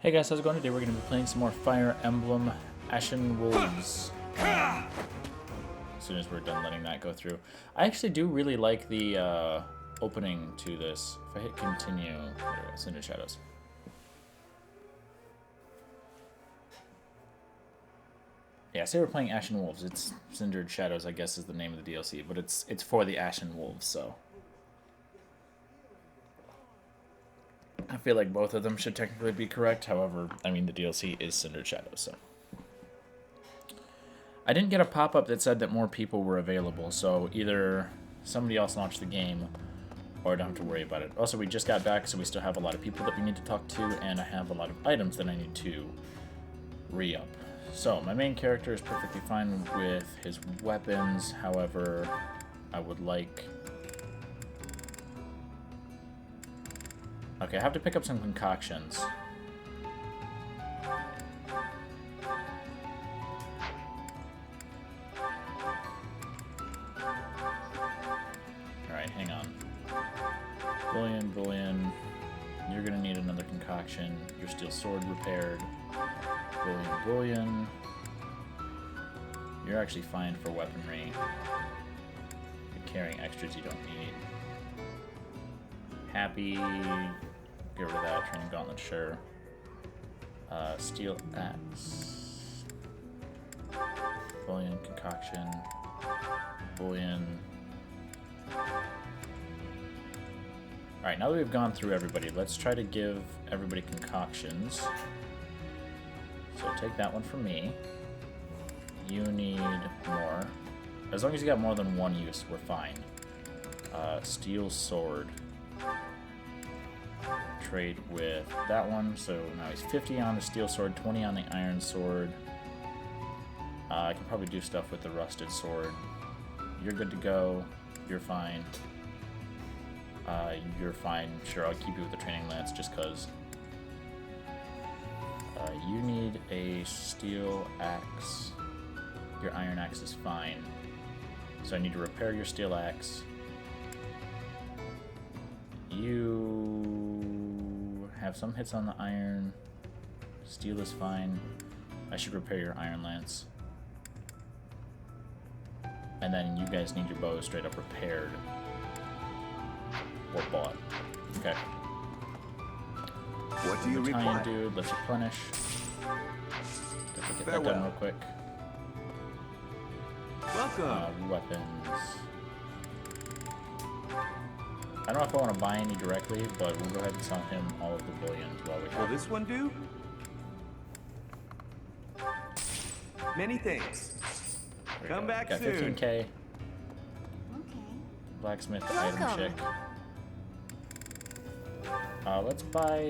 Hey guys, how's it going? Today we're going to be playing some more Fire Emblem Ashen Wolves. As soon as we're done letting that go through. I actually do really like the opening to this. If I hit continue, there we go, Cindered Shadows. Yeah, say we're playing Ashen Wolves. It's Cindered Shadows, I guess, is the name of the DLC, but it's for the Ashen Wolves, so. I feel like both of them should technically be correct. However, I mean, the DLC is Cindered Shadows, so. I didn't get a pop-up that said that more people were available, so either somebody else launched the game or I don't have to worry about it. Also, we just got back, so we still have a lot of people that we need to talk to, and I have a lot of items that I need to re-up. So, my main character is perfectly fine with his weapons. However, I would like... Okay, I have to pick up some concoctions. Alright, hang on. Bullion. You're gonna need another concoction. Your steel sword repaired. Bullion. You're actually fine for weaponry. You're carrying extras you don't need. Happy. Get rid of that. Training gauntlet, sure. Steel axe. Bullion, concoction. Bullion. Alright, now that we've gone through everybody, let's try to give everybody concoctions. So take that one from me. You need more. As long as you got more than one use, we're fine. Steel sword. Trade with that one, so now he's 50 on the steel sword, 20 on the iron sword. I can probably do stuff with the rusted sword. You're good to go. You're fine. You're fine. Sure, I'll keep you with the training lance just because. You need a steel axe. Your iron axe is fine. So I need to repair your steel axe. You have some hits on the iron. Steel is fine. I should repair your iron lance. And then you guys need your bow straight up repaired. Or bought. Okay. What do you require? Dude, let's replenish. Definitely get that done real quick. Welcome. Weapons. I don't know if I want to buy any directly, but we'll go ahead and sell him all of the bullions while we have. Will this one do? Many thanks. Come back Got soon. 15k. Okay. Blacksmith Welcome. item chick. Let's buy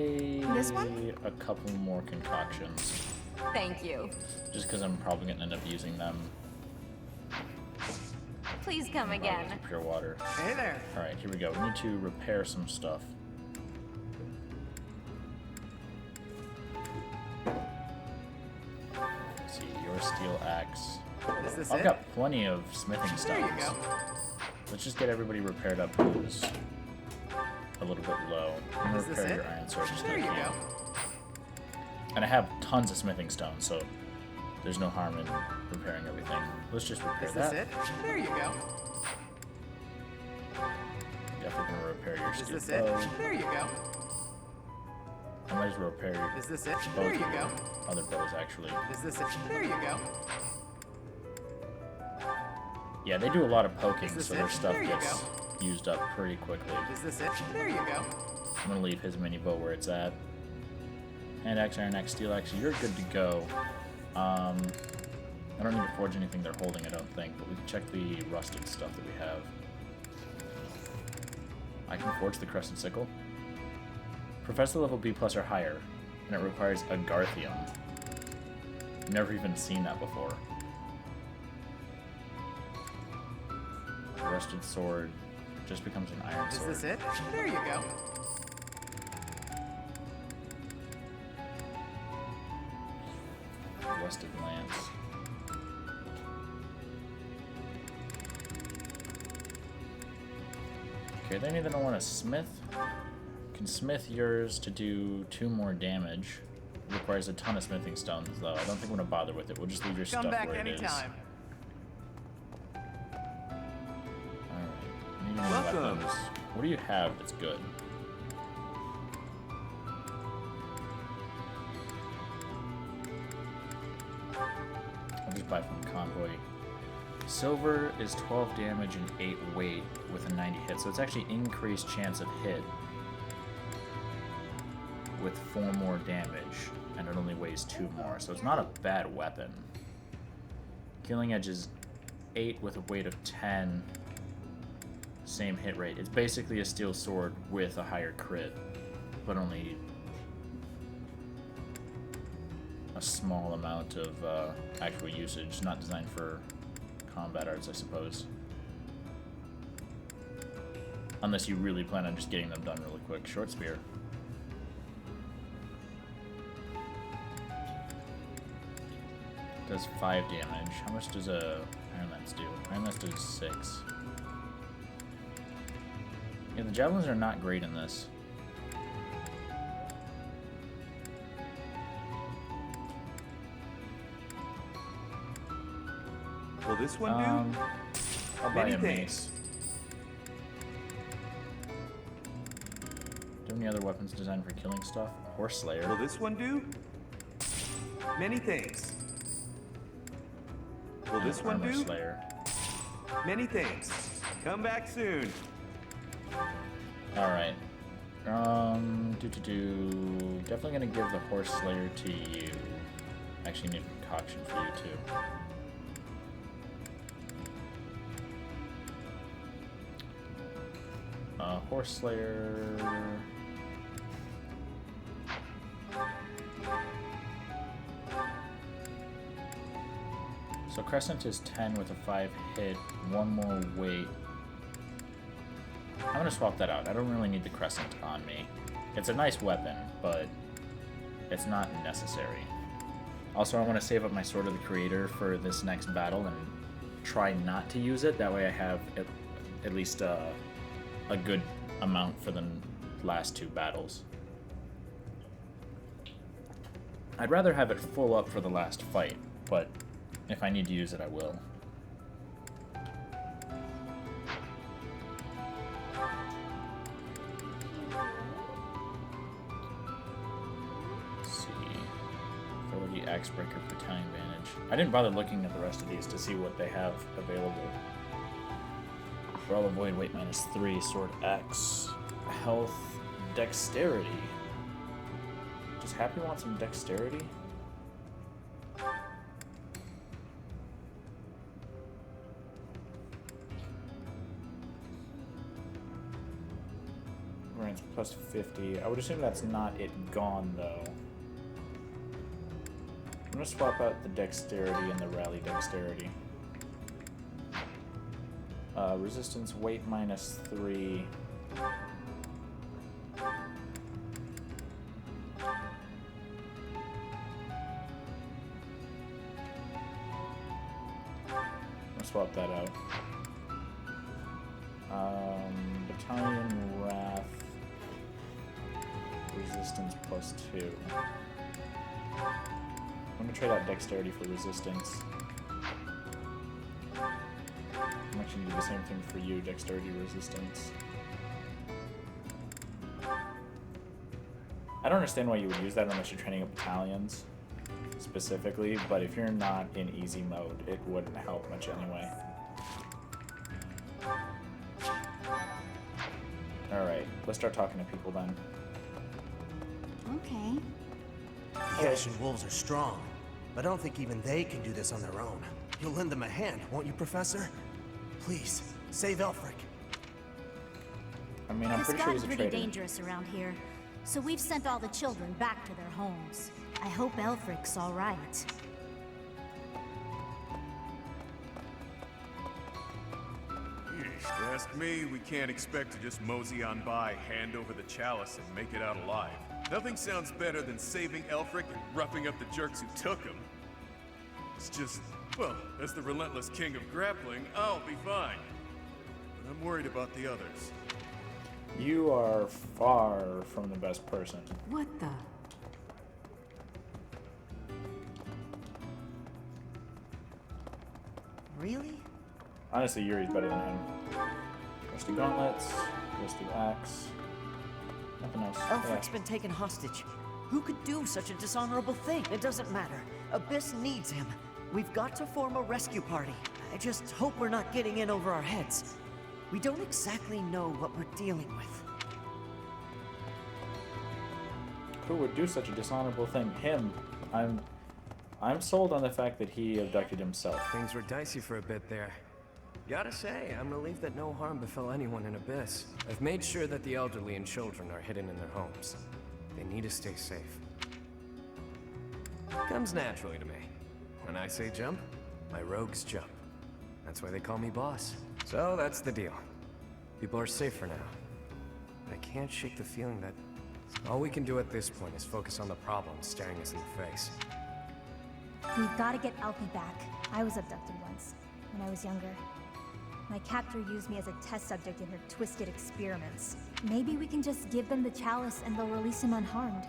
This one? a couple more concoctions. Thank you. Just because I'm probably going to end up using them. Please come again. With pure water. Hey there. Alright, here we go. We need to repair some stuff. Let's see, your steel axe. Is this I've it? got plenty of smithing stones. There you go. Let's just get everybody repaired up who's a little bit low. I'm gonna Is this repair your it? iron sword just There like you you. go. And I have tons of smithing stones, so there's no harm in repairing everything. Let's just repair Is this that. it? There you go. Definitely gonna repair your Is steel this it? bow. There you go. I might as well repair your Is this it? both There of you your go. other bows actually. Is this it? There you go. Yeah, they do a lot of poking, Is this so their it? stuff There you gets used up pretty quickly. Is this it? There you go. I'm gonna leave his mini bow where it's at. Hand axe, iron axe, steel axe, you're good to go. I don't need to forge anything they're holding, I don't think, but we can check the rusted stuff that we have. I can forge the crescent sickle. Professor level B plus or higher, and it requires a Garthium. Never even seen that before. Rusted sword just becomes an iron Is sword. this it? There you go. Rusted lance. Okay, they need that I want a smith. Can smith yours to do 2 more damage. requires a ton of smithing stones, though. I don't think we're gonna bother with it. We'll just leave your Come stuff back where it is. anytime. Alright. Need any Welcome. weapons. What do you have that's good? I'll just buy from Convoy. Silver is 12 damage and 8 weight with a 90 hit, so it's actually increased chance of hit with 4 more damage, and it only weighs 2 more, so it's not a bad weapon. Killing Edge is 8 with a weight of 10, same hit rate. It's basically a steel sword with a higher crit, but only a small amount of actual usage, not designed for combat arts, I suppose. Unless you really plan on just getting them done really quick. Short spear. Does 5 damage. How much does a Iron Lance do? Iron Lance does 6. Yeah, the javelins are not great in this. Will this one do? I'll buy Many a thanks. mace. Do you have any other weapons designed for killing stuff? Horse Slayer. Will this one do? Many thanks. Will and this one Armor do? Slayer. Many thanks. Come back soon. Alright. Definitely gonna give the Horse Slayer to you. Actually need a concoction for you too. Horse Slayer. So Crescent is 10 with a 5 hit, 1 more weight. I'm gonna swap that out. I don't really need the Crescent on me. It's a nice weapon, but it's not necessary. Also, I want to save up my Sword of the Creator for this next battle and try not to use it. That way I have at least a good amount for the last 2 battles. I'd rather have it full up for the last fight, but if I need to use it, I will. Let's see. Authority, Axe Breaker, Battalion Advantage. I didn't bother looking at the rest of these to see what they have available. Brawl Avoid, weight -3, Sword Axe, Health, Dexterity. Does Happy want some Dexterity? Range plus 50. I would assume that's not it gone though. I'm gonna swap out the Dexterity and the Rally Dexterity. Resistance, weight -3. I'll swap that out. Battalion Wrath. Resistance +2. I'm gonna trade out Dexterity for Resistance. I'm actually gonna do the same thing for you, Dexterity Resistance. I don't understand why you would use that unless you're training up battalions, specifically, but if you're not in easy mode, it wouldn't help much anyway. Alright, let's start talking to people then. Okay. The Ashen Wolves are strong, but I don't think even they can do this on their own. You'll lend them a hand, won't you, Professor? Please, save Elfric. I mean, I'm This pretty sure got he's a pretty traitor. dangerous around here, so we've sent all the children back to their homes. I hope Elfric's all right. If you ask me, we can't expect to just mosey on by, hand over the chalice, and make it out alive. Nothing sounds better than saving Elfric and roughing up the jerks who took him. It's just, well, as the relentless king of grappling, I'll be fine. But I'm worried about the others. You are far from the best person. What the? Really? Honestly, Yuri's better than him. Rusty gauntlets, rusty axe. Nothing else. Elfric's been taken hostage. Who could do such a dishonorable thing? It doesn't matter. Abyss needs him. We've got to form a rescue party. I just hope we're not getting in over our heads. We don't exactly know what we're dealing with. Who would do such a dishonorable thing? Him. I'm sold on the fact that he abducted himself. Things were dicey for a bit there. Gotta say, I'm relieved that no harm befell anyone in Abyss. I've made sure that the elderly and children are hidden in their homes. They need to stay safe. Comes naturally to me. When I say jump, my rogues jump. That's why they call me boss. So that's the deal. People are safe for now. I can't shake the feeling that all we can do at this point is focus on the problem staring us in the face. We've got to get Alfie back. I was abducted once, when I was younger. My captor used me as a test subject in her twisted experiments. Maybe we can just give them the chalice and they'll release him unharmed.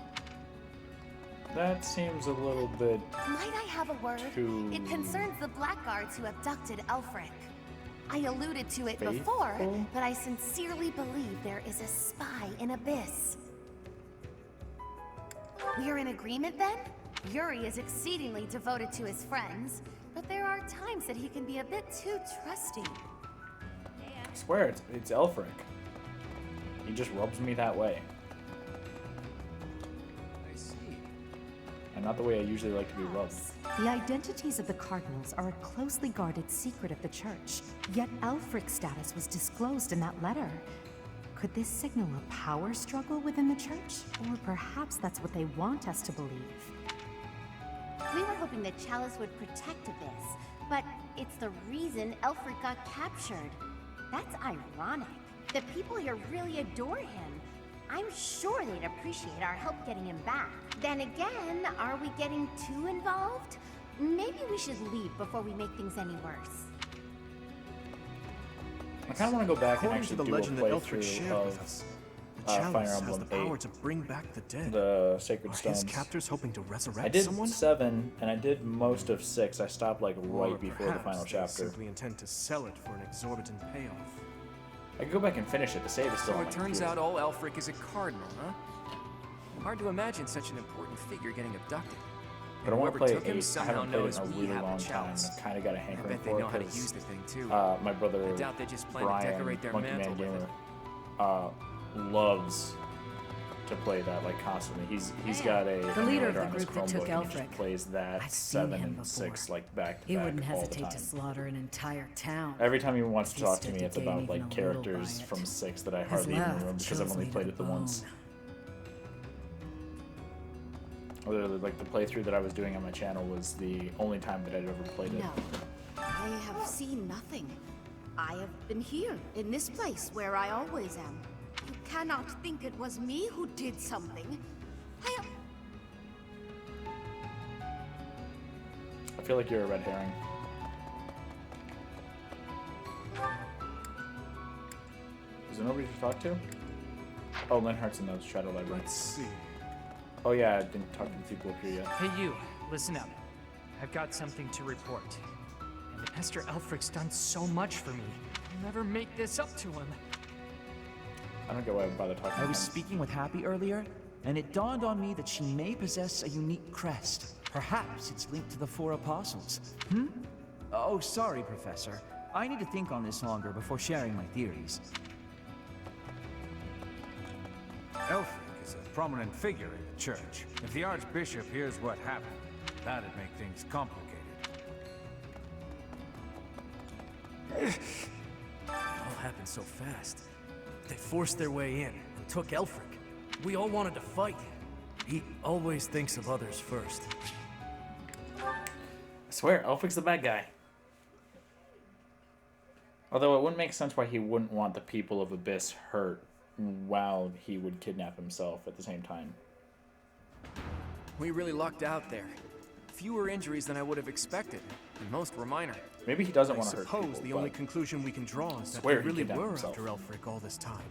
That seems a little bit Might I have a word? too It concerns the blackguards who abducted Elfric. I alluded to it faithful? before, but I sincerely believe there is a spy in Abyss. We're in agreement then? Yuri is exceedingly devoted to his friends, but there are times that he can be a bit too trusting. I swear it's Elfric. He just rubs me that way. I see. And not the way I usually like to be rubbed. The identities of the cardinals are a closely guarded secret of the church, yet Elfric's status was disclosed in that letter. Could this signal a power struggle within the church? Or perhaps that's what they want us to believe. We were hoping that Chalice would protect Abyss, but it's the reason Elfric got captured. That's ironic. The people here really adore him. I'm sure they'd appreciate our help getting him back. Then again, are we getting too involved? Maybe we should leave before we make things any worse. I kind of want to go back and According to actually the do a legend that Elfric playthrough shared with of us, the Fire chalice has Emblem the power 8, to bring back the dead. the Sacred Are Stones. his captors hoping to resurrect I did someone? 7, and I did most of 6. I stopped like right Or before the perhaps final they chapter. simply intend to sell it for an exorbitant payoff. I could go back and finish it. The save is still So on it my turns computer. out all Elfric is a cardinal, huh? Hard to imagine such an important figure getting abducted. But I want to Whoever play took 8. him I somehow haven't played it knows in a we really have long the time. chalice. I've kind of got a I hankering bet they for know it how to use the 'cause, thing too. my brother I doubt they just plan Brian, to decorate their Monkey mantle Man with Gamer, it. loves to play that like constantly. He's got a The leader of emulator the on his group that took Chromebook and he just Elfric. plays that I've seen 7 him and 6 before. like back to He back wouldn't all the hesitate time. to slaughter an entire town. Every time he wants to He talk to stood me, to it's gain about even like a little characters by it. from 6 that I His hardly even laugh remember because I've chills only me played to it the the once. bone. Or like the playthrough that I was doing on my channel was the only time that I'd ever played it. No, I have seen nothing. I have been here, in this place, where I always am. You cannot think it was me who did something. I feel like you're a red herring. Is there nobody to talk to? Oh, Linhart's in the Shadow Library. Let's see. Oh yeah, I didn't talk to the people up here yet. Hey you, listen up. I've got something to report. And Mr. Elfric's done so much for me. I'll never make this up to him. I don't get why I would bother talking to I was him. speaking with Happy earlier, and it dawned on me that she may possess a unique crest. Perhaps it's linked to the 4 apostles. Oh, sorry, Professor. I need to think on this longer before sharing my theories. Elfric is a prominent figure in the church. If the Archbishop hears what happened, that'd make things complicated. It all happened so fast. They forced their way in and took Elfric. We all wanted to fight. He always thinks of others first. I swear, Elfric's the bad guy. Although it wouldn't make sense why he wouldn't want the people of Abyss hurt while he would kidnap himself at the same time. We really lucked out there. Fewer injuries than I would have expected, and most were minor. Maybe he doesn't I want to hurt suppose people, the only but conclusion we can draw is that swear they he really kidnapped were himself. after Elfric all this time.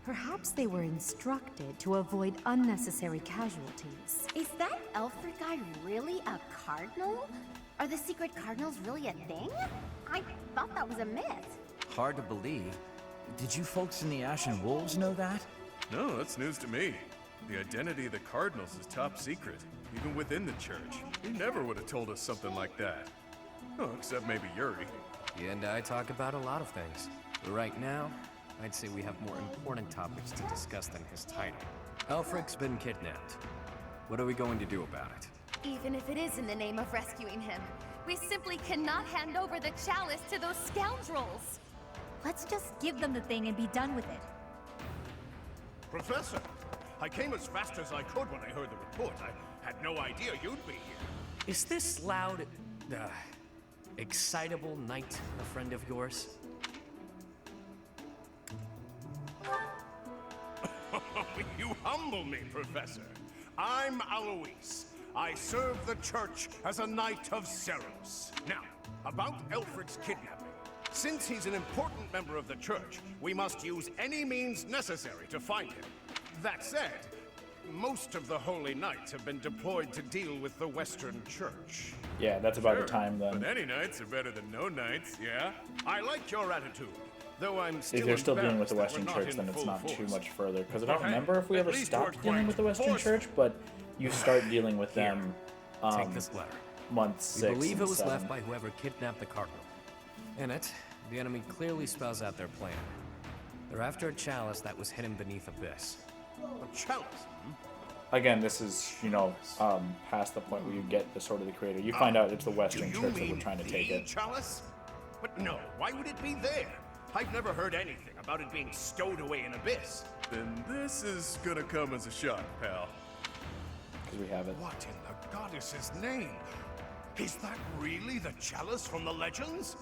Perhaps they were instructed to avoid unnecessary casualties. Is that Elfric guy really a cardinal? Are the secret cardinals really a thing? I thought that was a myth. Hard to believe. Did you folks in the Ashen Wolves know that? No, that's news to me. The identity of the Cardinals is top secret, even within the church. He never would have told us something like that. Oh, except maybe Yuri. He and I talk about a lot of things. But right now, I'd say we have more important topics to discuss than his title. Elfric's been kidnapped. What are we going to do about it? Even if it is in the name of rescuing him, we simply cannot hand over the chalice to those scoundrels. Let's just give them the thing and be done with it. Professor, I came as fast as I could when I heard the report. I had no idea you'd be here. Is this loud, excitable knight a friend of yours? You humble me, Professor. I'm Alois. I serve the church as a Knight of Seros. Now, about Elfric's kidnapping. Since he's an important member of the church, we must use any means necessary to find him. That said, most of the Holy Knights have been deployed to deal with the Western Church. Yeah, that's about the time then. But any knights are better than no knights, yeah? I like your attitude, though I'm If still they're still dealing with the embarrassed Western that we're Church, then in it's full not too force. much further. Because I don't Okay. remember if we At ever least stopped we're dealing quite with the Western forceful. Church, but you start dealing with them Take this letter. month We 6 believe and it was 7. left by whoever kidnapped the Cardinal. In it, the enemy clearly spells out their plan. They're after a chalice that was hidden beneath Abyss. A chalice? Again, this is, past the point where you get the Sword of the Creator. You find out it's the Western Do you Church that mean we're trying to the take it. chalice? But no, why would it be there? I've never heard anything about it being stowed away in Abyss. Then this is gonna come as a shock, pal. Because we have it. What in the goddess's name? Is that really the chalice from the legends?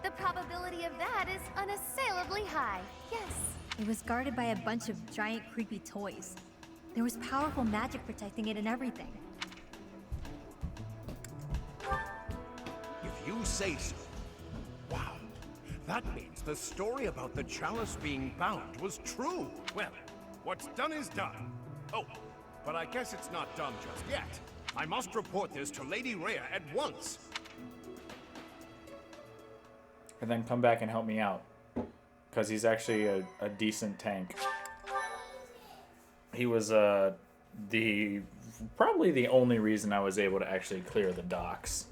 The probability of that is unassailably high. Yes. It was guarded by a bunch of giant creepy toys. There was powerful magic protecting it and everything. If you say so. Wow. That means the story about the chalice being bound was true. Well, what's done is done. Oh, but I guess it's not done just yet. I must report this to Lady Rhea at once. And then come back and help me out. Because he's actually a decent tank. He was probably the only reason I was able to actually clear the docks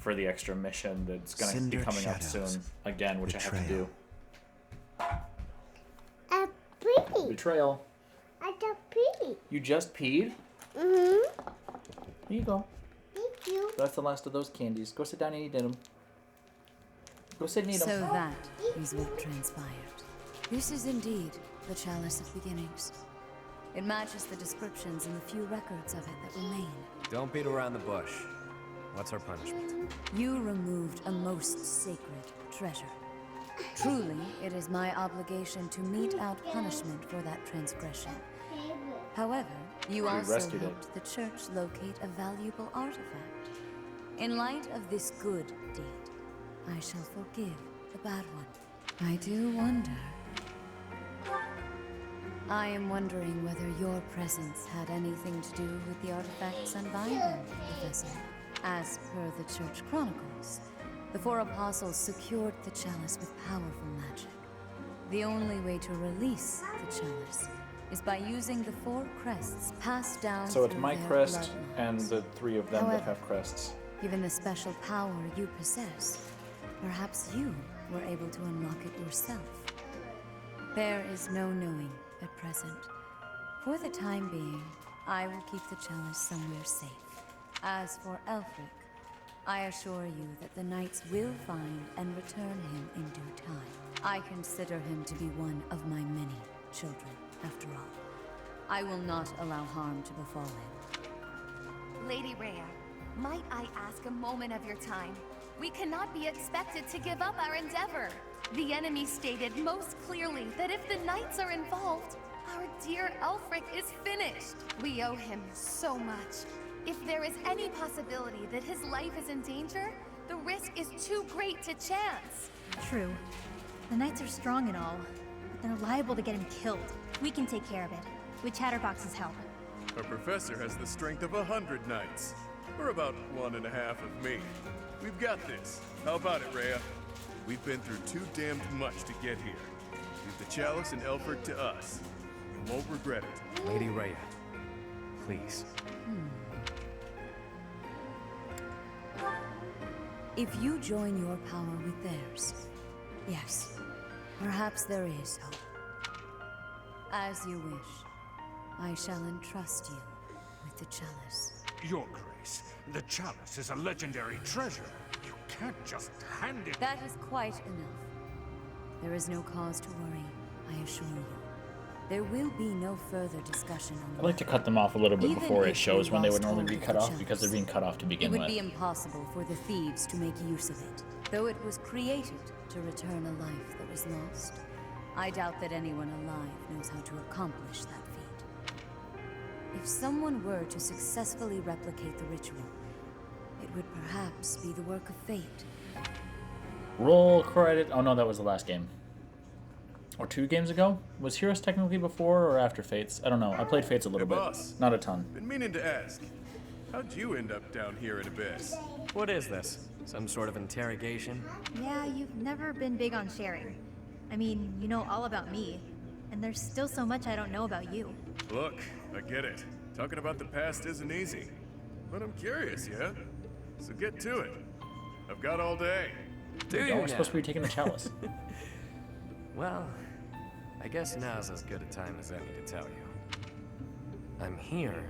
for the extra mission that's going to be Cindered coming up shadows. soon. Again, which I have to do. Pee. Betrayal. I just pee. You just peed? Mm-hmm. Here you go. Thank you. That's the last of those candies. Go sit down and eat them. Go sit and eat So them. that is what transpired. This is indeed the Chalice of Beginnings. It matches the descriptions in the few records of it that remain. Don't beat around the bush. What's our punishment? You removed a most sacred treasure. Truly, it is my obligation to mete out punishment for that transgression. However, you also rescued it. helped the church locate a valuable artifact. In light of this good deed, I shall forgive the bad one. I do wonder. I am wondering whether your presence had anything to do with the artifact's unbinding, Professor. As per the Church Chronicles, the 4 apostles secured the chalice with powerful magic. The only way to release the chalice is by using the 4 crests passed down So it's through my their crest bloodlines. and the 3 of them that However, have crests. Given the special power you possess, perhaps you were able to unlock it yourself. There is no knowing at present. For the time being, I will keep the chalice somewhere safe. As for Elfric, I assure you that the knights will find and return him in due time. I consider him to be one of my many children, after all. I will not allow harm to befall him. Lady Rhea, might I ask a moment of your time? We cannot be expected to give up our endeavor. The enemy stated most clearly that if the knights are involved, our dear Elfric is finished. We owe him so much. If there is any possibility that his life is in danger, the risk is too great to chance. True. The knights are strong and all, but They're liable to get him killed. We can take care of it. With Chatterbox's help. Our professor has the strength of 100 knights. Or about 1.5 of me. We've got this. How about it, Rhea? We've been through too damned much to get here. Leave the chalice and Elfric to us. You won't regret it. Lady Rhea, please. If you join your power with theirs, yes, perhaps there is hope. As you wish, I shall entrust you with the chalice. Your Grace, the chalice is a legendary treasure. You can't just hand it. That is quite enough. There is no cause to worry, I assure you. There will be no further discussion on the I like to cut them off a little bit Even before it if shows you when they would lost normally be hold of cut the off, because they're being cut off to It begin would with. be impossible for the thieves to make use of it, though it was created to return a life that was lost. I doubt that anyone alive knows how to accomplish that feat. If someone were to successfully replicate the ritual, it would perhaps be the work of fate. Roll credit. Oh no, that was the last game. Or 2 games ago? Was Heroes technically before or after Fates? I don't know. I played Fates a little Hey, bit. boss. Not a ton. Been meaning to ask. How'd you end up down here in Abyss? What is this? Some sort of interrogation? Yeah, you've never been big on sharing. I mean, you know all about me. And there's still so much I don't know about you. Look, I get it. Talking about the past isn't easy. But I'm curious, yeah? So get to it. I've got all day. We're supposed to be taking the chalice. Well, I guess now's as good a time as any to tell you. I'm here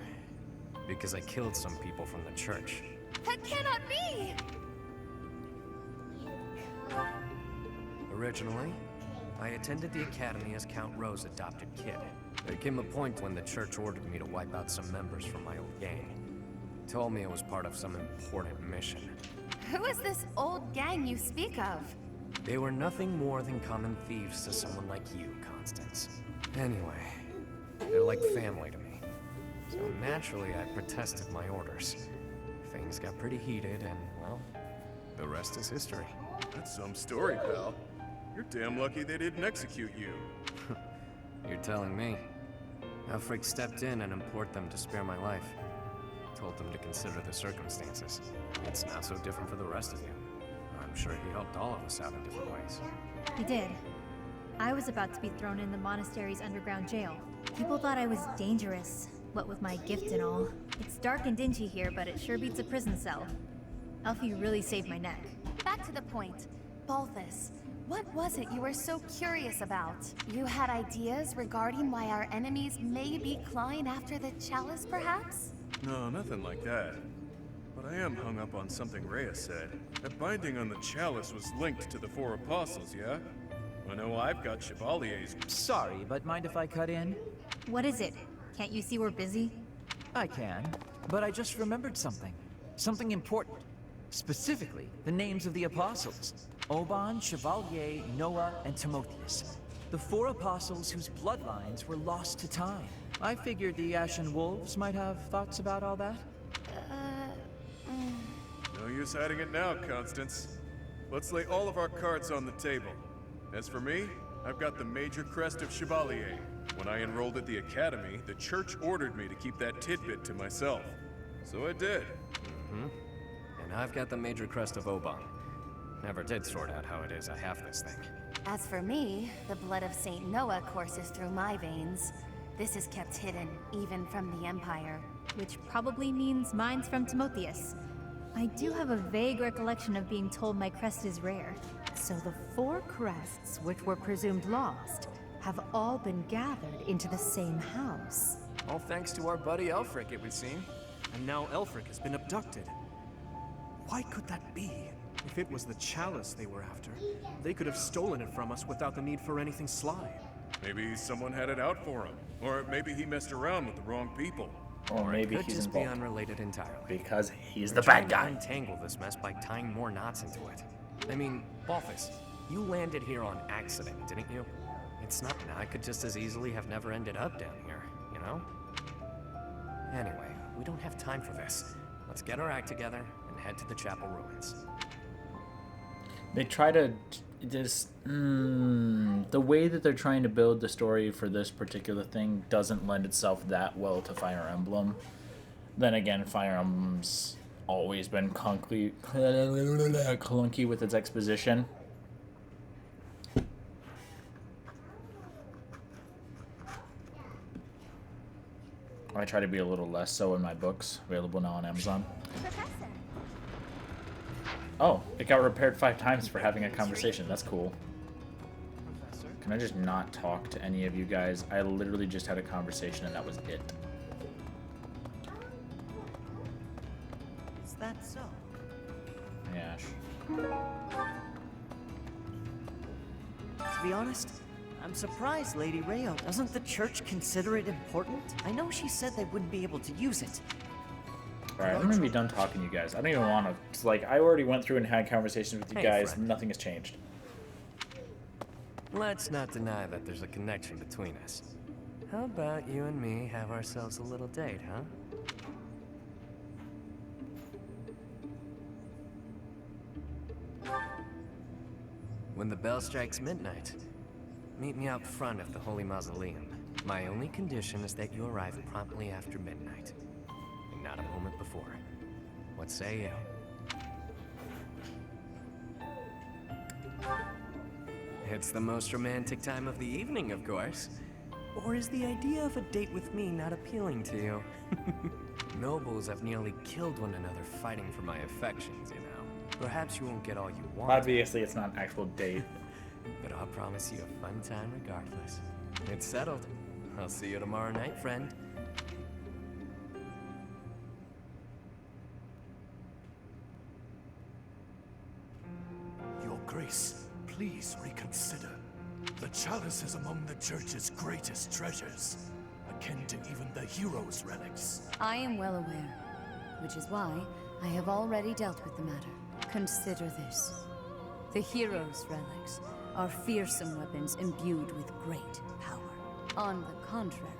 because I killed some people from the church. That cannot be! Originally, I attended the academy as Count Ro's adopted kid. There came a point when the church ordered me to wipe out some members from my old gang. Told me it was part of some important mission. Who is this old gang you speak of? They were nothing more than common thieves to someone like you, Constance. Anyway, they're like family to me. So naturally, I protested my orders. Things got pretty heated, and, well, the rest is history. That's some story, pal. You're damn lucky they didn't execute you. You're telling me. Elfric stepped in and implored them to spare my life. Told them to consider the circumstances. It's not so different for the rest of you. I'm sure he helped all of us out in different ways. He did. I was about to be thrown in the monastery's underground jail. People thought I was dangerous, what with my gift and all. It's dark and dingy here, but it sure beats a prison cell. Elfie really saved my neck. Back to the point. Balthus, what was it you were so curious about? You had ideas regarding why our enemies may be clawing after the chalice, perhaps? No, nothing like that. But I am hung up on something Rhea said. That binding on the chalice was linked to the 4 apostles, yeah? I know I've got Chevalier's. Sorry, but mind if I cut in? What is it? Can't you see we're busy? I can, but I just remembered something. Something important. Specifically, the names of the apostles. Oban, Chevalier, Noah, and Timotheus. The 4 apostles whose bloodlines were lost to time. I figured the Ashen Wolves might have thoughts about all that. No use hiding it now, Constance. Let's lay all of our cards on the table. As for me, I've got the major crest of Chevalier. When I enrolled at the academy, the church ordered me to keep that tidbit to myself. So I did. And I've got the major crest of Oban. Never did sort out how it is I have this thing. As for me, the blood of Saint Noah courses through my veins. This is kept hidden, even from the Empire. Which probably means mine's from Timotheus. I do have a vague recollection of being told my crest is rare. So the 4 crests, which were presumed lost, have all been gathered into the same house. All thanks to our buddy Elfric, it would seem. And now Elfric has been abducted. Why could that be? If it was the chalice they were after, they could have stolen it from us without the need for anything sly. Maybe someone had it out for him. Or maybe he messed around with the wrong people. Or maybe Could he's just be involved. unrelated entirely. Because he's We're the trying bad to guy. untangle this mess by tying more knots into it. I mean, Balthus, you landed here on accident, didn't you? It's not. I could just as easily have never ended up down here, you know? Anyway, we don't have time for this. Let's get our act together and head to the chapel ruins. They try to just the way that they're trying to build the story for this particular thing doesn't lend itself that well to Fire Emblem. Then again, Fire Emblem's always been clunky with its exposition. I try to be a little less so in my books, available now on Amazon. Professor. Oh, it got repaired 5 times for having a conversation. That's cool. Professor? Can I just not talk to any of you guys? I literally just had a conversation and that was it. Is that so? Ash. To be honest, I'm surprised Lady Rayo doesn't the church consider it important? I know she said they wouldn't be able to use it. Alright, I'm gonna be done talking to you guys. I don't even want to. It's like, I already went through and had conversations with you guys. Friend. Nothing has changed. Let's not deny that there's a connection between us. How about you and me have ourselves a little date, huh? When the bell strikes midnight, meet me out front of the Holy Mausoleum. My only condition is that you arrive promptly after midnight, and not a moment before. What say you? It's the most romantic time of the evening, of course. Or is the idea of a date with me not appealing to you? Nobles have nearly killed one another fighting for my affections, you know. Perhaps you won't get all you want. Obviously, it's not an actual date. But I'll promise you a fun time regardless. It's settled. I'll see you tomorrow night, friend. Your Grace, please reconsider. The chalice is among the Church's greatest treasures, akin to even the hero's relics. I am well aware, which is why I have already dealt with the matter. Consider this. The hero's relics are fearsome weapons imbued with great power. On the contrary,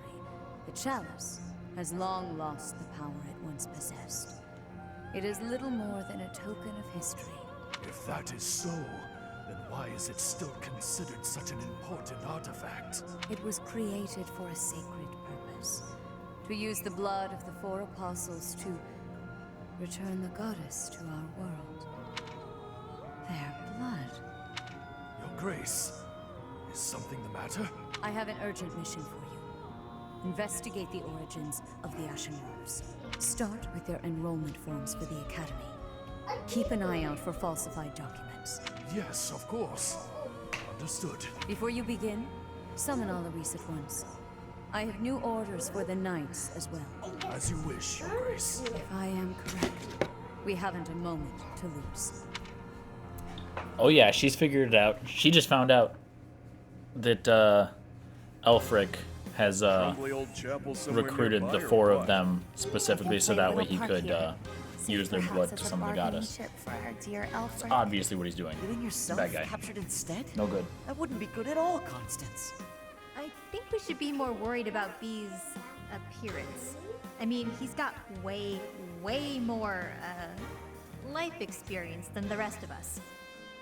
the chalice has long lost the power it once possessed. It is little more than a token of history. If that is so, then why is it still considered such an important artifact? It was created for a sacred purpose. To use the blood of the 4 apostles to return the goddess to our world. Their blood. Your Grace, is something the matter? I have an urgent mission for you. Investigate the origins of the Ashen Wolves. Start with their enrollment forms for the Academy. Keep an eye out for falsified documents. Yes, of course. Understood. Before you begin, summon Alois at once. I have new orders for the Knights as well. As you wish, Your Grace. If I am correct, we haven't a moment to lose. Oh yeah, she's figured it out. She just found out that Elfric has recruited the 4 of them specifically so that way he could use their blood to summon the goddess. That's obviously what he's doing. Getting yourself Bad guy. captured instead? No good. That wouldn't be good at all, Constance. I think we should be more worried about B's appearance. I mean, he's got way more, life experience than the rest of us.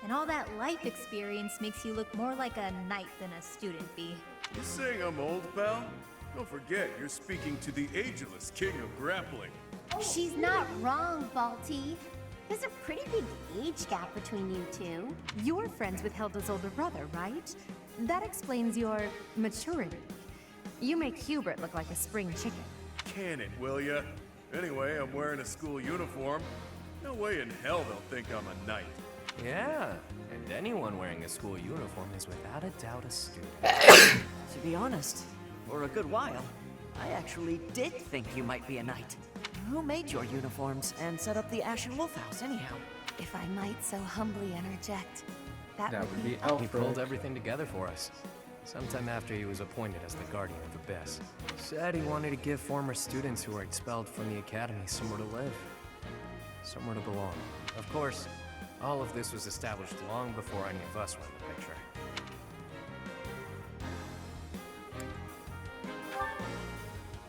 And all that life experience makes you look more like a knight than a student, B. You saying I'm old, pal? Don't forget, you're speaking to the ageless king of grappling. She's not wrong, Balti. There's a pretty big age gap between you two. You're friends with Hilda's older brother, right? That explains your maturity. You make Hubert look like a spring chicken. Can it, will ya? Anyway, I'm wearing a school uniform. No way in hell they'll think I'm a knight. Yeah, and anyone wearing a school uniform is without a doubt a student. To be honest, for a good while, I actually did think you might be a knight. Who made your uniforms and set up the Ashen Wolf House, anyhow? If I might so humbly interject, that would be He pulled everything together for us. Sometime after he was appointed as the Guardian of Abyss. Said he wanted to give former students who were expelled from the Academy somewhere to live. Somewhere to belong. Of course, all of this was established long before any of us were in the picture.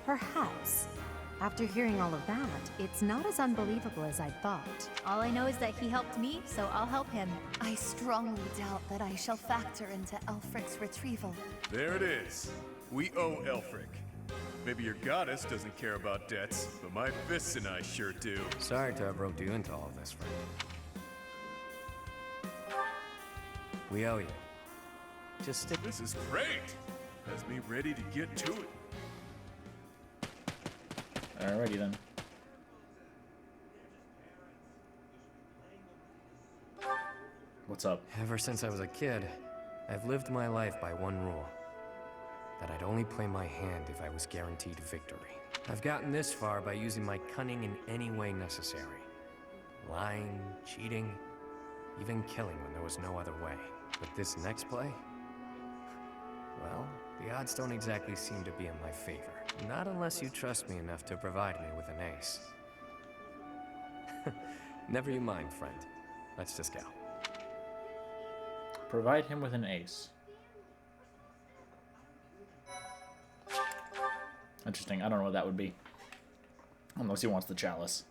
Perhaps After hearing all of that, it's not as unbelievable as I thought. All I know is that he helped me, so I'll help him. I strongly doubt that I shall factor into Elfric's retrieval. There it is. We owe Elfric. Maybe your goddess doesn't care about debts, but my fists and I sure do. Sorry to have roped you into all of this, friend. We owe you. Just stick. This is great. Has me ready to get to it. Alrighty then. What's up? Ever since I was a kid, I've lived my life by one rule. That I'd only play my hand if I was guaranteed victory. I've gotten this far by using my cunning in any way necessary. Lying, cheating, even killing when there was no other way. But this next play? Well, the odds don't exactly seem to be in my favor. Not unless you trust me enough to provide me with an ace. Never you mind, friend. Let's just go. Provide him with an ace. Interesting. I don't know what that would be. Unless he wants the chalice.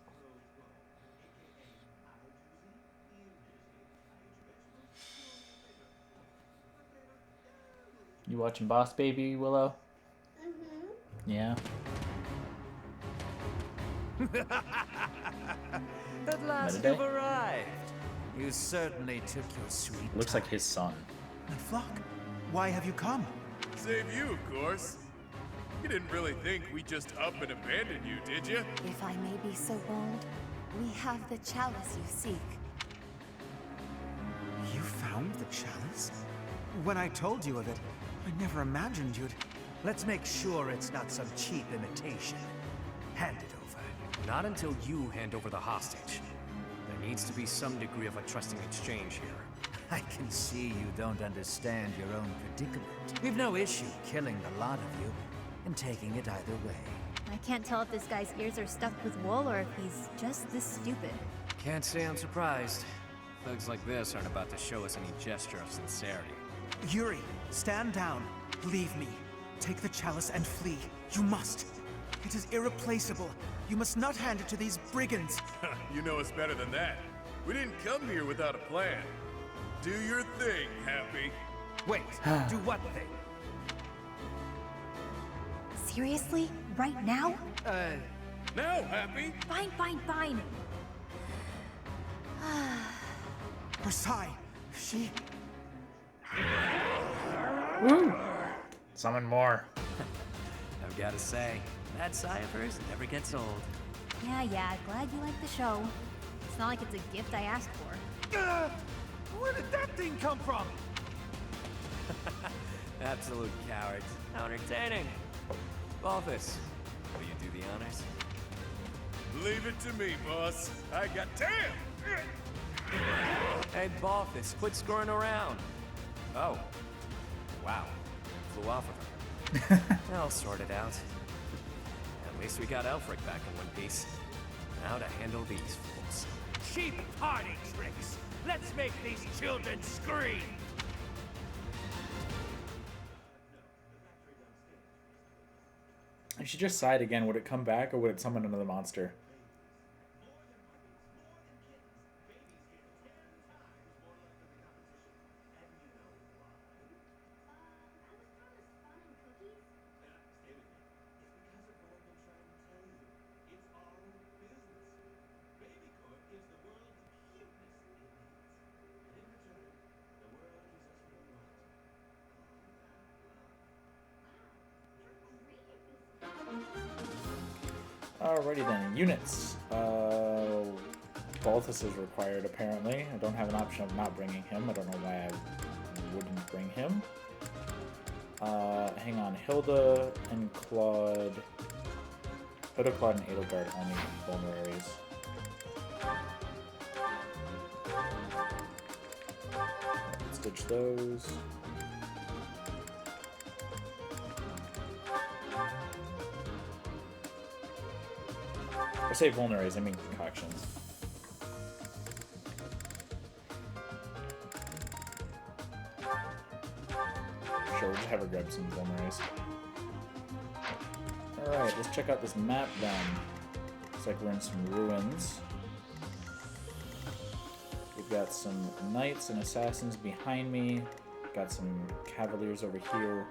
You watching Boss Baby, Willow? Mm-hmm. Yeah. At last Mediday? you've arrived. You certainly took your sweet Looks like his son. And Flock, why have you come? Save you, of course. You didn't really think we just up and abandoned you, did you? If I may be so bold, we have the chalice you seek. You found the chalice? When I told you of it, I never imagined you'd... Let's make sure it's not some cheap imitation. Hand it over. Not until you hand over the hostage. There needs to be some degree of a trusting exchange here. I can see you don't understand your own predicament. We've no issue killing the lot of you and taking it either way. I can't tell if this guy's ears are stuffed with wool or if he's just this stupid. Can't say I'm surprised. Thugs like this aren't about to show us any gesture of sincerity. Yuri, stand down. Leave me. Take the chalice and flee. You must. It is irreplaceable. You must not hand it to these brigands. You know us better than that. We didn't come here without a plan. Do your thing, Happy. Wait, do what thing? Seriously? Right now? Now, Happy. Fine, fine, fine. Versailles, she... Woo! Summon more. I've got to say, that sigh of hers never gets old. Yeah, glad you like the show. It's not like it's a gift I asked for. Where did that thing come from? Absolute cowards. How entertaining. Balthus, will you do the honors? Leave it to me, boss. I got... Damn! Hey, Balthus, quit screwing around. Oh. Wow. Flew off of her. I'll sort it out. At least we got Elfric back in one piece. Now to handle these fools. Cheap party tricks. Let's make these children scream. If she just sighed again, would it come back or would it summon another monster? Alrighty then, units. Balthus is required apparently. I don't have an option of not bringing him. I don't know why I wouldn't bring him. Hang on, Hilda and Claude. Hilda, Claude, and Edelgard only vulneraries. Let's ditch those. I say vulneraries, I mean concoctions. Sure, we'll just have her grab some vulneraries. Alright, let's check out this map then. Looks like we're in some ruins. We've got some knights and assassins behind me. Got some cavaliers over here.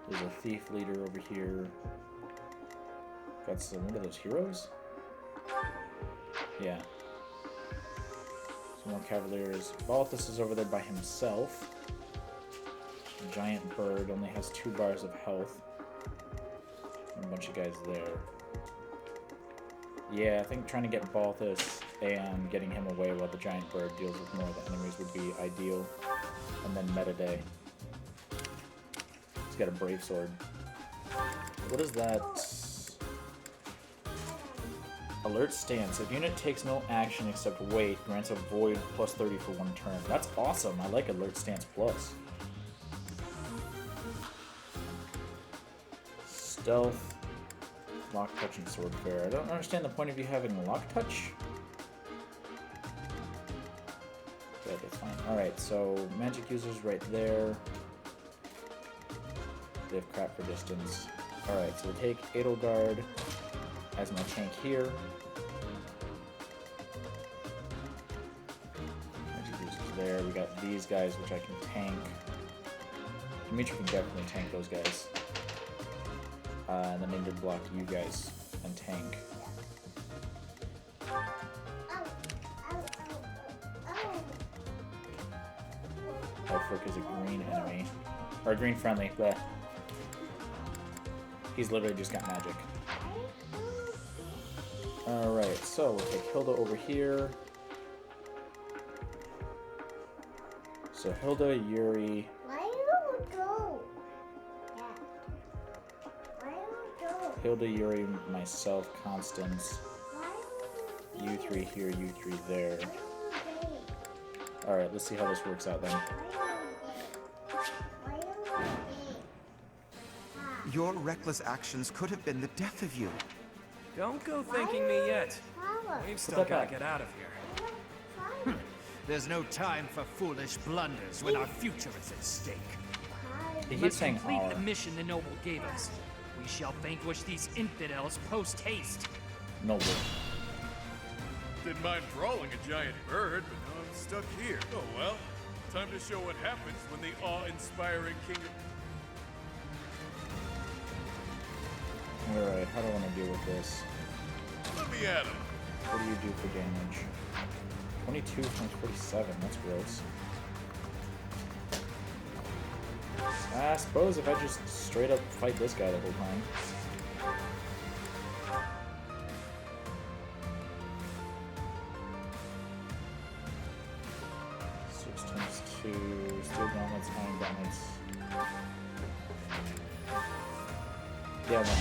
There's a thief leader over here. Got some, what are those, heroes? Yeah. Some more cavaliers. Balthus is over there by himself. A giant bird, only has 2 bars of health. And a bunch of guys there. Yeah, I think trying to get Balthus and getting him away while the giant bird deals with more of the enemies would be ideal. And then meta day. He's got a brave sword. What is that? Alert stance. If unit takes no action except wait, grants a void plus 30 for 1 turn. That's awesome. I like alert stance plus. Stealth. Lock touch and sword fair. I don't understand the point of you having lock touch. But that's fine. Alright, so magic users right there. They have crap for distance. Alright, so we take Edelgard as my tank here. Magic users there. We got these guys which I can tank. Dimitri can definitely tank those guys. And then maybe block you guys and tank. Elfric is a green enemy. Or a green friendly, but he's literally just got magic. Alright, so we'll take Hilda over here. So Hilda, Yuri. Why don't we go? Yeah. Why don't we go? Hilda, Yuri, myself, Constance. You 3 here, you 3 there. Alright, let's see how this works out then. Your reckless actions could have been the death of you. Don't go thanking me yet. We've still gotta get out of here. There's no time for foolish blunders when our future is at stake. He Let's keeps saying complete our. the mission the noble gave us. We shall vanquish these infidels post-haste. Noble. Didn't mind brawling a giant bird, but now I'm stuck here. Oh well. Time to show what happens when the awe-inspiring kingdom... Alright, how do I want to deal with this? Let me at him. What do you do for damage? 22 times 47, that's gross. I suppose if I just straight up fight this guy the whole time. Six times 2, steel gauntlets, iron gauntlets. Yeah, no.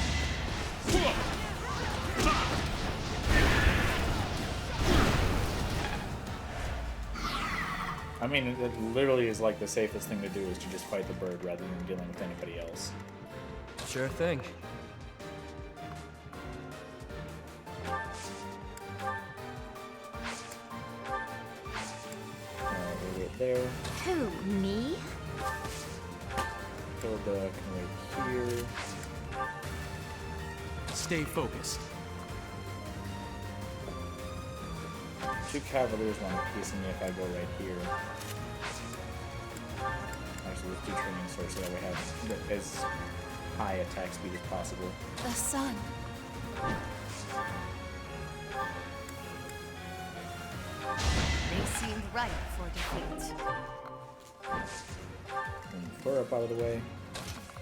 I mean, it literally is like the safest thing to do is to just fight the bird rather than dealing with anybody else. Sure thing. We'll wait there. Who, me? Hilda can wait here. Stay focused. 2 cavaliers want to piece me if I go right here. Actually, let's do training source so that we have as high attack speed as possible. The sun. They seemed ripe for defeat. And Fleur up out of the way.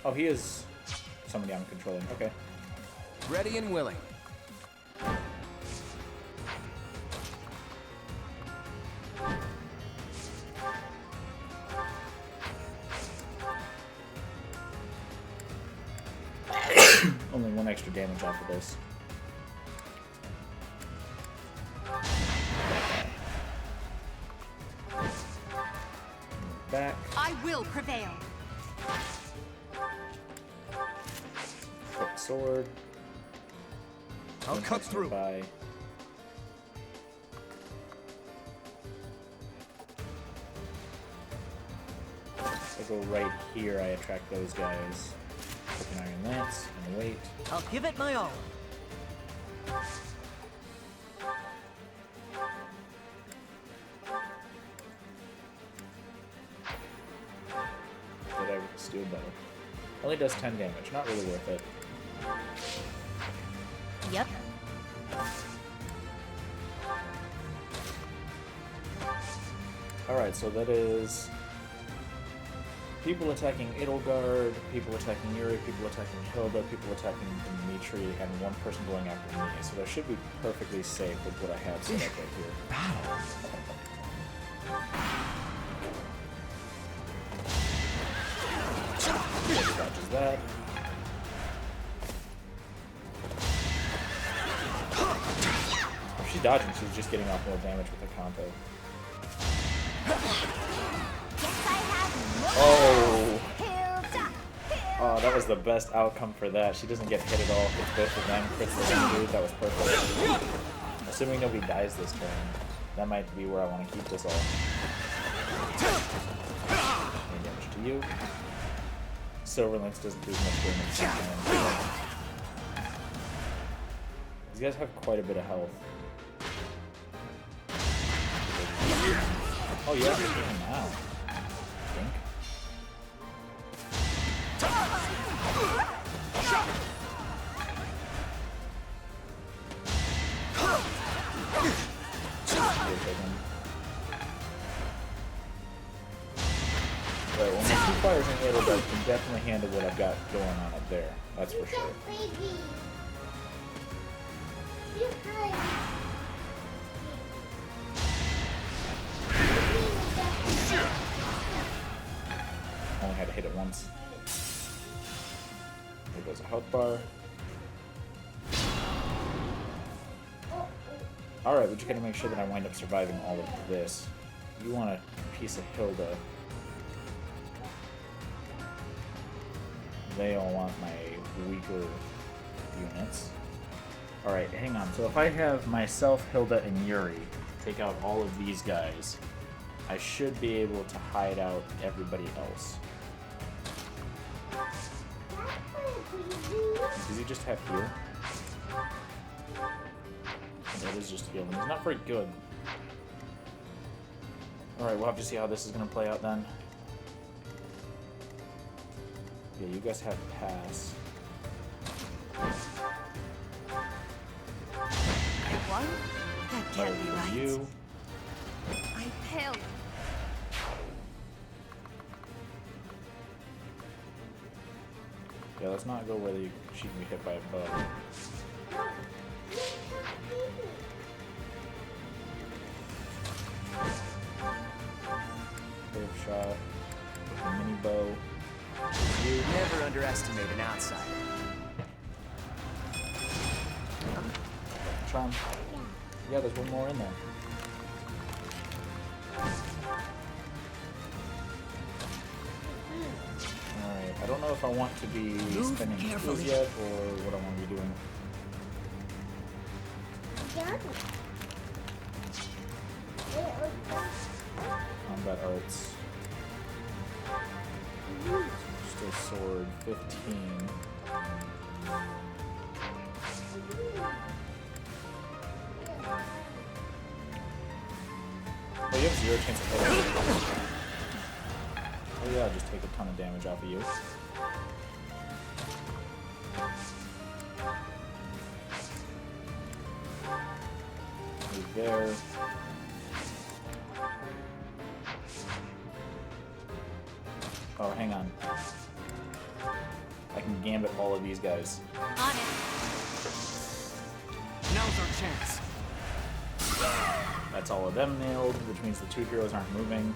Oh, he is somebody I'm controlling. Okay. Ready and willing. Only 1 extra damage off of this. Back. I will prevail. Quick sword. I'll cut through. By. I go right here, I attract those guys. With an iron lance and wait. I'll give it my all. Did I with the steel bow? Only does 10 damage. Not really worth it. Yep. Alright, so that is people attacking Edelgard, people attacking Yuri, people attacking Hilda, people attacking Dimitri, and one person going after me. So that should be perfectly safe with what I have set up right here. Dodges that. If she's dodging, she's just getting off more damage with her combo. Oh! Oh, that was the best outcome for that. She doesn't get hit at all. It's both of them. Crits the same dude. That was perfect. Assuming nobody dies this turn, that might be where I want to keep this all. Any damage to you. Silver Lynx doesn't do much damage. These guys have quite a bit of health. Oh yeah, they're hitting now. I think. Right, well, my two fires in Edelgard can definitely handle what I've got going on up there. That's for sure. Only had to hit it once. There goes a health bar. Alright, we just gotta make sure that I wind up surviving all of this. You want a piece of Hilda. They all want my weaker units. Alright, hang on. So if I have myself, Hilda, and Yuri take out all of these guys, I should be able to hide out everybody else. Does he just have heal? That is just healing. He's not very good. Alright, we'll have to see how this is going to play out then. Yeah, you guys have pass. I won? That can't be right. You. I failed. Yeah, let's not go where she can be hit by a bug. Curve shot. With a mini bow. You never underestimate an outsider. Charm. Yeah, there's one more in there. Alright, I don't know if I want to be spending skills yet or what I want to be doing. Combat arts. Still sword, 15. Oh, you have 0 chance of hitting. Oh yeah, I'll just take a ton of damage off of you. Move there. Oh, hang on. I can gambit all of these guys. On it. Now's our chance. That's all of them nailed, which means the two heroes aren't moving.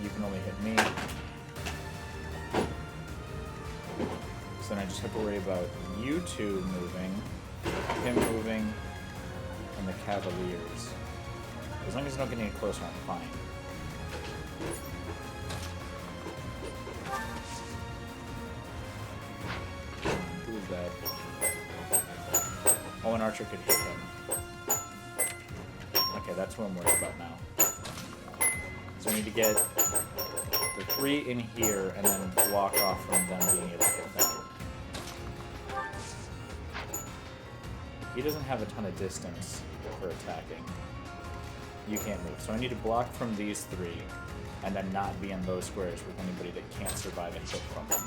You can only hit me. So then I just have to worry about you two moving, him moving, and the Cavaliers. As long as I don't get any closer, I'm fine. Who is that? Oh, an archer could hit him. Okay, that's what I'm worried about now. So I need to get the 3 in here and then block off from them being able to hit them. he doesn't have a ton of distance for attacking. You can't move. So I need to block from these three, and then not be in those squares with anybody that can't survive a hit from them.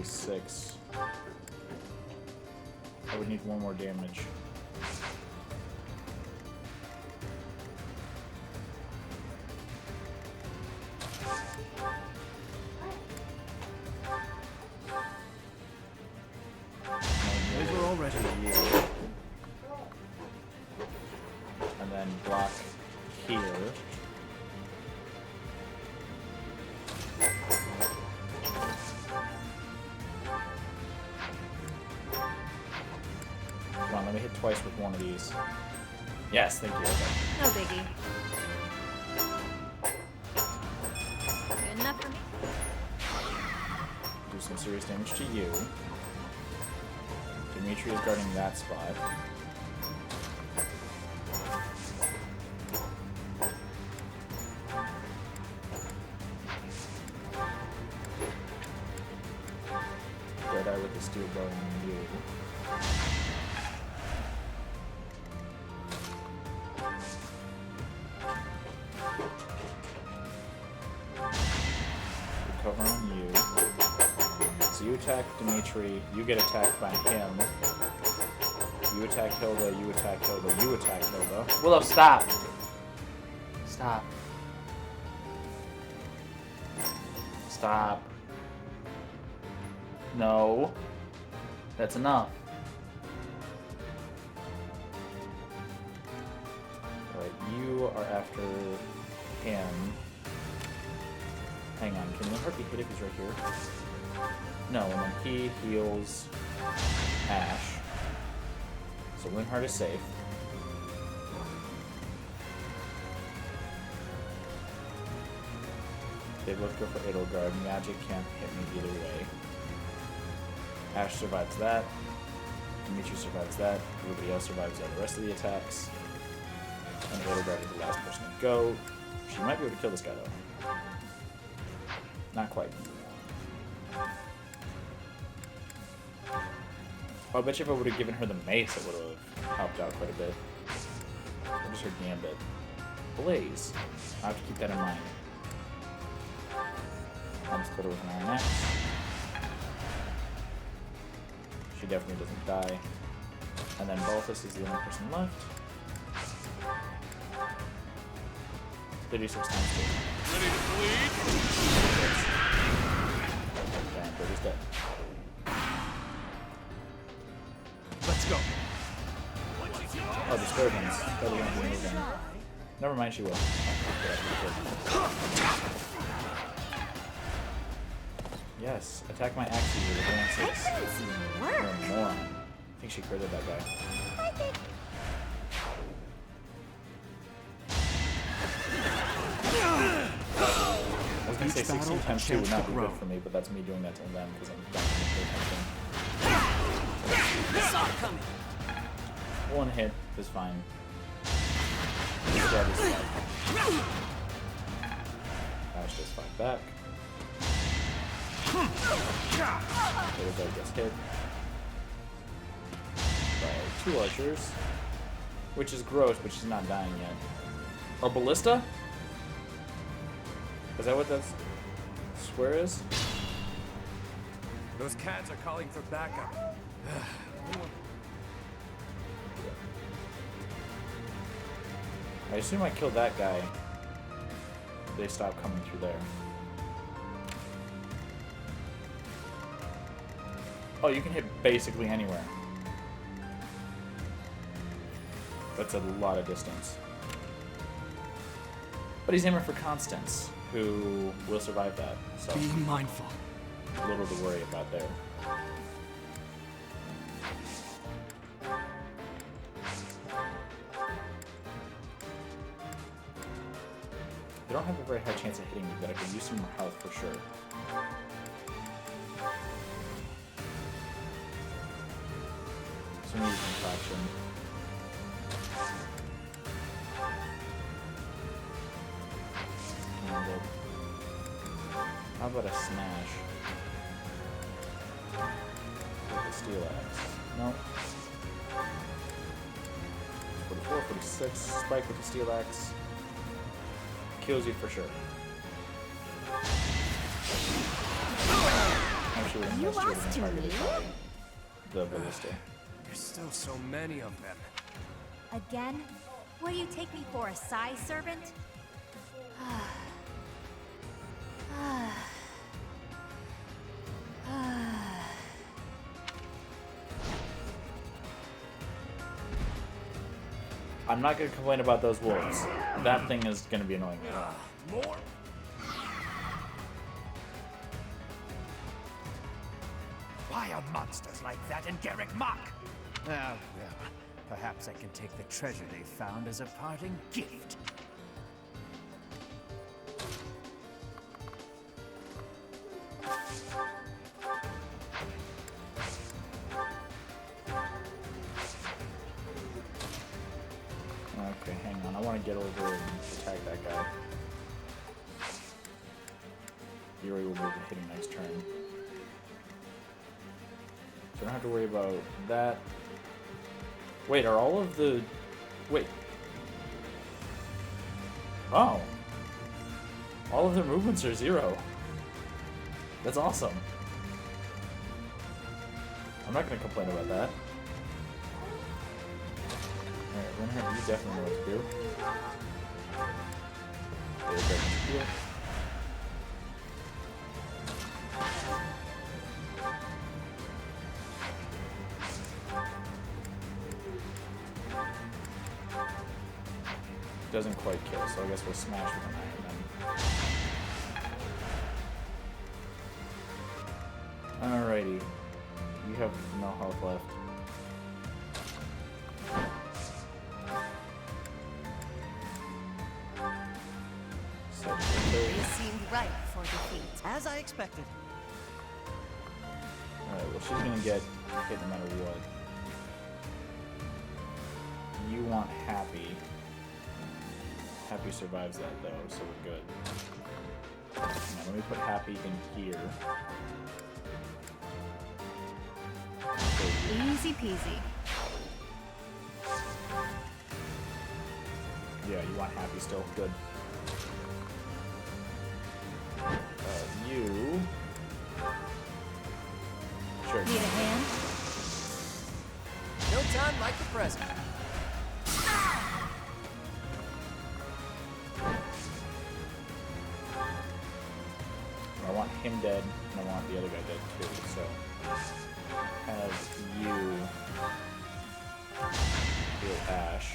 Six. I would need one more damage. Over already. And then block here. Come on, let me hit twice with one of these. Yes, thank you. Okay. No biggie. Good enough for me. Do some serious damage to you. Dimitri is guarding that spot. Deadeye with the steel guarding you. Recover on you. So you attack Dimitri, you get attacked by him. You attack Hilda, you attack Hilda, you attack Hilda. Willow, stop! Stop. Stop. No. That's enough. Alright, you are after him. Hang on, can Linhardt be hit if he's right here? No, and then he heals Ash. So Linhardt is safe. They both go for Edelgard. Magic can't hit me either way. Ash survives that. Dimitri survives that. Everybody else survives all the rest of the attacks. And Edelgard is the last person to go. She might be able to kill this guy though. Not quite. I bet you if I would have given her the mace, it would have helped out quite a bit. What is her gambit? Blaze. I have to keep that in mind. I'm split her with an Iron Axe. She definitely doesn't die. And then Balthus is the only person left. 36 times 2. Ready to bleed? Damn, Brady's dead. Let's go. Oh, disturbance. Probably gonna be moving. Never mind, she will. Yes, attack my axe user with one 6. You're a moron. I think she critted that guy. I was gonna say 16 times 2 would not be good for me, but that's me doing that to them because I'm not gonna pay attention. One hit is fine. Grab his spike. Ash just fight back. Everybody gets hit by 2 archers, which is gross, but she's not dying yet. Or ballista? Is that what that square is? Those cats are calling for backup. I assume I killed that guy. They stopped coming through there. Oh, you can hit basically anywhere. That's a lot of distance. But he's aiming for Constance, who will survive that. So be mindful. Little to worry about there. They don't have a very high chance of hitting me, but I can use some more health for sure. Some easy concoction. How about a smash? With the steel axe. Nope. 44, 46. Spike with the steel axe. Kills you for sure. Actually, You lost to me? The ballista. There's still so many of them. Again? What do you take me for, a size servant? I'm not gonna complain about those wolves. That thing is gonna be annoying. More? Why are monsters like that in Garrick Mach? Ah, well, perhaps I can take the treasure they found as a parting gift. Okay, hang on. I want to get over and attack that guy. Yuri will be hitting next turn. So I don't have to worry about that. Wait, are all of the... Wait. Oh. All of their movements are 0. That's awesome. I'm not going to complain about that. Alright, Renhard, you definitely know what to do. Here. Doesn't quite kill, so I guess we'll smash with an iron then. Alrighty. You have no health left. You seemed ripe for defeat. As I expected. Alright, well she's gonna get hit no matter what. You want Happy. Happy survives that though, so we're good. Now let me put Happy in here. Easy peasy. Yeah, you want Happy still. Good. You... Sure. Need a hand? No time like the present. I want him dead, and I want the other guy dead too, so... Have you... heal Ash.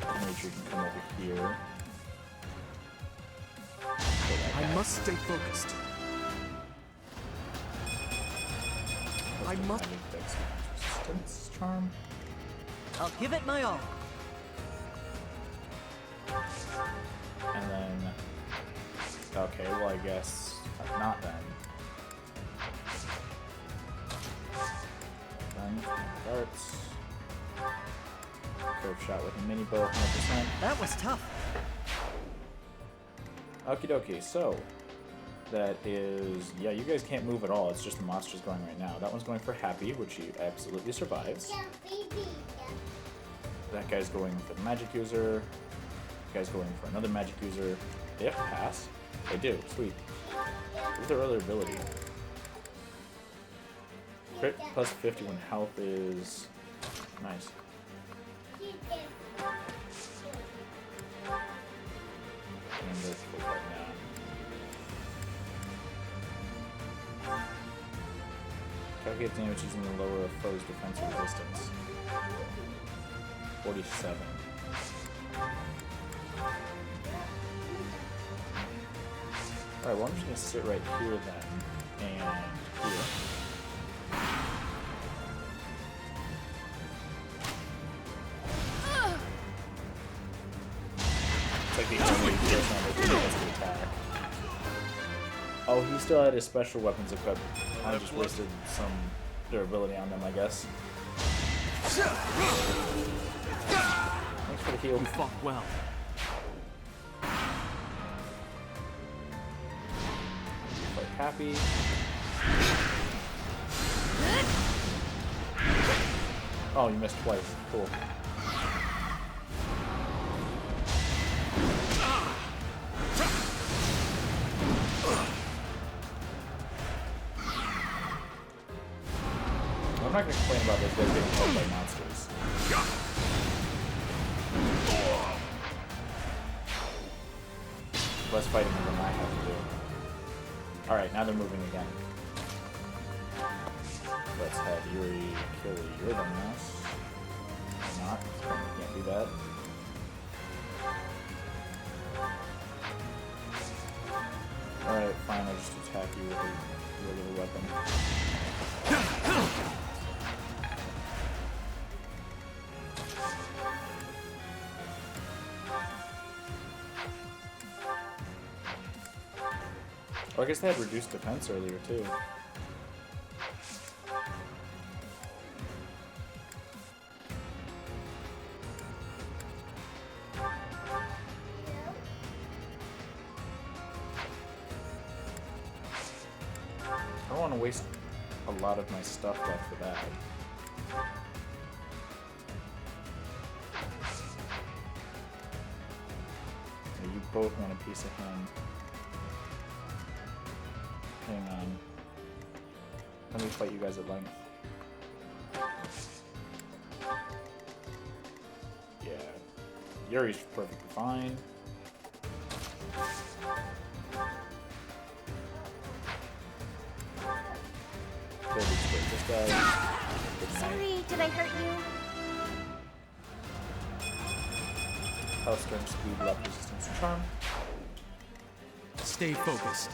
Nature can come over here. I must stay focused. I must. Resistance charm. I'll give it my all. And then. Okay, well, I guess not then. Then darts. Curve shot with a mini bow, 100%. That was tough. Okie dokie, so that is, yeah, you guys can't move at all. It's just the monster's going right now. That one's going for Happy, which he absolutely survives. That guy's going for the magic user. That guy's going for another magic user. They have to pass. They do. Sweet. What's their other ability? Crit plus 50 when health is nice. And they're full right now. Calculate damage using the lower of foe's defense resistance. 47. Alright, well I'm just gonna sit right here then, and here. It's like the only person on the team has to attack. Oh, he still had his special weapons equipped. I just wasted some durability on them, I guess. Thanks for the heal. You fought well. Quite happy. Oh, you missed twice. Cool. I'm not going to complain about those guys getting killed by monsters. Less fighting than I have to do. Alright, now they're moving again. Let's have Yuri kill your dumbass. Not. Can't do that. Alright, fine, I'll just attack you with a regular weapon. Oh, I guess they had reduced defense earlier, too. I don't want to waste a lot of my stuff left for that. Yeah, you both want a piece of him. Hang on. Let me fight you guys at length. Yeah. Yuri's perfectly fine. This guy. Sorry, did I hurt you? Health, strength, speed, luck, resistance, and charm. Stay focused.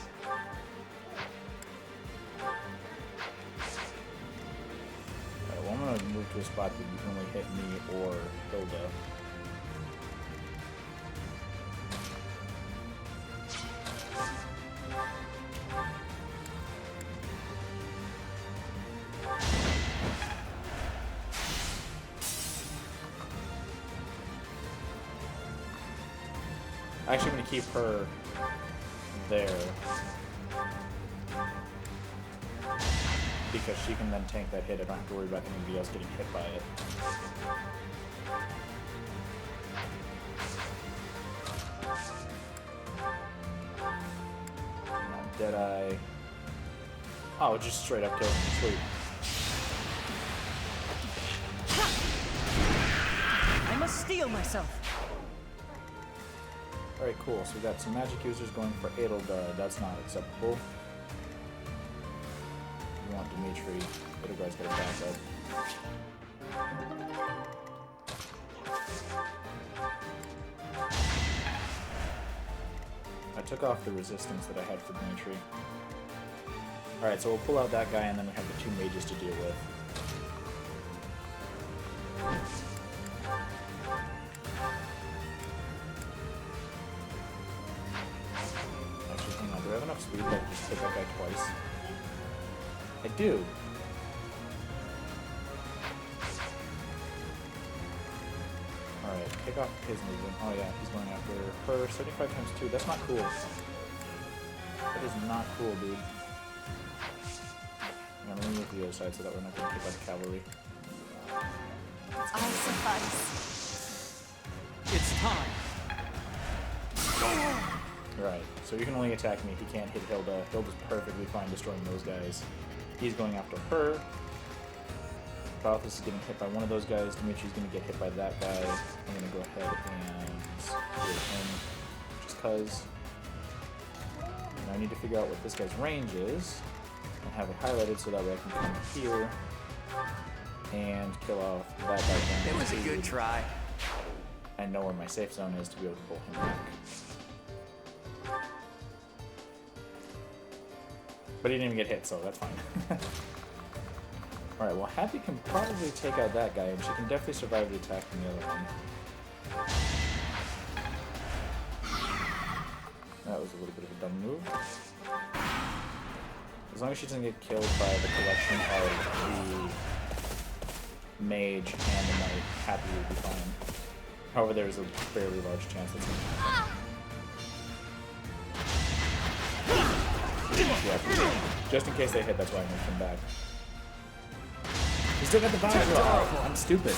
Alright, well, I'm gonna move to a spot that you can only hit me or Hilda. Actually, I'm going to keep her there because she can then tank that hit. I don't have to worry about anybody else getting hit by it. Deadeye. Oh, just straight up kill him. Sweet. I must steel myself. Alright, cool. So we got some magic users going for Edelgard. That's not acceptable. We want Dimitri. Edelgard's got a backup. I took off the resistance that I had for Dimitri. Alright, so we'll pull out that guy and then we have the two mages to deal with. Do I have enough speed to just hit that guy twice? I do. Alright, kick off his movement. Oh yeah, he's going after her. 75 times 2. That's not cool. That is not cool, dude. Yeah, let me move to the other side so that we're not getting hit by the cavalry. I suffice. It's time. Right, so you can only attack me. He can't hit Hilda. Hilda's perfectly fine destroying those guys. He's going after her. Balthus is getting hit by one of those guys. Dimitri's going to get hit by that guy. I'm going to go ahead and hit him just because. Now I need to figure out what this guy's range is and have it highlighted so that way I can come here and kill off that guy. It was a good try. I know where my safe zone is to be able to pull him back. But he didn't even get hit, so that's fine. Alright, well, Happy can probably take out that guy, and she can definitely survive the attack from the other one. That was a little bit of a dumb move. As long as she doesn't get killed by the collection of the mage and the knight, happy will be fine. However, there's a fairly large chance that's going to happen. Yeah, just in case they hit, that's why I moved them back. We still got the bounce. Oh, I'm stupid.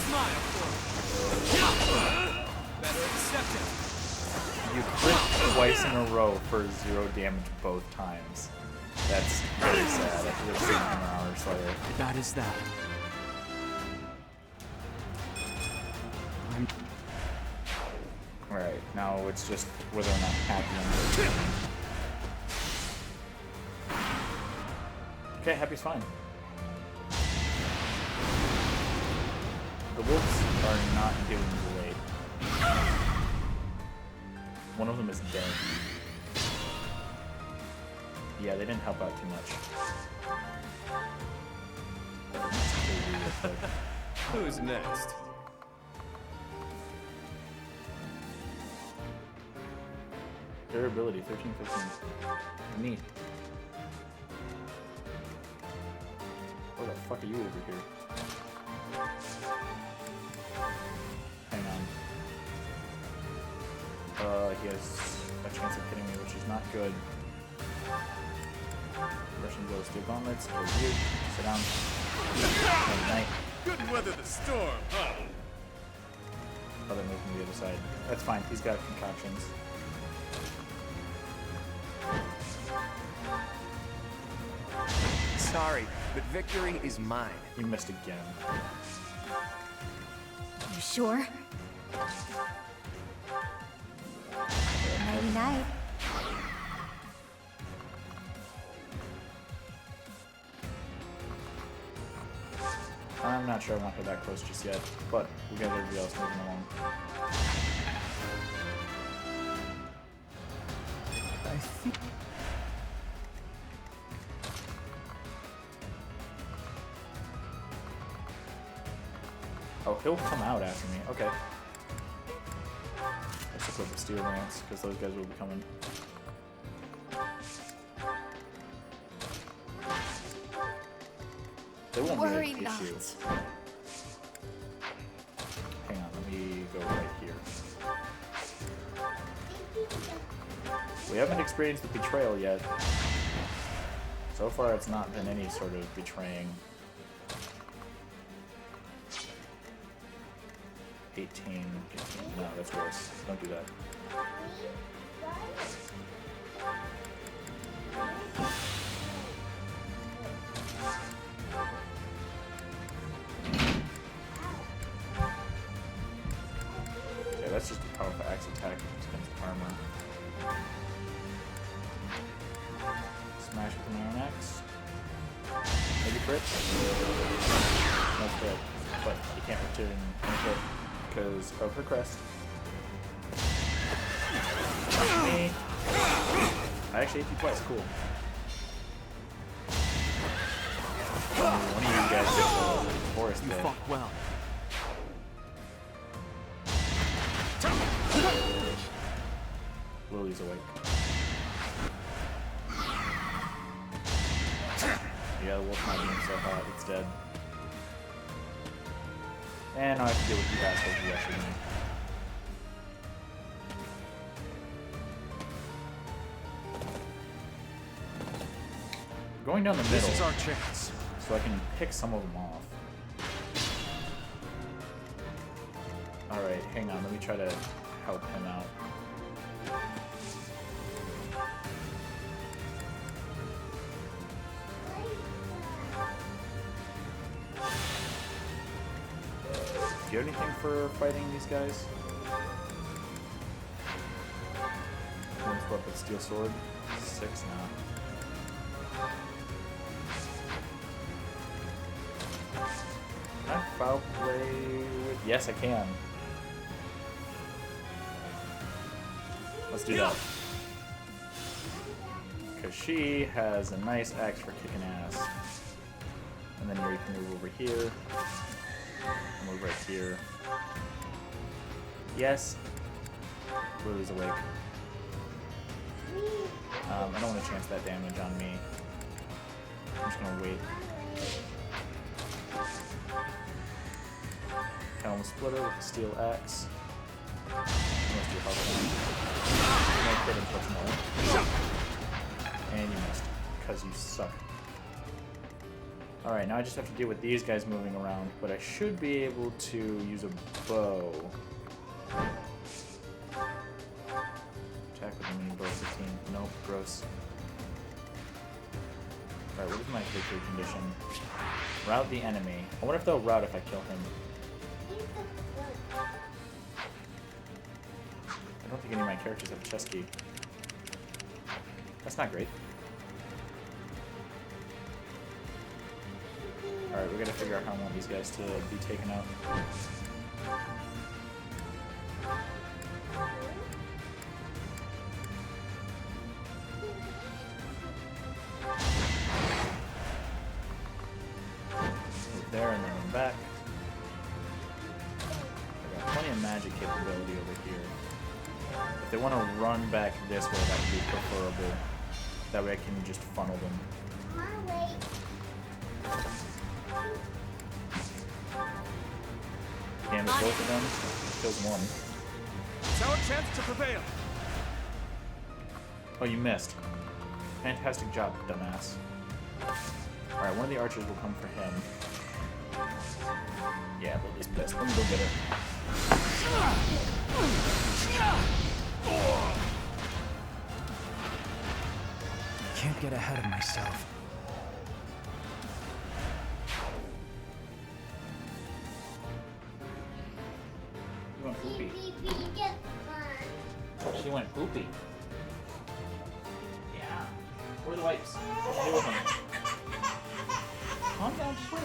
Better accept it. You crit twice in a row for 0 damage both times. That's very sad. I should have seen an hour Slayer. That is that. Alright, now it's just whether or not Happy Okay, Happy's fine. The wolves are not doing great. One of them is dead. Yeah, they didn't help out too much. Who's next? Durability, 13, 15. Neat. Where the fuck are you over here? Hang on. He has a chance of hitting me, which is not good. Russian blows, steel gauntlets, goes you. Sit down. Good night. Couldn't weather the storm, huh? Other move from the other side. That's fine, he's got concoctions. Sorry, but victory is mine. You missed again. You sure? Nighty night. I'm not sure I want her that close just yet, but we'll get everybody else moving along. I think... Oh, he'll come out after me. Okay. Let's just look at Steel Lance, because those guys will be coming. They won't be an issue. Hang on, let me go right here. We haven't experienced the betrayal yet. So far, it's not been any sort of betraying. 18, 15. No, that's worse. Don't do that. Okay, that's just a powerful axe attack against armor. Smash with an iron axe. Maybe crit? No crit. But you can't return any crit because of her crest. Me. I actually hit you twice, cool. One of you guys get the forest You bit. fought well. Lily's awake. Yeah, the wolf not being so hot, it's dead. And now I have to deal with you assholes rushing me. Going down the middle. This is our chance. So I can pick some of them off. Alright, hang on, let me try to help him out. Do you have anything for fighting these guys? One's what with steel sword? 6 now. Can I foul play with... Yes, I can. Let's do that. Because she has a nice axe for kicking ass. And then you can move over here. Move right here. Yes. Lily's awake. I don't want to chance that damage on me. I'm just gonna wait. Helm Splitter with the Steel Axe. Unless you help him. No crit, unfortunately. And you missed, because you suck. Alright, now I just have to deal with these guys moving around, but I should be able to use a bow. Attack with a mean bow 15. Nope, gross. Alright, what is my victory condition? Rout the enemy. I wonder if they'll rout if I kill him. I don't think any of my characters have a chest key. That's not great. Alright, we gotta figure out how I want these guys to be taken out. Move there and then run back. I got plenty of magic capability over here. If they want to run back this way, that would be preferable. That way I can just funnel them. Damn it, both of them. Kills one. It's our chance to prevail. Oh, you missed. Fantastic job, dumbass. Alright, one of the archers will come for him. Yeah, but he's pissed. Let me go get her. Can't get ahead of myself. You went poopy. She went poopy. Yeah. Where are the wipes? Stay with them. Calm down, just wait.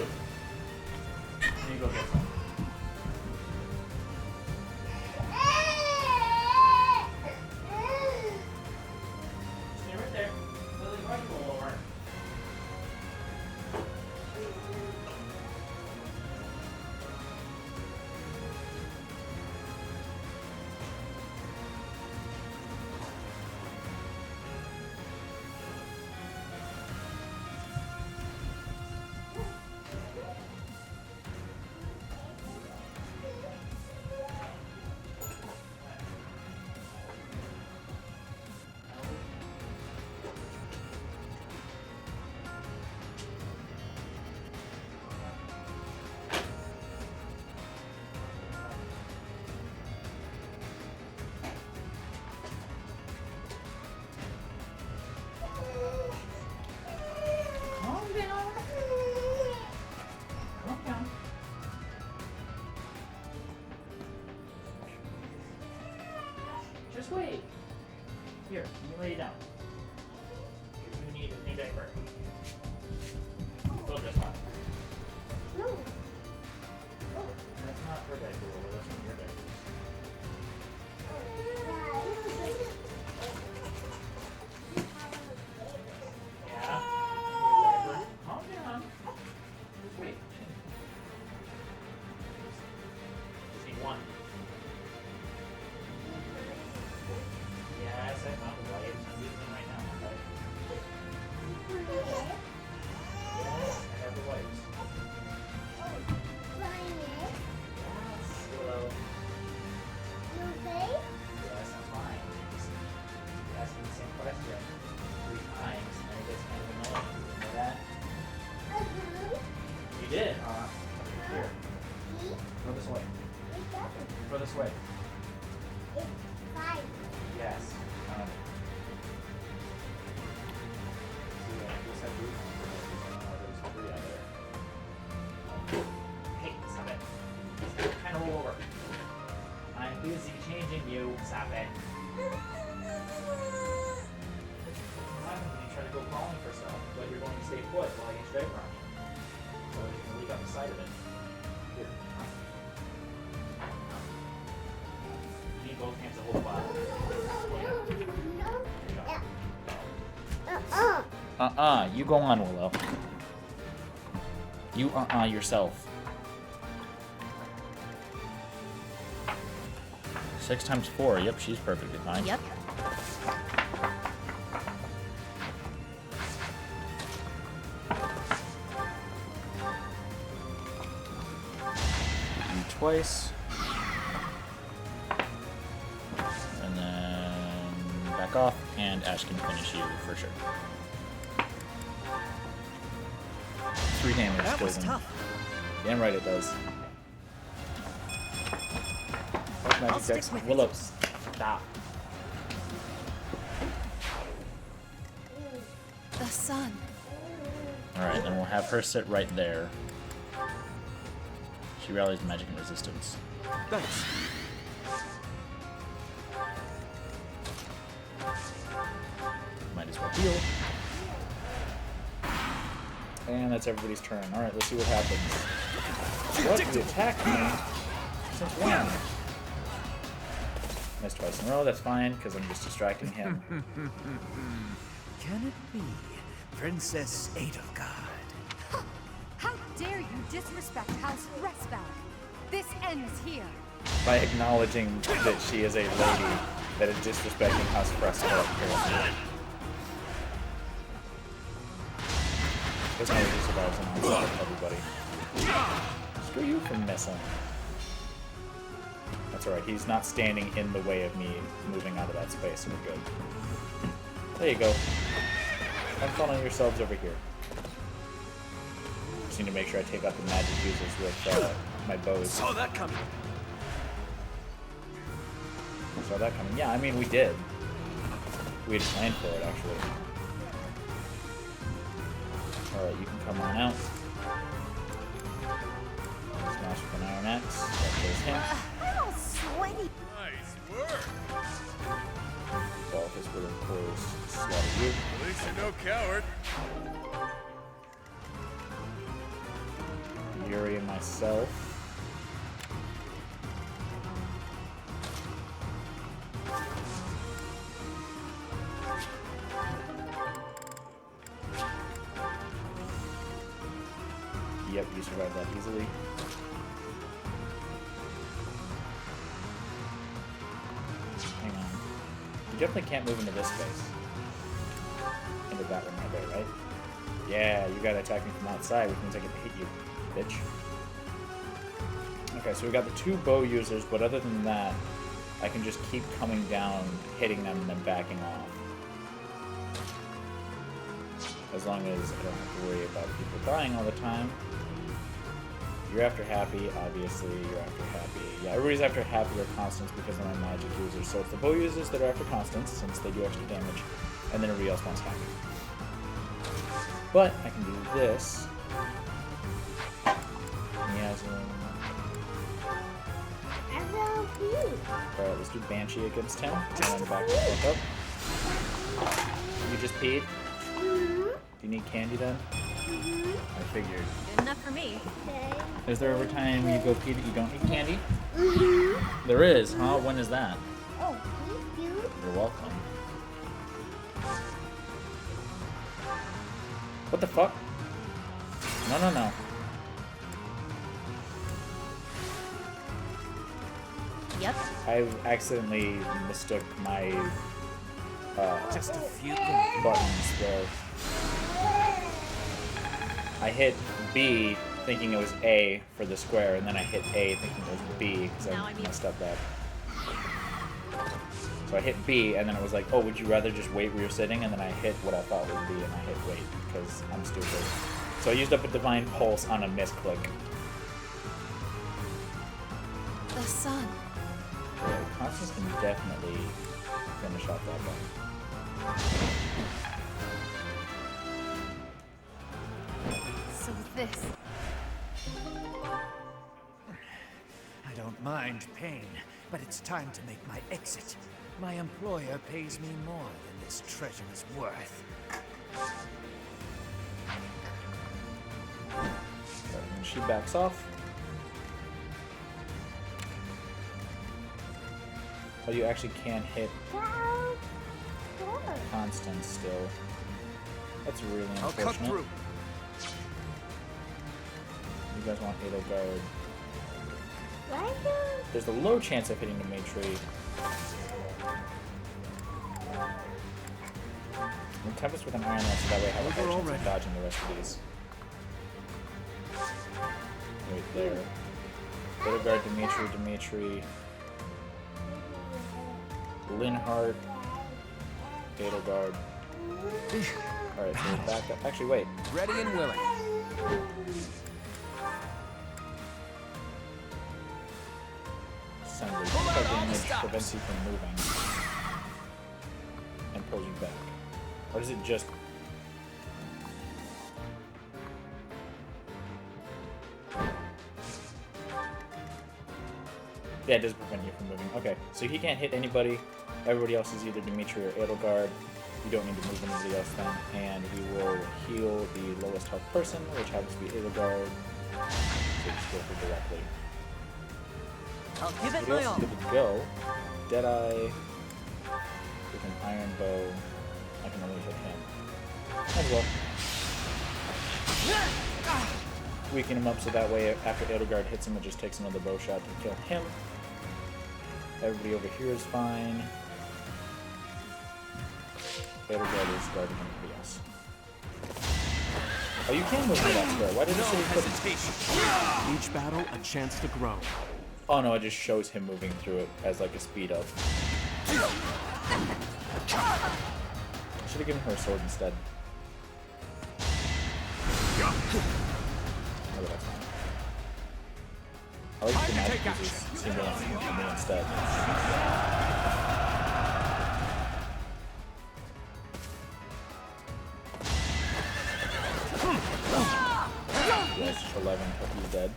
Here you go get some. Stay right there. Lily, why don't you go over? Just wait. Here, let me lay you down. You need a diaper. Go this one. No. That's not her diaper, Lola. That's one of your diapers. Yeah. Your diaper. Calm down. Just wait. Just need one. Yes, I found the wipes. I'm using them right now, okay? Yes, I have the wipes. Yes, hello. Yes, I'm fine. Just asking the same question 3 times, and it gets kind of annoying. You know that? You did, huh? Here. Throw this away. Throw this away. Yes. There's 3 out there. Hey, stop it. Stop trying to roll over. I'm busy changing you. Stop it. Why don't you try to go crawling for stuff, but you're going to stay put while I get your diaper on you. So you can leak up the side of it. Here. You need both hands to hold the bottle. You go on, Willow. You yourself. 6 times 4. Yep, she's perfectly fine. Yep. twice. And then back off, and Ash can finish you for sure. 3 damage. That was tough. Damn right it does. Magic Dex. Willow, stop. The sun. Alright, then we'll have her sit right there. She rallies magic and resistance. Thanks. Might as well heal. And that's everybody's turn. Alright, let's see what happens. What? You attacked me? Since when? Missed twice in a row, that's fine, because I'm just distracting him. Can it be Princess Edelgard? How dare you disrespect House Restbound? This ends here. By acknowledging that she is a lady that is disrespecting House Fresco apparently. There's no way he survives an onslaught of everybody. Screw you for missing. That's alright, he's not standing in the way of me moving out of that space, so we're good. There you go. Have fun on yourselves over here. Just need to make sure I take out the magic users with my bows. Saw that coming. Saw that coming. Yeah, I mean, we did. We had planned for it, actually. Alright, you can come on out. Smash with an iron axe. That kills him. I'm all sweaty. Nice work. Balthus would, of course, slaughter you. At least you're no coward. Yuri and myself. Yep, you survived that easily. Hang on. You definitely can't move into this space. Into that one right there, right? Yeah, you gotta attack me from outside, which means I get to hit you, bitch. Okay, so we got the 2 bow users, but other than that, I can just keep coming down, hitting them, and then backing off. As long as I don't have to worry about people dying all the time. You're after Happy, obviously, you're after Happy. Yeah, everybody's after Happy or Constance because of my magic users. So it's the bow users that are after Constance, since they do extra damage, and then everybody else wants Happy. But I can do this. Alright, let's do Banshee against him. And then back the fuck up. You just peed? Do you need candy then? I figured. Good enough for me. Is there ever time you go pee that you don't need candy? There is, huh? When is that? Oh, thank you. You're welcome. What the fuck? No, no, no. Yep. I've accidentally mistook my Just a few buttons there. I hit B thinking it was A for the square, and then I hit A thinking it was B because I messed up that. So I hit B, and then it was like, oh, would you rather just wait where you're sitting? And then I hit what I thought was B, and I hit wait because I'm stupid. So I used up a Divine Pulse on a misclick. The sun. Yeah, Constance can definitely finish off that guy. So this. I don't mind pain, but it's time to make my exit. My employer pays me more than this treasure is worth. And she backs off. Oh, you actually can hit Constance still. That's really unfortunate. I'll cut through. You guys want Edelgard. Why There's a low chance of hitting the Maitri. And Tempest with an Iron Lance, so that way I have a higher chance of dodging the rest of these. Right there. Edelgard, Dimitri, Linhardt, Edelgard. Alright, so we're back up. Actually, wait. Ready and willing. Assembly. That damage prevents you from moving. And pulls you back. Or does it just... Yeah, it does prevent you from moving. Okay, so he can't hit anybody. Everybody else is either Dimitri or Edelgard. You don't need to move anybody else then. And he will heal the lowest health person, which happens to be Edelgard. So just go for directly. I'll give it Everybody my else all. is good to go. Deadeye. With an iron bow. I can only hit him. As well. Weaken him up so that way after Edelgard hits him, it just takes another bow shot to kill him. Everybody over here is fine. Edelgard is guarding everybody else. Oh, you can move to that square. Why did it say you couldn't? Each battle, a chance to grow. Oh no, it just shows him moving through it as like a speed up. Should have given her a sword instead. Oh, that's fine. I like the magic uses Cindered for me instead. Yes, 11, but he's dead.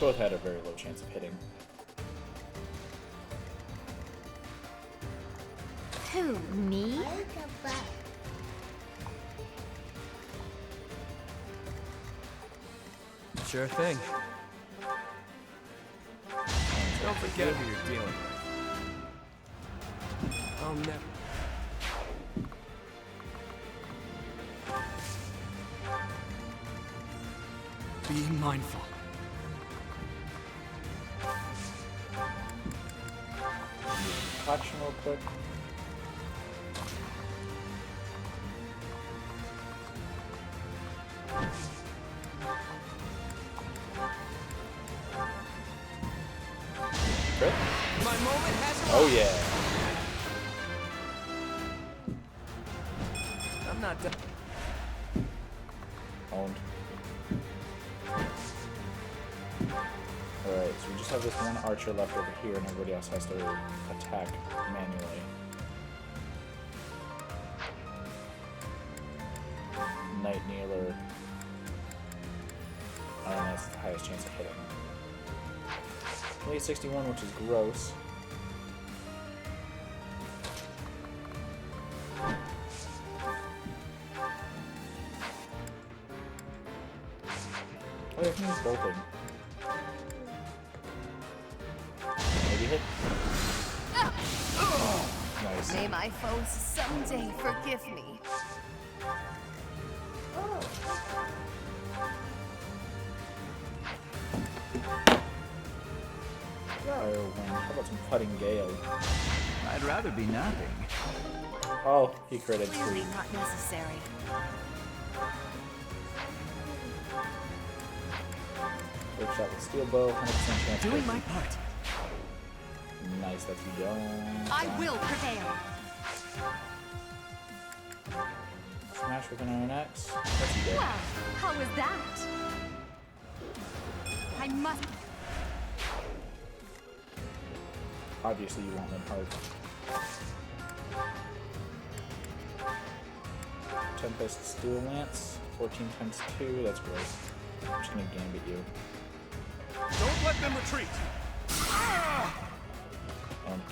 Both had a very low chance of hitting. Who, me? Sure thing. Don't forget who you're dealing with. I'll never. Be mindful. Action real quick. Crit? My moment has arrived. Oh yeah. I'm not done. Owned. Alright, so we just have this one archer left over here and everybody else has to attack manually. Knight Kneeler. I don't know, that's the highest chance of hitting. Only 61, which is gross. Oh, I think he's bolting. Maybe hit. Nice. May my foes someday forgive me. Fire wind. How about some cutting gale? I'd rather be napping. Oh, he critted Clearly 3. not necessary. First shot with steel bow, 100% chance. Doing my part. Nice, that's you going. I will prevail. Smash with an iron axe. That's you dead. Well, how was that? I must. Obviously, you want them hard. Tempest Steel Lance, 14 times 2, that's great. I'm just gonna gambit you. Don't let them retreat!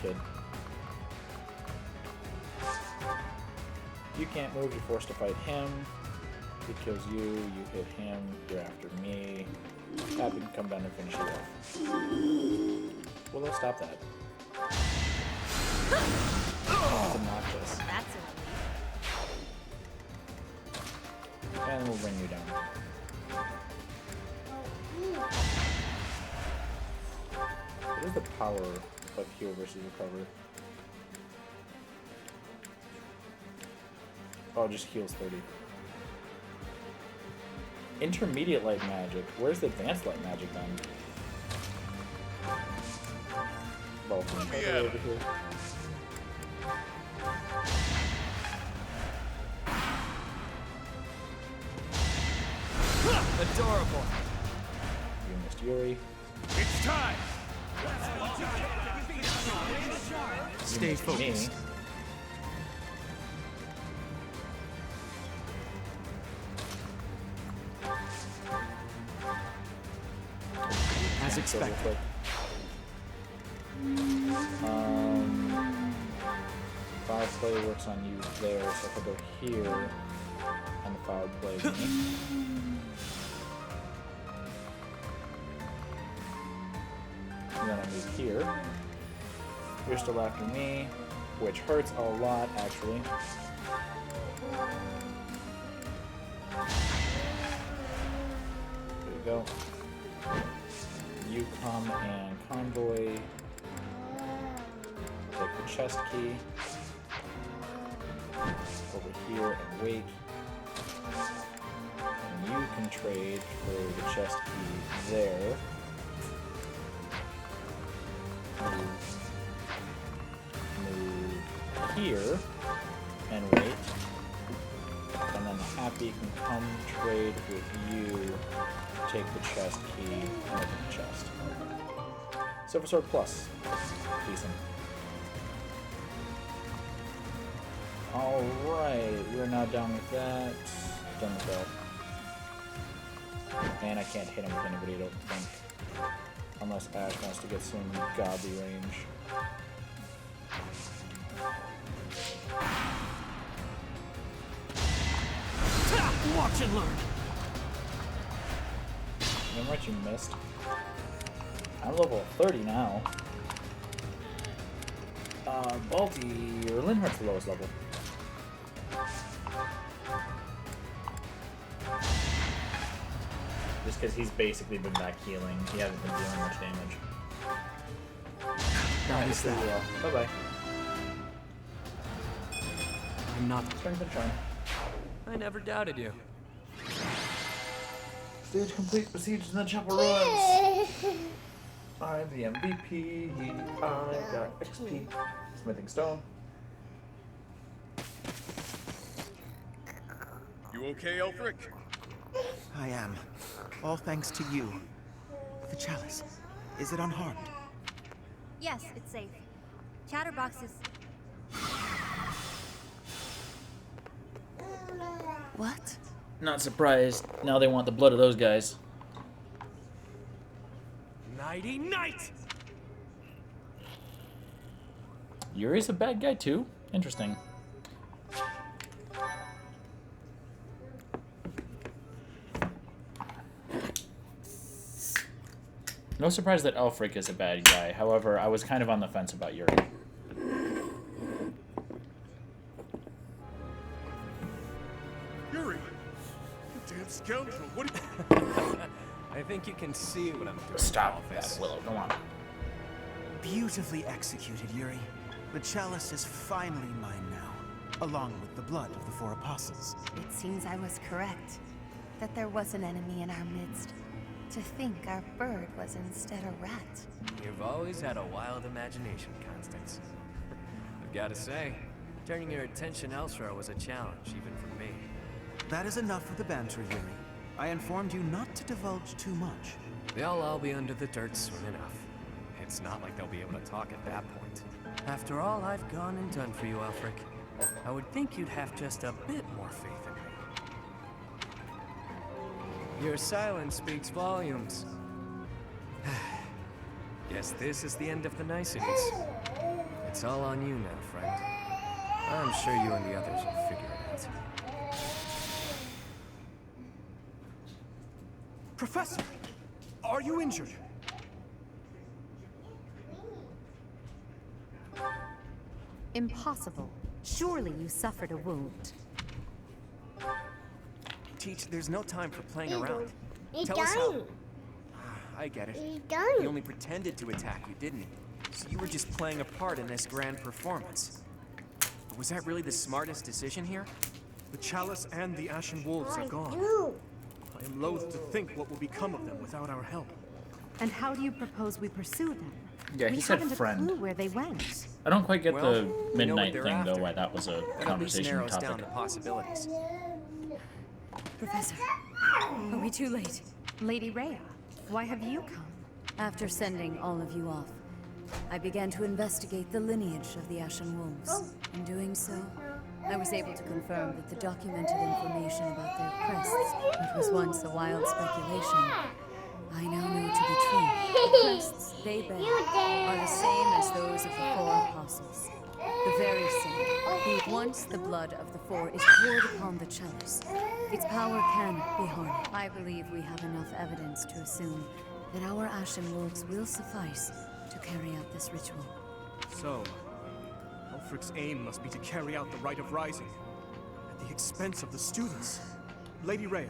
Kid. You can't move, you're forced to fight him. He kills you, you hit him, you're after me. Happy to come down and finish you off. Well, let's stop that. That's obnoxious. That's a And we'll bring you down. What is the power of heal versus recover? Oh, it just heals 30. Intermediate light magic. Where's the advanced light magic then? Well, over here. Adorable. You missed Yuri. It's time! Stay focused. As expected. 5 play works on you there, so if I go here, and the 5 plays me. And then I move here. You're still after me, which hurts a lot, actually. There you go. You come and convoy. Take the chest key. Over here and wait. And you can trade for the chest key there. Move here and wait. And then Happy can come trade with you. Take the chest key and open the chest. Silver Sword Plus. Decent. Alright, we're now done with that. Done with that. And I can't hit him with anybody, I don't think. Unless Ash wants to get some godly range. Watch and learn! Remember what you missed? I'm level 30 now. Balti, or Linhardt's the lowest level. Just because he's basically been back healing. He hasn't been dealing much damage. That is that. Bye-bye. I'm not... Strength and charm. I never doubted you. Stage complete. Besieged in the chapel ruins. I'm the MVP. I got XP. Smithing stone. You okay, Elfric? I am. All thanks to you. The chalice. Is it unharmed? Yes, it's safe. Chatterbox is... What? Not surprised. Now they want the blood of those guys. Nighty night! Yuri's a bad guy too? Interesting. No surprise that Elfric is a bad guy. However, I was kind of on the fence about Yuri. Yuri! You damn scoundrel! What are you... I think you can see what I'm doing. Stop that, Willow. Go on. Beautifully executed, Yuri. The chalice is finally mine now, along with the blood of the 4 apostles. It seems I was correct. That there was an enemy in our midst. To think our bird was instead a rat. You've always had a wild imagination, Constance. I've got to say, turning your attention elsewhere was a challenge, even for me. That is enough of the banter, Yuri. I informed you not to divulge too much. They'll all be under the dirt soon enough. It's not like they'll be able to talk at that point. After all I've gone and done for you, Elfric, I would think you'd have just a bit more faith in me. Your silence speaks volumes. Guess this is the end of the niceties. It's all on you now, friend. I'm sure you and the others will figure it out. Professor! Are you injured? Impossible. Surely you suffered a wound. Teach, there's no time for playing He around. He Tell us how... done. I get it. He done. He only pretended to attack you, didn't he? So you were just playing a part in this grand performance. But was that really the smartest decision here? The chalice and the ashen wolves are gone. I am loath to think what will become of them without our help. And how do you propose we pursue them? Yeah, he we said haven't friend. a clue where they went. I don't quite get Well, the we know what midnight they're thing, though, after. why that was a That at least conversation narrows down topic. the possibilities. Professor, are we too late? Lady Rhea, why have you come? After sending all of you off, I began to investigate the lineage of the Ashen Wolves. In doing so, I was able to confirm that the documented information about their crests, which was once a wild speculation, I now know to be true. The crests they bear are the same as those of the four apostles. The very same. Once the blood of the four is poured upon the chalice, its power can be harnessed. I believe we have enough evidence to assume that our Ashen Wolves will suffice to carry out this ritual. So, Ulfric's aim must be to carry out the Rite of Rising, at the expense of the students. Lady Rhea,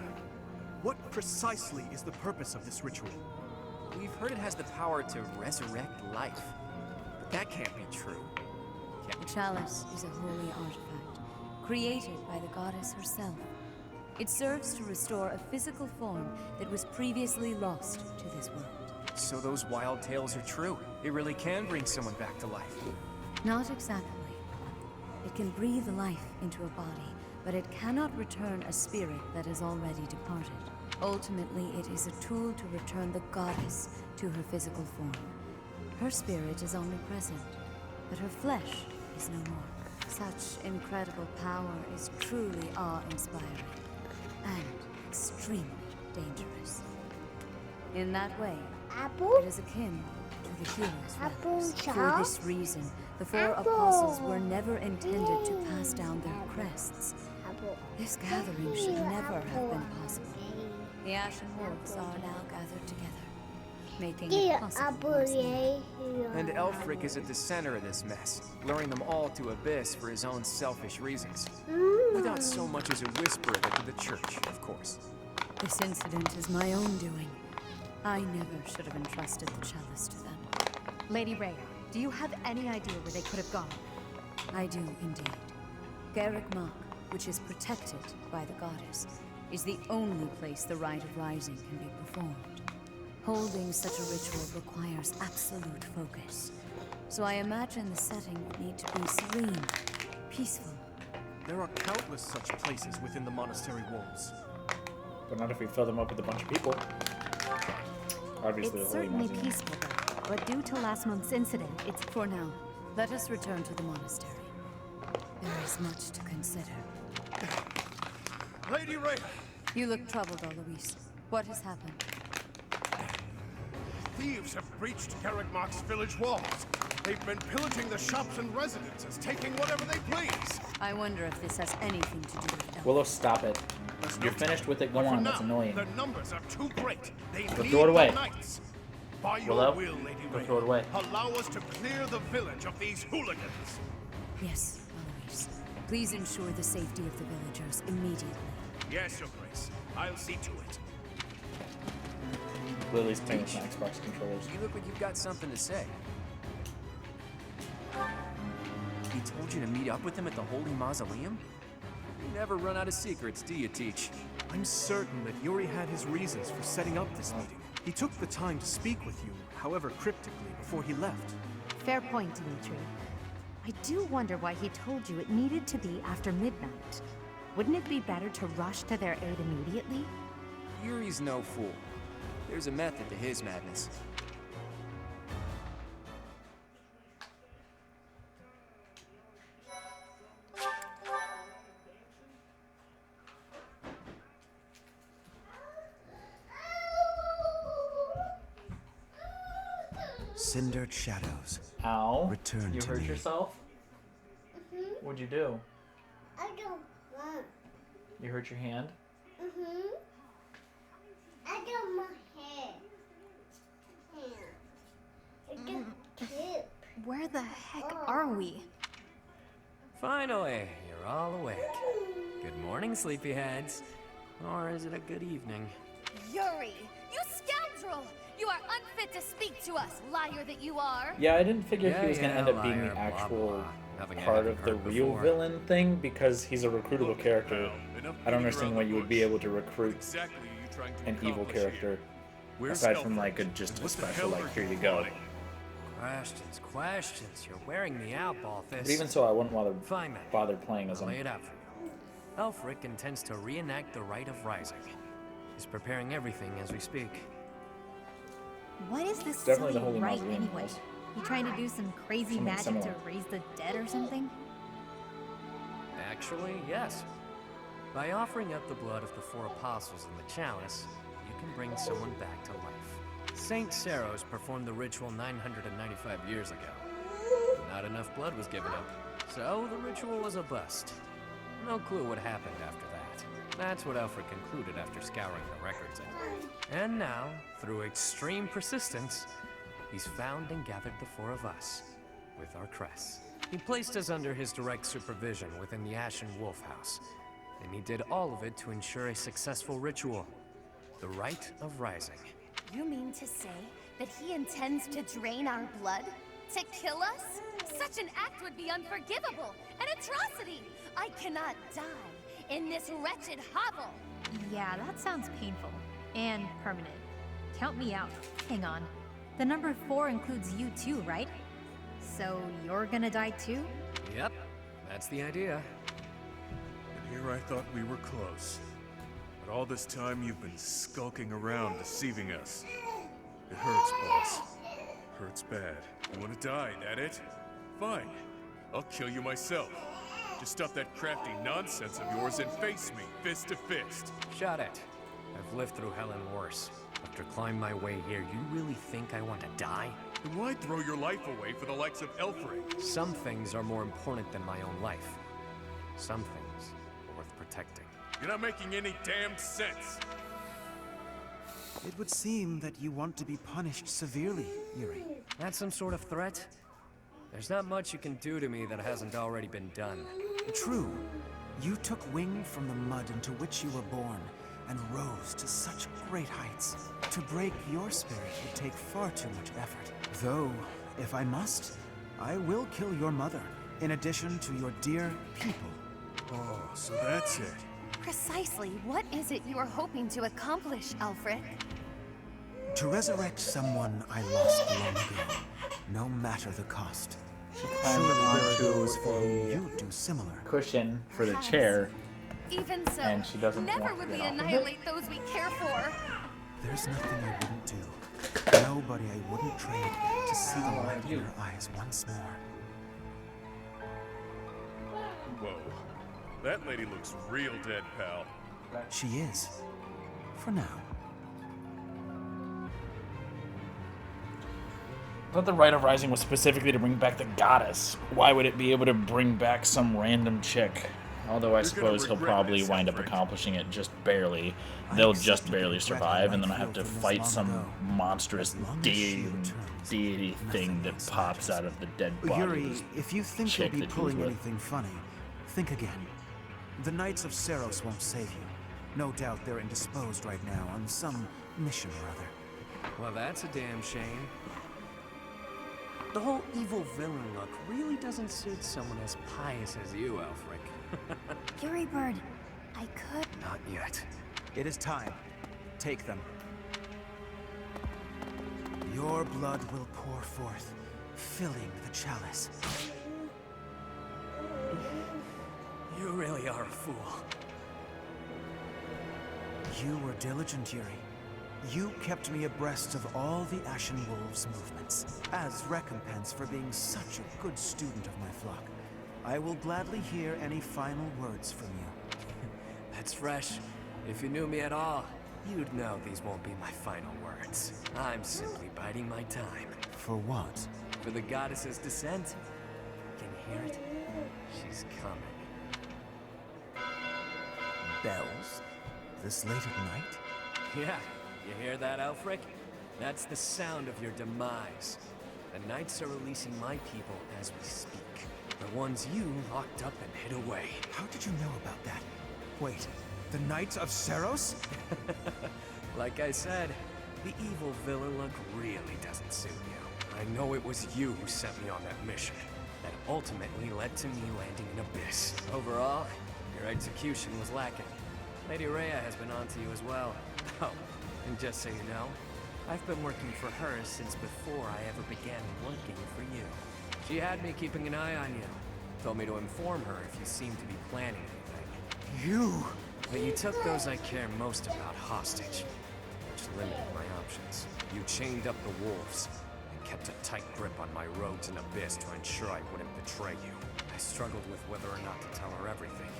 what precisely is the purpose of this ritual? We've heard it has the power to resurrect life. But that can't be true. The chalice is a holy artifact, created by the goddess herself. It serves to restore a physical form that was previously lost to this world. So those wild tales are true. It really can bring someone back to life. Not exactly. It can breathe life into a body, but it cannot return a spirit that has already departed. Ultimately, it is a tool to return the goddess to her physical form. Her spirit is omnipresent, but her flesh is no more. Such incredible power is truly awe-inspiring and extremely dangerous. In that way, it is akin to the hero's realms. For this reason, the four apostles were never intended to pass down their crests. This gathering should never have been possible. The Ashen Wolves are now gathered together, making it possible. And Elfric is at the center of this mess, luring them all to Abyss for his own selfish reasons. Without so much as a whisper of it to the church, of course. This incident is my own doing. I never should have entrusted the chalice to them. Lady Rhea, do you have any idea where they could have gone? I do, indeed. Garrick Mach, which is protected by the goddess, is the only place the Rite of Rising can be performed. Holding such a ritual requires absolute focus. So I imagine the setting would need to be serene, peaceful. There are countless such places within the monastery walls. But not if we fill them up with a bunch of people. Obviously, It's the holy certainly mausoleum. peaceful, though, but due to last month's incident, it's... For now, let us return to the monastery. There is much to consider. Lady Rhea! You look troubled, Alois. What has happened? Thieves have breached Garrick Mach's village walls. They've been pillaging the shops and residences, taking whatever they please. I wonder if this has anything to do with Elf. Willow, stop it. You're finished with it. Go on. Now, That's annoying. their numbers are too great. They Go need throw it away. the knights. By your Willow, will, Lady go Rhea, throw it away. allow us to clear the village of these hooligans. Yes, Alois. Please ensure the safety of the villagers immediately. Yes, Your Grace. I'll see to it. Lily's playing with my Xbox controllers. You look like you've got something to say. He told you to meet up with him at the Holy Mausoleum? You never run out of secrets, do you, Teach? I'm certain that Yuri had his reasons for setting up this meeting. He took the time to speak with you, however cryptically, before he left. Fair point, Dimitri. I do wonder why he told you it needed to be after midnight. Wouldn't it be better to rush to their aid immediately? Yuri's no fool. There's a method to his madness. Cindered shadows. Ow. Return You to hurt me. yourself? What'd you do? I don't want. You hurt your hand? I don't want hair. I don't care. Where the heck are we? Finally, you're all awake. Good morning, sleepyheads. Or is it a good evening? Yuri, you scoundrel! You are unfit to speak to us, liar that you are! Yeah, I didn't figure he was Yeah, going to end up liar, being the blah, actual blah. Nothing I part haven't of the heard real before. villain thing because he's a recruitable character. Enough I don't beating understand around why the you would be bush. able to recruit Exactly, you trying to an evil accomplish character. here? Where's Aside from Elfric? like just a What the special hell like are here you you go. plotting? Questions. You're wearing me out, Balthus. But even so, I wouldn't Fine, then. bother playing as I'll him. lay it out for you. Elfric intends to reenact the Rite of Rising. He's preparing everything as we speak. What is this Definitely the silly Holy rite Mausoleum anyway? was. You trying to do some crazy Something magic similar. to raise the dead or something? Actually, yes. By offering up the blood of the 4 apostles in the chalice, you can bring someone back to life. Saint Saros performed the ritual 995 years ago. Not enough blood was given up, so the ritual was a bust. No clue what happened after that. That's what Alfred concluded after scouring the records. And now, through extreme persistence, he's found and gathered the 4 of us, with our crests. He placed us under his direct supervision within the Ashen Wolf House, and he did all of it to ensure a successful ritual, the Rite of Rising. You mean to say that he intends to drain our blood? To kill us? Such an act would be unforgivable, an atrocity! I cannot die in this wretched hovel! Yeah, that sounds painful. And permanent. Count me out. Hang on. The number 4 includes you too, right? So you're gonna die too? Yep, that's the idea. And here I thought we were close. But all this time you've been skulking around, deceiving us. It hurts, boss. Hurts bad. You want to die, that it? Fine. I'll kill you myself. Just stop that crafty nonsense of yours and face me, fist to fist. Shut it. I've lived through hell and worse. After climbing my way here, you really think I want to die? Then why throw your life away for the likes of Elfric? Some things are more important than my own life. Some things are worth protecting. You're not making any damn sense. It would seem that you want to be punished severely, Yuri. That's some sort of threat? There's not much you can do to me that hasn't already been done. True. You took wing from the mud into which you were born, and rose to such great heights. To break your spirit would take far too much effort. Though, if I must, I will kill your mother, in addition to your dear people. Oh, so that's it. Precisely what is it you are hoping to accomplish, Alfred? To resurrect someone I lost long ago, no matter the cost. climbed onto those for whom a you do similar. cushion for the chair, Even so, and she doesn't never want to would get we off of it. annihilate those we care for. There's nothing I wouldn't do. Nobody I wouldn't trade to see the light in her eyes once more. Whoa. That lady looks real dead, pal. She is. For now. I thought the Rite of Rising was specifically to bring back the goddess. Why would it be able to bring back some random chick? Although I suppose he'll probably wind up accomplishing it just barely. They'll just barely survive, and then I have to fight some monstrous deity thing that pops out of the dead body. Yuri, if you think chick you'll be that he was pulling with. anything funny, think again. The Knights of Saros won't save you. No doubt they're indisposed right now on some mission or other. Well, that's a damn shame. The whole evil villain look really doesn't suit someone as pious as you, Alfric. Fury Bird, I could... Not yet. It is time. Take them. Your blood will pour forth, filling the chalice. You really are a fool. You were diligent, Yuri. You kept me abreast of all the Ashen Wolves' movements. As recompense for being such a good student of my flock, I will gladly hear any final words from you. That's fresh. If you knew me at all, you'd know these won't be my final words. I'm simply biding my time. For what? For the goddess's descent. Can you hear it? She's coming. Bells? This late at night? Yeah, you hear that, Alfric? That's the sound of your demise. The Knights are releasing my people as we speak. The ones you locked up and hid away. How did you know about that? Wait, the Knights of Saros? Like I said, the evil villain look really doesn't suit you. I know it was you who sent me on that mission. That ultimately led to me landing in Abyss. Overall, your execution was lacking. Lady Rhea has been on to you as well. Oh, and just so you know, I've been working for her since before I ever began working for you. She had me keeping an eye on you. Told me to inform her if you seemed to be planning anything. You! But you took those I care most about hostage, which limited my options. You chained up the wolves and kept a tight grip on my road to Abyss to ensure I wouldn't betray you. I struggled with whether or not to tell her everything.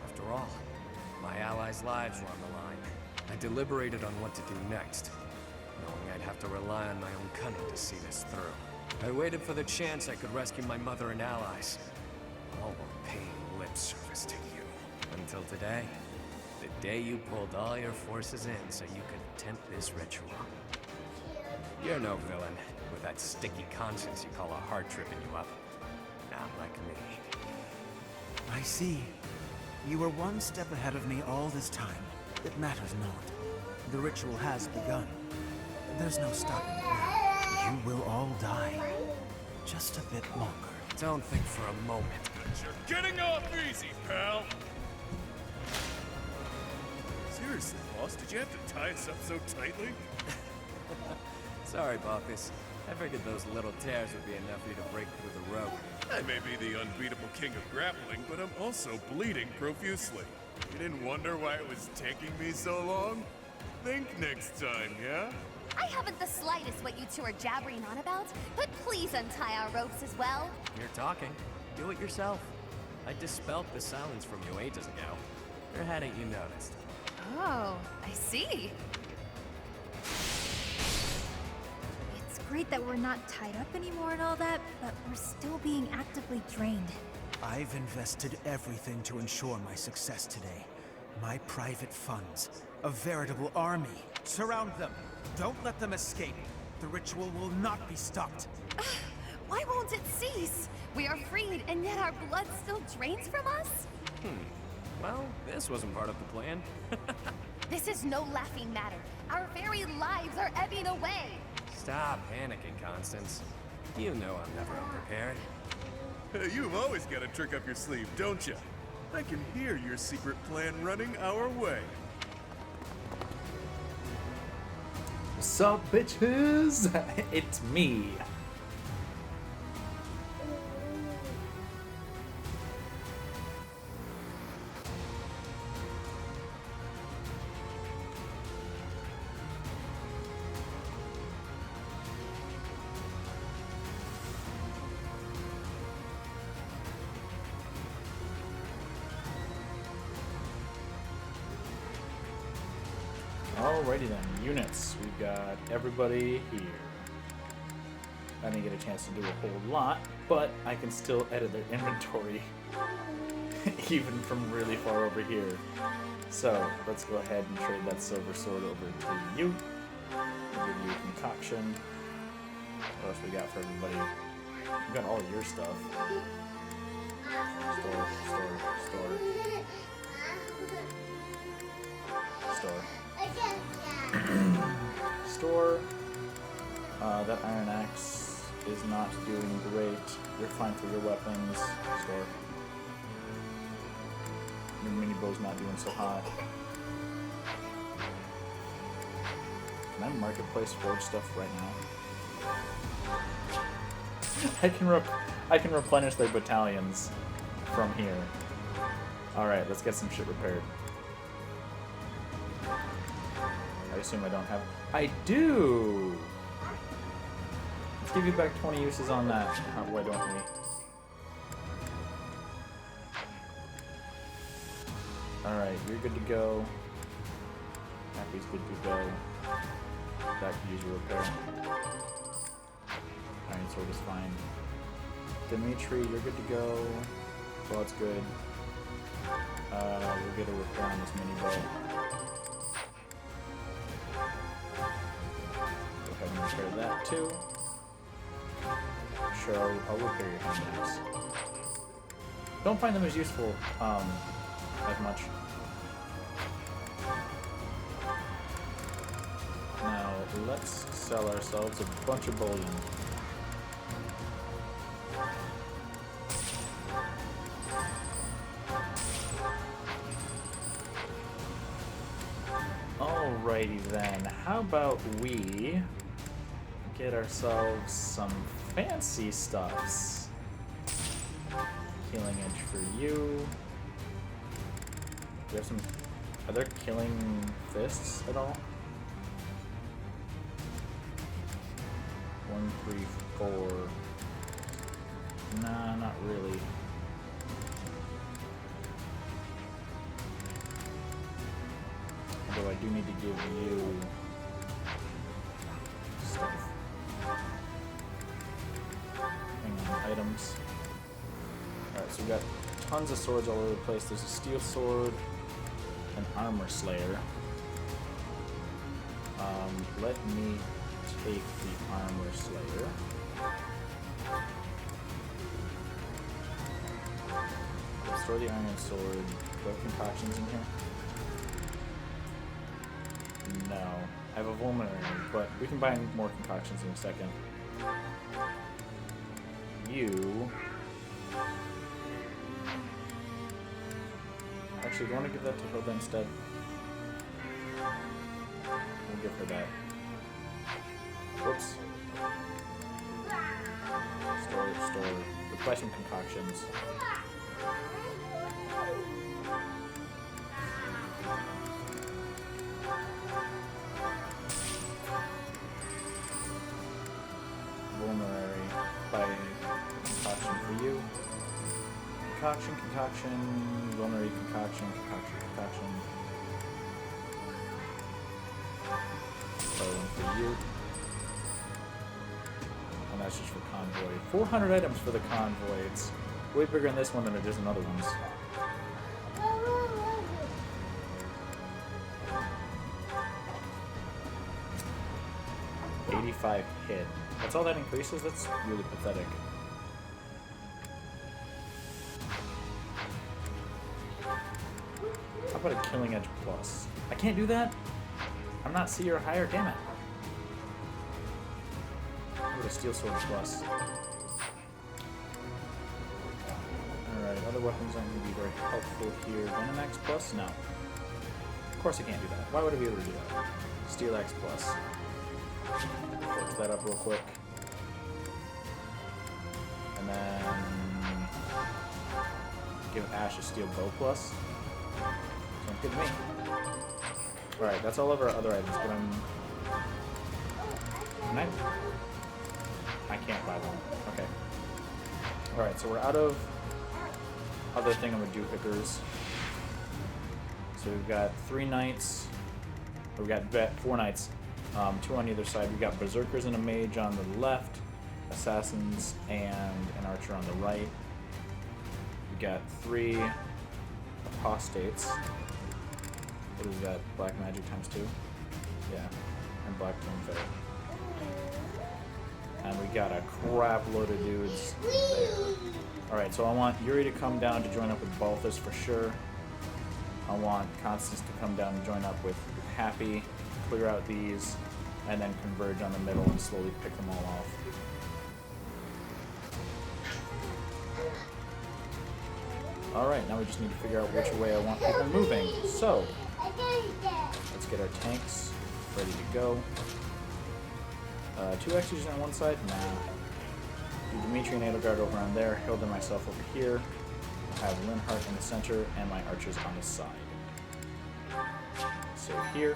After all, my allies' lives were on the line. I deliberated on what to do next, knowing I'd have to rely on my own cunning to see this through. I waited for the chance I could rescue my mother and allies, all while paying lip service to you. Until today, the day you pulled all your forces in so you could attempt this ritual. You're no villain, with that sticky conscience you call a heart tripping you up. Not like me. I see. You were one step ahead of me all this time. It matters not. The ritual has begun. There's no stopping it now. You will all die. Just a bit longer. Don't think for a moment. You're getting off easy, pal! Seriously, boss, did you have to tie us up so tightly? Sorry, Bacchus. I figured those little tears would be enough for you to break through the rope. I may be the unbeatable king of grappling, but I'm also bleeding profusely. You didn't wonder why it was taking me so long? Think next time, yeah? I haven't the slightest what you two are jabbering on about, but please untie our ropes as well. You're talking. Do it yourself. I dispelled the silence from you ages ago. Or hadn't you noticed? Oh, I see. It's great that we're not tied up anymore and all that, but we're still being actively drained. I've invested everything to ensure my success today. My private funds. A veritable army. Surround them. Don't let them escape. The ritual will not be stopped. Why won't it cease? We are freed, and yet our blood still drains from us? Well, this wasn't part of the plan. This is no laughing matter. Our very lives are ebbing away. Stop panicking, Constance. You know I'm never unprepared. You've always got a trick up your sleeve, don't you? I can hear your secret plan running our way. What's up, bitches? It's me. Alrighty then, units. We've got everybody here. I didn't get a chance to do a whole lot, but I can still edit their inventory, even from really far over here. So, let's go ahead and trade that silver sword over to you. We'll give you a concoction. What else we got for everybody? We got all your stuff. Store. Store. That iron axe is not doing great. You're fine for your weapons. Store. Your mini bow's not doing so hot. Can I marketplace forge stuff right now? I can replenish their battalions from here. All right, let's get some shit repaired. I assume I don't have. I do. Let's give you back 20 uses on that. Why don't we? All right, you're good to go. Happy's good to go. That could use a repair. Iron sword is fine. Dimitri, you're good to go. Claude's good. We'll get a repair on this mini bow. Go ahead and repair that too. Sure, I'll repair your handbags. Don't find them as useful as much. Now let's sell ourselves a bunch of bullion. Alrighty then, how about we get ourselves some fancy stuffs. Killing Edge for you. Do we have some... Are there killing fists at all? 1, 3, 4. Nah, not really. Although I do need to give you stuff. Hang on, items. Alright, so we got tons of swords all over the place. There's a steel sword, an armor slayer. Let me take the armor slayer. Store the iron sword. Do I have concoctions in here? No. I have a vulnerary, but we can buy more concoctions in a second. You... Actually, do you want to give that to Hilda instead? We'll give her that. Whoops. Store. Let's buy some concoctions. Vulnerary. Buy concoction for you. Concoction, vulnerary concoction. Buy one for you. And that's just for convoy. 400 items for the convoy. It's way bigger in this one than it is in other ones. $85 hit. That's all that increases? That's really pathetic. How about a Killing Edge Plus? I can't do that? I'm not C or higher, damn it. How about a Steel Sword Plus? Alright, other weapons aren't going to be very helpful here. Venomax Plus? No. Of course I can't do that. Why would I be able to do that? Steel Axe Plus. Torch that up real quick. And then give Ash a Steel Bow Plus. Sounds good to me. Alright, that's all of our other items, but can I can't buy one. Okay. Alright, so we're out of other thingamajoohickers. So we've got 3 knights. We've got 4 knights. 2 on either side. We've got berserkers and a mage on the left, assassins and an archer on the right. We've got 3 apostates. What is that? Black magic times 2? Yeah. And black flame fair. And we got a crap load of dudes there. Alright, so I want Yuri to come down to join up with Balthus for sure. I want Constance to come down and join up with Happy, clear out these, and then converge on the middle and slowly pick them all off. Alright, now we just need to figure out which way I want people moving. So, let's get our tanks ready to go. 2 executions on one side? Nah. Do Dimitri and Edelgard over on there, Hilda and myself over here. I have Linhart in the center, and my archers on the side. So here,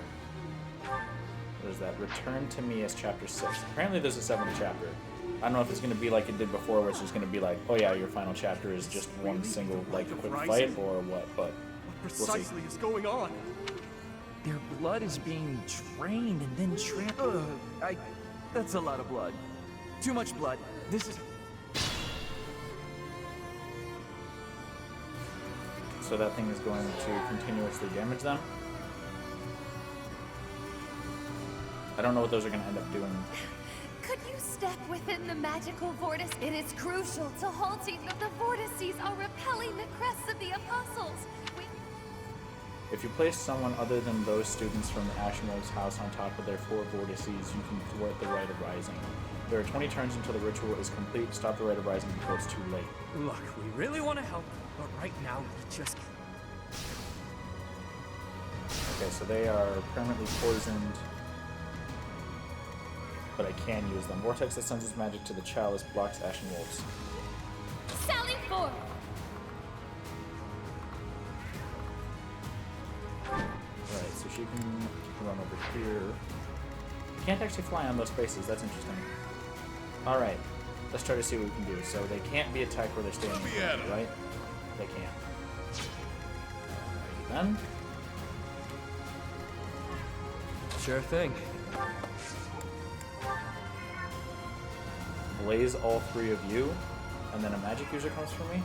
there's that. Return to me as chapter 6. Apparently there's a 7th chapter. I don't know if it's going to be like it did before, where it's just going to be like, oh yeah, your final chapter is just one single, like, quick fight, or what, but what precisely is going on? Their blood is being drained and then trampled. That's a lot of blood. Too much blood. This is... So that thing is going to continuously damage them. I don't know what those are going to end up doing. Could you step within the magical vortice? It is crucial to halting that the vortices are repelling the crests of the apostles. If you place someone other than those students from the Ashimo's house on top of their 4 vortices, you can thwart the Rite of Rising. There are 20 turns until the ritual is complete. Stop the Rite of Rising before it's too late. Look, we really want to help, but right now we just can't. Okay, so they are permanently poisoned, but I can use them. Vortex that sends its magic to the chalice blocks Ashen Wolves. Sally forth! Alright, so she can run over here. You can't actually fly on those spaces, that's interesting. Alright, let's try to see what we can do. So they can't be attacked where they're standing, right? They can't. Alrighty then. Sure thing. Blaze all three of you, and then a magic user comes for me?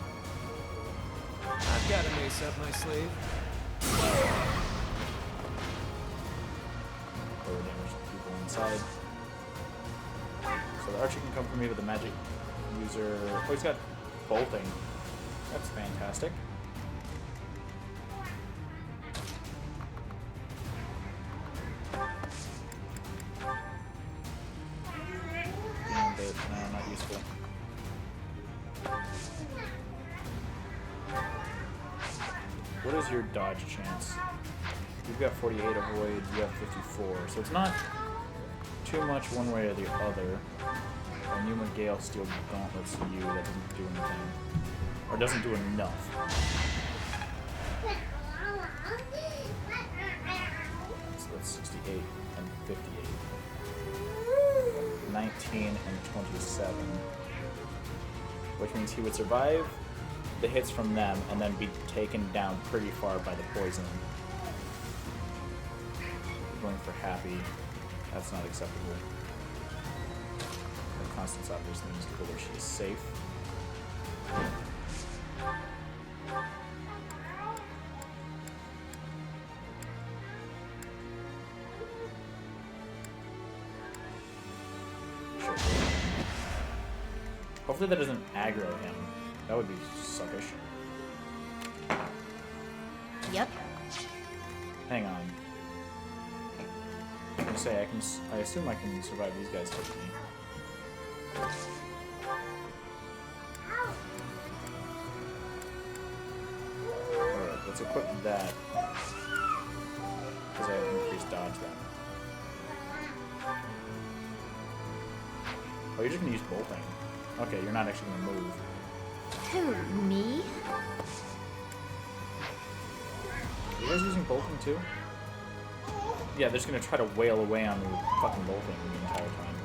I've got an ace up my sleeve. Or damage to people inside. So the archer can come for me with the magic user. Oh, he's got bolting. That's fantastic. And it, no, not useful. What is your dodge chance? You've got 48 avoid, you have 54. So it's not too much one way or the other. And Numa Gale Steel Gauntlets you, that doesn't do anything. Or doesn't do enough. So that's 68 and 58. 19 and 27. Which means he would survive the hits from them and then be taken down pretty far by the poison. Going for happy. That's not acceptable. And Constance obviously needs to go where she's safe. Sure. Hopefully that doesn't aggro him. That would be suckish. Yep. Hang on. I say I assume I can survive these guys touching me. Alright, let's equip that. Because I have increased dodge then. Oh, you're just gonna use bolting. Okay, you're not actually gonna move. Who, me? Are you guys using bolting too? Yeah, they're just gonna try to wail away on me with fucking bolting the entire time.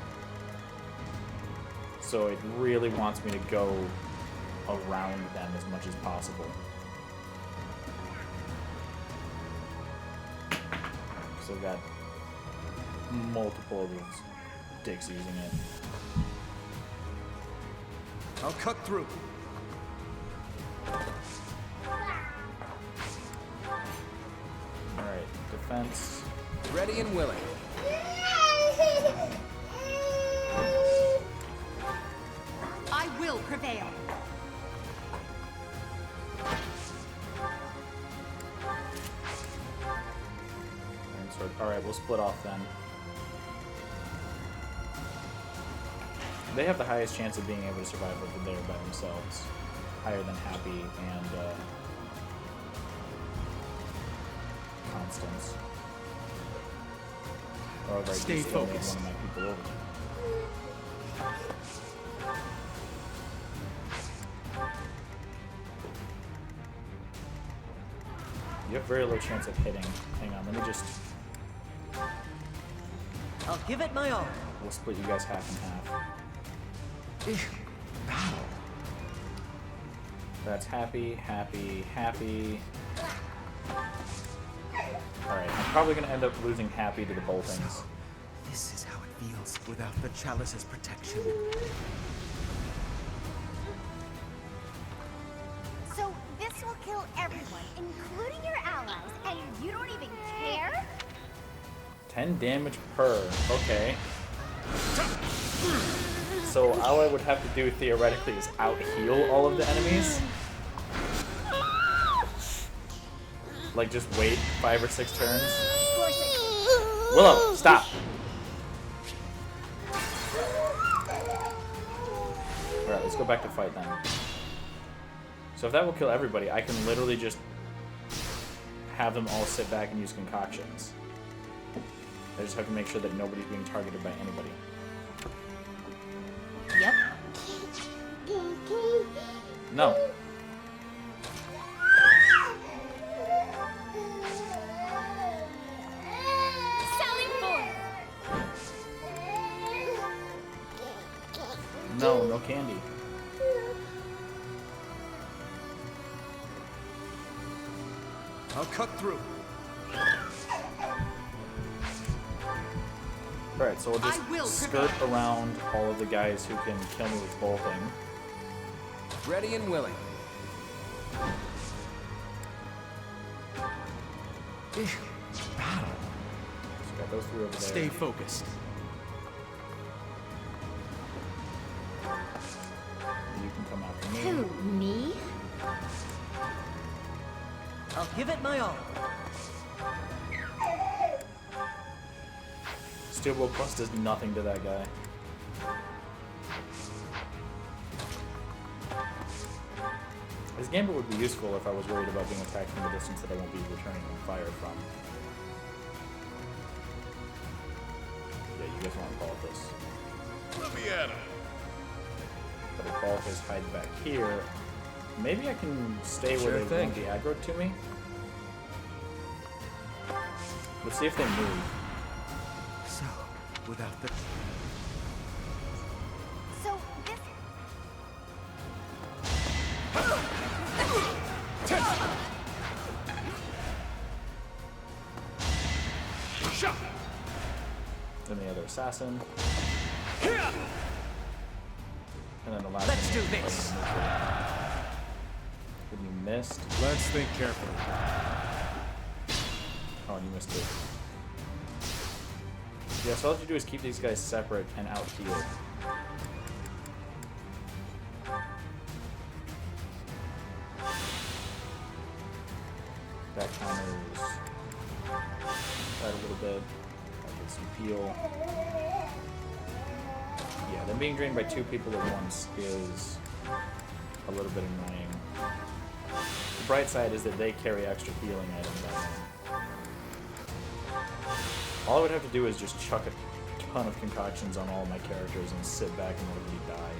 So it really wants me to go around them as much as possible. So I've got multiple of these dicks using it. I'll cut through. Alright, defense. Ready and willing. I will prevail. Alright, we'll split off then. They have the highest chance of being able to survive over there by themselves. Higher than Happy and Constance. However, I Stay do still need focused. one of my people over there. You have very low chance of hitting. Hang on, let me just... I'll give it my all. We'll split you guys half and half. That's happy, happy, happy. Alright, I'm probably going to end up losing happy to the boltings. So, this is how it feels without the chalice's protection. So this will kill everyone, including your allies, and you don't even care? 10 damage per. Okay. So all I would have to do theoretically is out-heal all of the enemies. Like just wait 5 or 6 turns. Willow, stop! Alright, let's go back to fight then. So if that will kill everybody, I can literally just have them all sit back and use concoctions. I just have to make sure that nobody's being targeted by anybody. Yep. No. Sally forth! No, no candy. I'll cut through. Alright, so we'll just skirt around all of the guys who can kill me with bolting. Ready and willing. Battle. Just got those three over there. Stay focused. You can come after me. Who, me? I'll give it my all. Steel Bolt Plus does nothing to that guy. This gambit would be useful if I was worried about being attacked from a distance that I won't be returning fire from. Yeah, you guys want to call this. Let me at him. But if Balthus hides back here, maybe I can stay Sure where they thing. won't be aggroed to me. Let's see if they move. So, without the... So this... Shot. Then the other assassin. And then the last Let's one. do this. When you missed. Let's think carefully. Oh, and you missed it. Yeah, so all you have to do is keep these guys separate and out heal. That counters that a little bit. I'll get some heal. Yeah, them being drained by two people at once is a little bit annoying. The bright side is that they carry extra healing items on them. All I would have to do is just chuck a ton of concoctions on all my characters and sit back and let everybody die.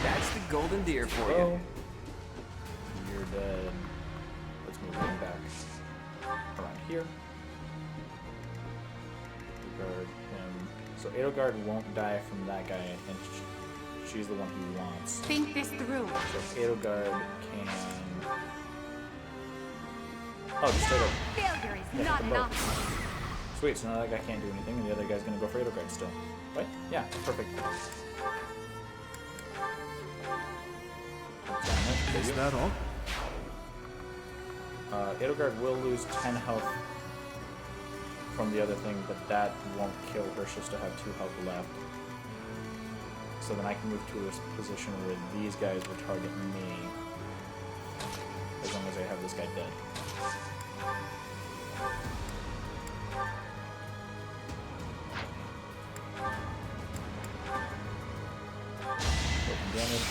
That's the golden deer for Oh. you. You're dead. Let's move him back around here. Guard him. So Edelgard won't die from that guy, and she's the one he wants. Think this through. So Edelgard can... Oh, just straight up. Failure is Yeah, not the an boat. option. Sweet, so now that guy can't do anything, and the other guy's gonna go for Edelgard still. Right? Yeah, perfect. Is that all? Edelgard will lose 10 health from the other thing, but that won't kill her. She'll still have 2 health left. So then I can move to a position where these guys will target me, as long as I have this guy dead. Open damage.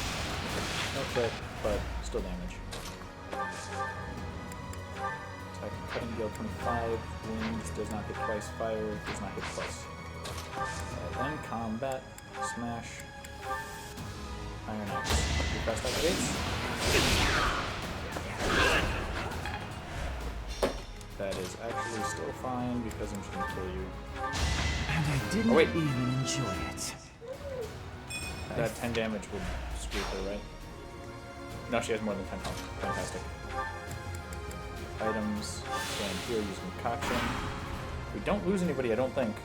No crit, but still damage. Attack and cutting deal 25. Wounds does not hit twice. Fire does not hit twice. Then combat. Smash. Iron Axe. Your fast activates. That is actually still fine because I'm just gonna kill you. And I didn't wait. even enjoy it. That 10 damage would screw her, right? No, she has more than 10 health. Fantastic. Items. Stand here, use concoction. We don't lose anybody, I don't think.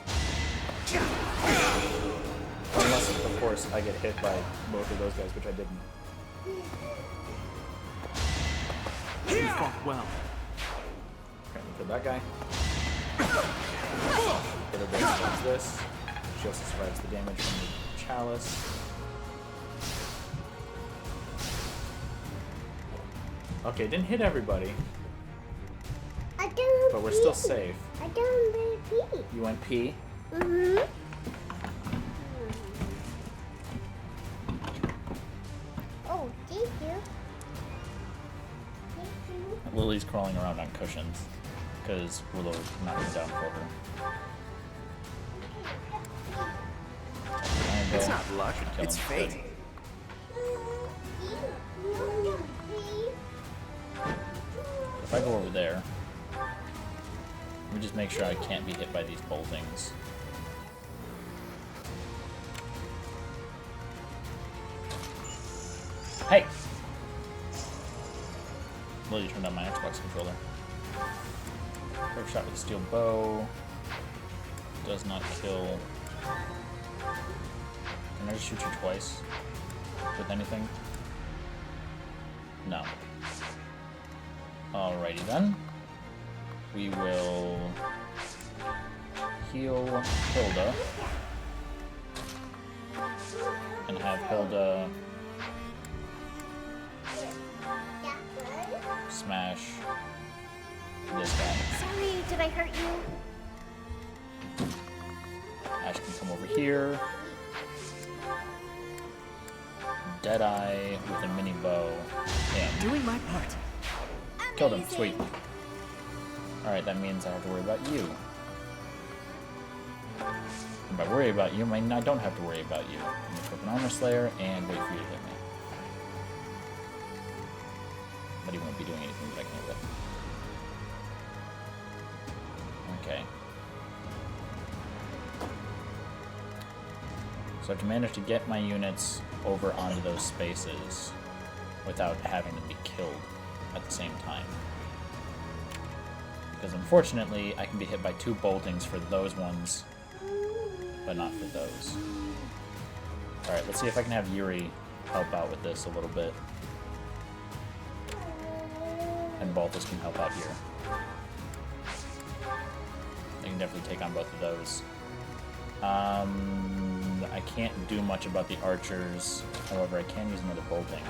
Unless, of course, I get hit by both of those guys, which I didn't. You fought well. Okay, we killed that guy. Everybody survives this. She also survives the damage from the chalice. Okay, didn't hit everybody, I don't but we're still safe. I don't pee. You went pee? Mm-hmm. Lily's crawling around on cushions because Willow knocked him down for her. It's not luck, it's fate. If I go over there, let me just make sure I can't be hit by these boltings. Hey! Lily turned on my Xbox controller. Curve shot with a steel bow. Does not kill. Can I just shoot you twice? With anything? No. Alrighty then. We will heal Hilda. And have Hilda smash this guy. Sorry, did I hurt you? Ash can come over here. Deadeye with a mini bow. Damn. Doing my part. Killed him. Sweet. Alright, that means I have to worry about you. And by worry about you, I mean I don't have to worry about you. I'm gonna equip an Armor Slayer and wait for you to hit me. But he won't be doing anything that I can hit with. Okay. So I have to manage to get my units over onto those spaces without having them be killed at the same time. Because unfortunately, I can be hit by 2 boltings for those ones, but not for those. Alright, let's see if I can have Yuri help out with this a little bit. And Balthus can help out here. I can definitely take on both of those. I can't do much about the archers. However, I can use another bolting.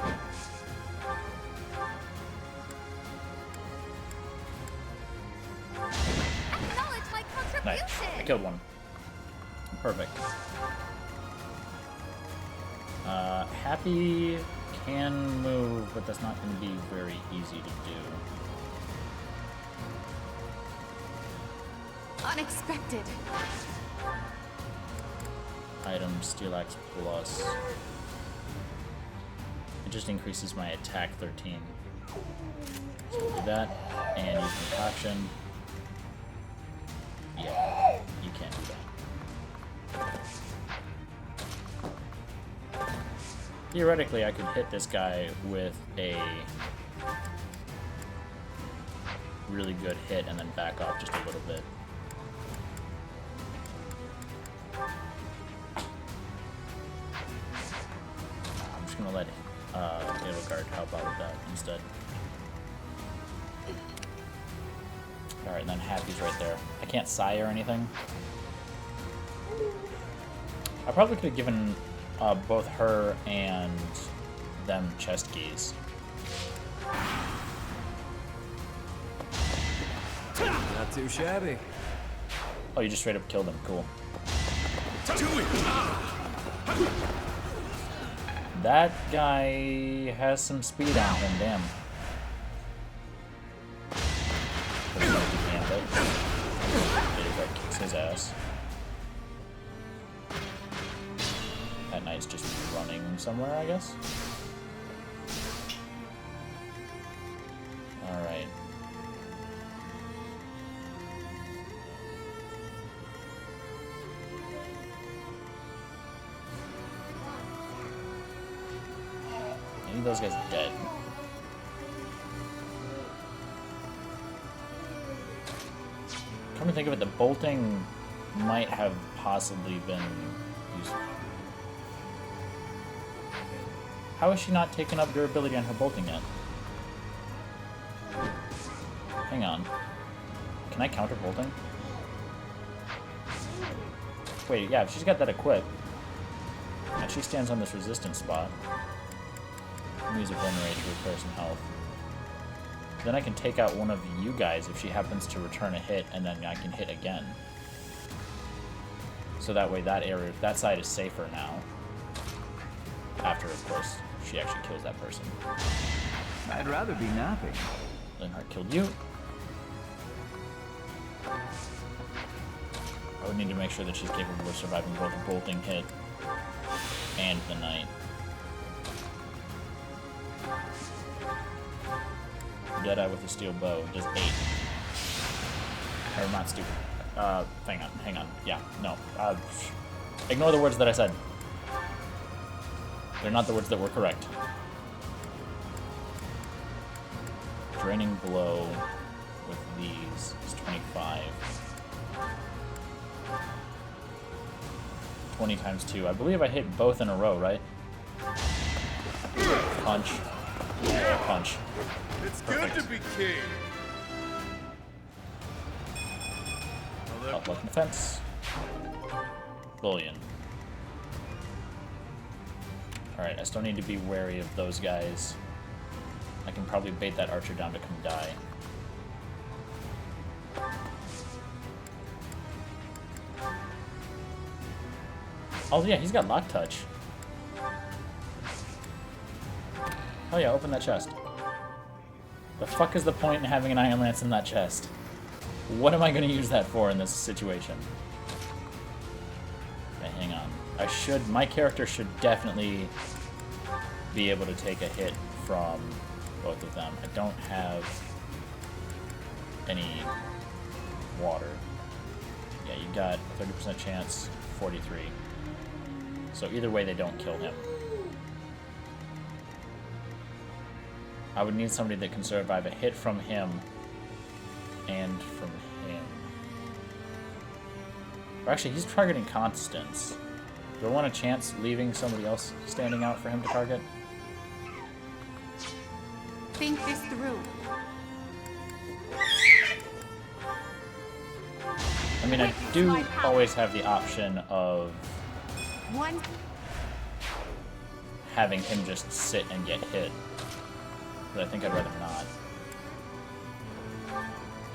Acknowledge my contribution. Nice. I killed one. Perfect. Happy can move, but that's not going to be very easy to do. Unexpected. Item Steel Axe Plus. It just increases my attack 13. So we'll do that, and use Concoction. Yeah, you can't do that. Theoretically, I could hit this guy with a really good hit and then back off just a little bit. I'm just gonna let Edelgard help out with that instead. Alright, and then Happy's right there. I can't sigh or anything. I probably could have given both her and them chest keys. Not too shabby. Oh, you just straight up killed him. Cool. That guy has some speed on him, damn. Edelgard kicks his ass. That knight's just running somewhere, I guess. Alright. Any of those guys dead. Come to think of it, the bolting might have possibly been useful. How has she not taken up durability on her bolting yet? Hang on. Can I counter bolting? Wait, yeah, she's got that equipped. And she stands on this resistance spot. Let me use a Vulnerate to repair some health. Then I can take out one of you guys if she happens to return a hit, and then I can hit again. So that way that side is safer now. After, of course, she actually kills that person. I'd rather be napping. Linhardt killed you. I would need to make sure that she's capable of surviving both a bolting hit and the knight. Deadeye with a steel bow does 8. Or not stupid. Hang on. Yeah, no. Ignore the words that I said. They're not the words that were correct. Draining blow with these is 25. 20 times 2. I believe I hit both in a row, right? Punch. Punch. It's Perfect. good to be king. Up left defense. Bullion. Alright, I still need to be wary of those guys. I can probably bait that archer down to come die. Oh yeah, he's got lock touch. Oh yeah, open that chest. The fuck is the point in having an Iron Lance in that chest? What am I going to use that for in this situation? Okay, hang on. My character should definitely be able to take a hit from both of them. I don't have any water. Yeah, you got a 30% chance, 43. So either way, they don't kill him. I would need somebody that can survive a hit from him and from him. Or actually, he's targeting Constance. Do I want a chance leaving somebody else standing out for him to target? Think this through. I mean, I do always have the option of having him just sit and get hit. But I think I'd rather not.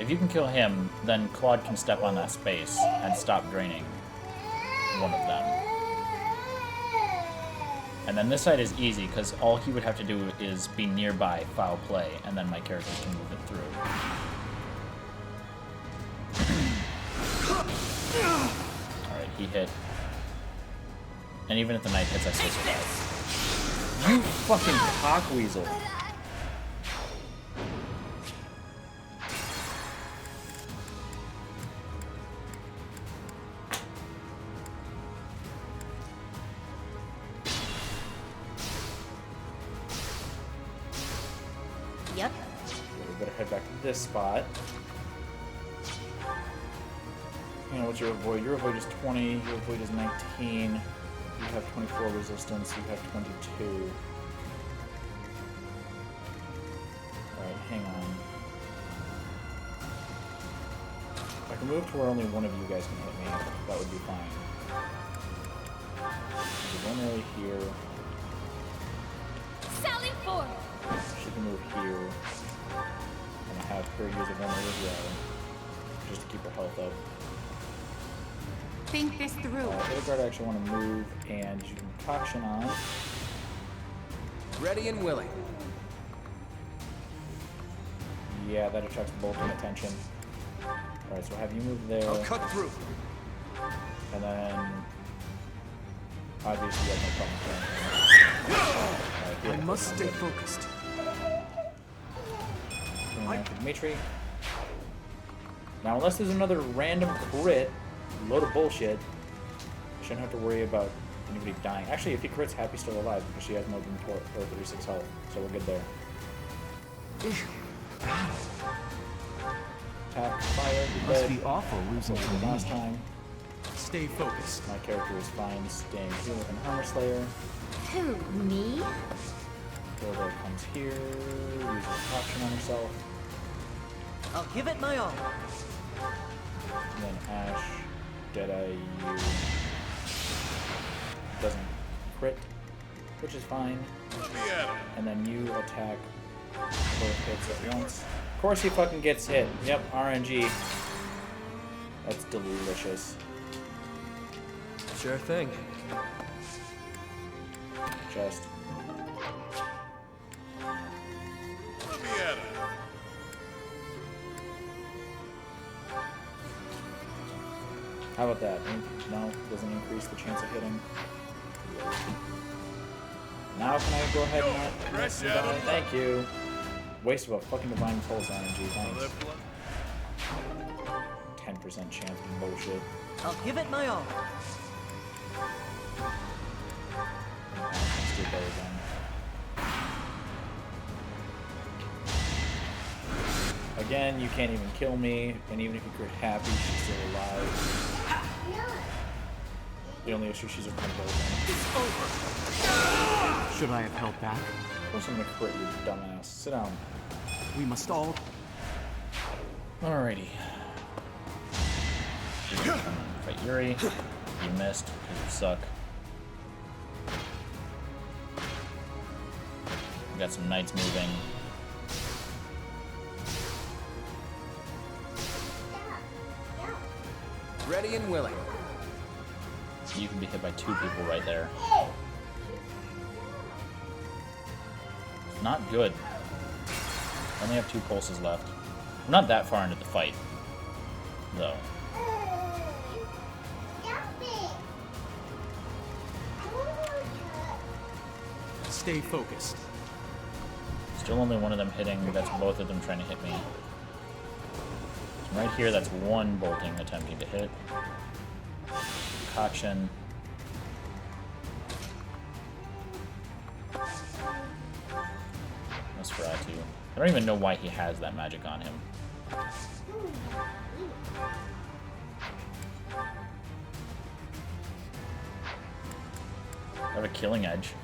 If you can kill him, then Claude can step on that space and stop draining one of them. And then this side is easy, because all he would have to do is be nearby foul play, and then my characters can move it through. Alright, he hit. And even if the knight hits, I still survive. You fucking cockweasel. Yep. We better head back to this spot. You know, what's your avoid? Your avoid is 20, your avoid is 19. You have 24 resistance, you have 22. Alright, hang on. If I can move to where only one of you guys can hit me, that would be fine. There's one right here. Sally forth! She can move here. And I have her use a one as well, just to keep her health up. Think this through. Guard, I actually want to move and use concoction on. Ready and willing. Yeah, that attracts bolting attention. Alright, so have you move there. I'll cut through. And then obviously you have no problem. I must stay focused. Going after Dimitri. Now, unless there's another random crit, load of bullshit, shouldn't have to worry about anybody dying. Actually, if he crits, Happy's still alive because she has more than 36 health, so we're good there. Attack, fire, Must be awful losing to me. last time. Stay focused. My character is fine staying here with an armor slayer. Who, me? Hilda comes here, uses option on herself. I'll give it my all. And then Ash, Deadeye, you doesn't crit, which is fine. And then you attack both hits at once. Of course he fucking gets hit. Yep, RNG. That's delicious. Sure thing. Just. How about that? No, doesn't increase the chance of hitting. Now can I go ahead and not miss and die? Thank you. Waste of a fucking divine pulse energy. Thanks. 10% chance of bullshit. I'll give it my all. Let's do that again. Again, you can't even kill me, and even if you crit happy, she's still alive. The only issue, she's a crumple. Should I have held back? Of course I'm gonna crit you, dumbass. Sit down. We must all... Alrighty. Fight Yuri. You missed, because you suck. We got some knights moving. Ready and willing. You can be hit by 2 people right there. It's not good. I only have 2 pulses left. I'm not that far into the fight, though. Stay focused. Still only one of them hitting. That's both of them trying to hit me. Right here, that's 1 bolting attempting to hit. Concoction. Nosferatu. I don't even know why he has that magic on him. I have a killing edge.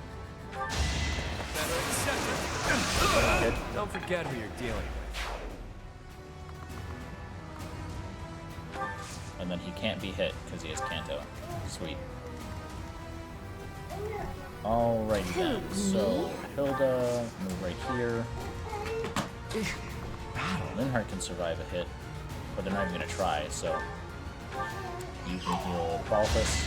Don't forget who you're dealing with. And then he can't be hit because he has Kanto. Sweet. Alrighty then. So Hilda, move right here. Linhardt can survive a hit, but they're not even gonna try, so you can heal Balthus.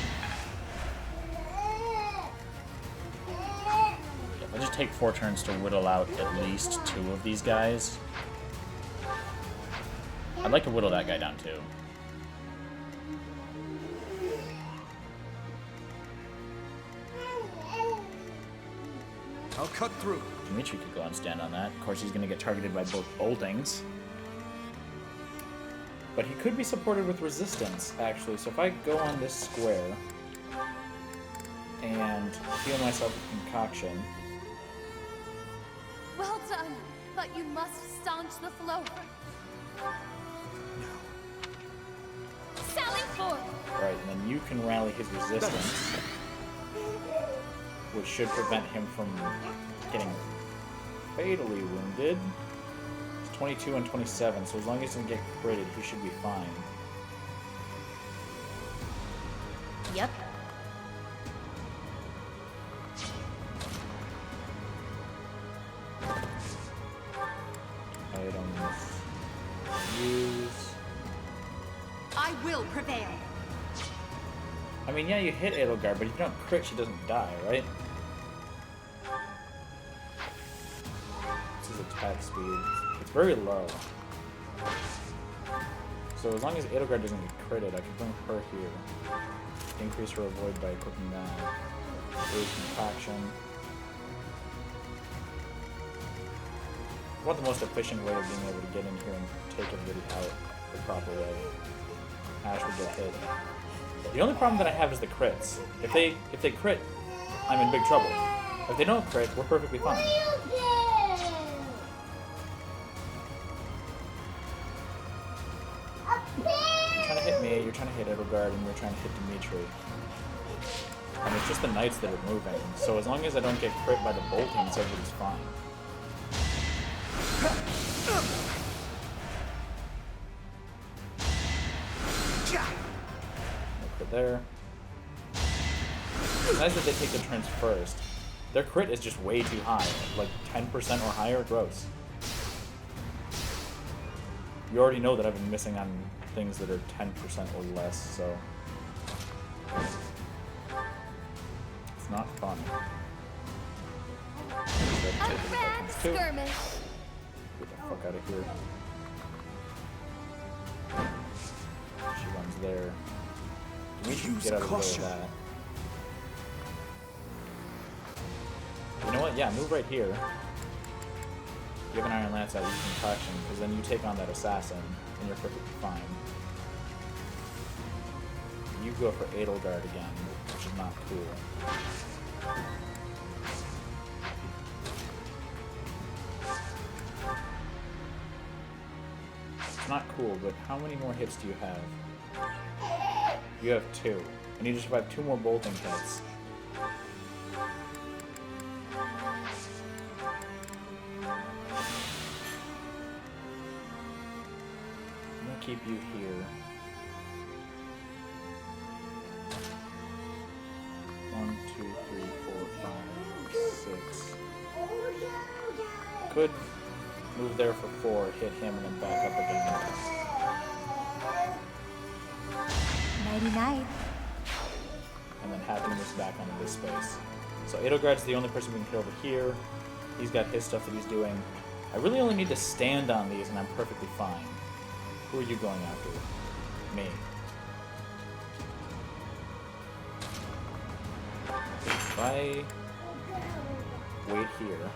If I just take 4 turns to whittle out at least 2 of these guys, I'd like to whittle that guy down too. I'll cut through. Dimitri could go and stand on that. Of course, he's going to get targeted by both boltings. But he could be supported with resistance, actually. So if I go on this square and heal myself with Concoction. Well done, but you must staunch the flow. Sally forth! Right, and then you can rally his resistance, which should prevent him from getting fatally wounded. It's 22 and 27, so as long as he doesn't get critted, he should be fine. Yep. Items. Use. I will prevail. I mean, yeah, you hit Edelgard, but if you don't crit, she doesn't die, right? This is attack speed. It's very low. So as long as Edelgard doesn't get critted, I can bring her here. Increase her avoid by equipping that. Raise Concoction. I want the most efficient way of being able to get in here and take everybody out the proper way. Ash would get hit. The only problem that I have is the crits. If they crit, I'm in big trouble. If they don't crit, we're perfectly fine. You're trying to hit me, you're trying to hit Edelgard, and you're trying to hit Dimitri. And it's just the knights that are moving. So as long as I don't get crit by the boltings, everybody's fine. There. It's nice that they take the turns first. Their crit is just way too high, like 10% or higher. Gross. You already know that I've been missing on things that are 10% or less, so it's not fun. A grand skirmish. Get the fuck out of here. She runs there. We can get out of the way of that. You know what? Yeah, move right here. You have an Iron Lance out, you can collection, because then you take on that assassin, and you're perfectly fine. You go for Edelgard again, which is not cool. It's not cool, but how many more hits do you have? You have 2. I need to survive 2 more bolting hits. I'm gonna keep you here. 1, 2, 3, 4, 5, 6. Could move there for 4, hit him, and then back up again. Nighty-night. And then have him move back onto this space. So Edelgard's the only person we can kill over here. He's got his stuff that he's doing. I really only need to stand on these, and I'm perfectly fine. Who are you going after? Me. If I wait here.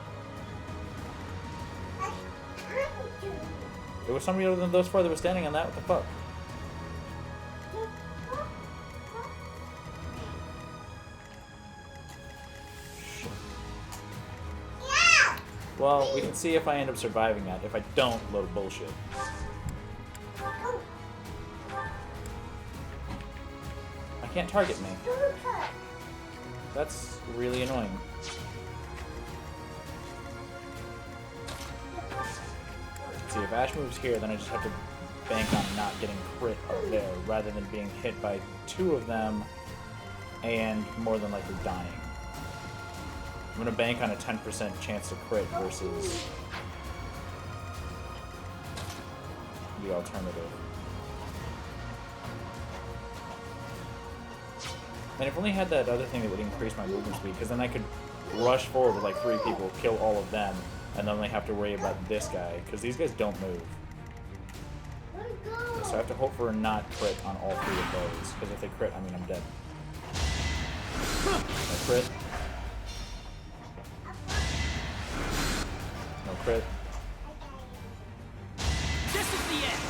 There was somebody other than those 4 that was standing on that. What the fuck? Well, we can see if I end up surviving that. If I don't, load bullshit. I can't target me. That's really annoying. See, if Ash moves here, then I just have to bank on not getting crit up there, rather than being hit by 2 of them and more than likely dying. I'm gonna bank on a 10% chance to crit versus the alternative. And I've only had that other thing that would increase my movement speed, because then I could rush forward with like 3 people, kill all of them, and then only have to worry about this guy, because these guys don't move. So I have to hope for a not crit on all 3 of those, because if they crit, I mean I'm dead. No crit. No crit. This is the end.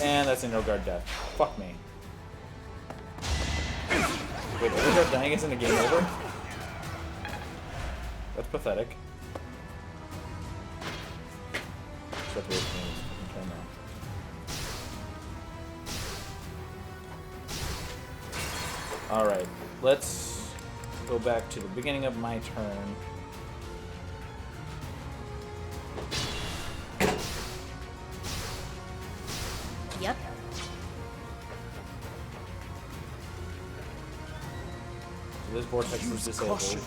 And that's an Edelgard death. Fuck me. Wait, Edelgard dying isn't a game over? That's pathetic. Just have to wait for me to turn now. Alright, let's go back to the beginning of my turn. Yep. So this vortex is disabled.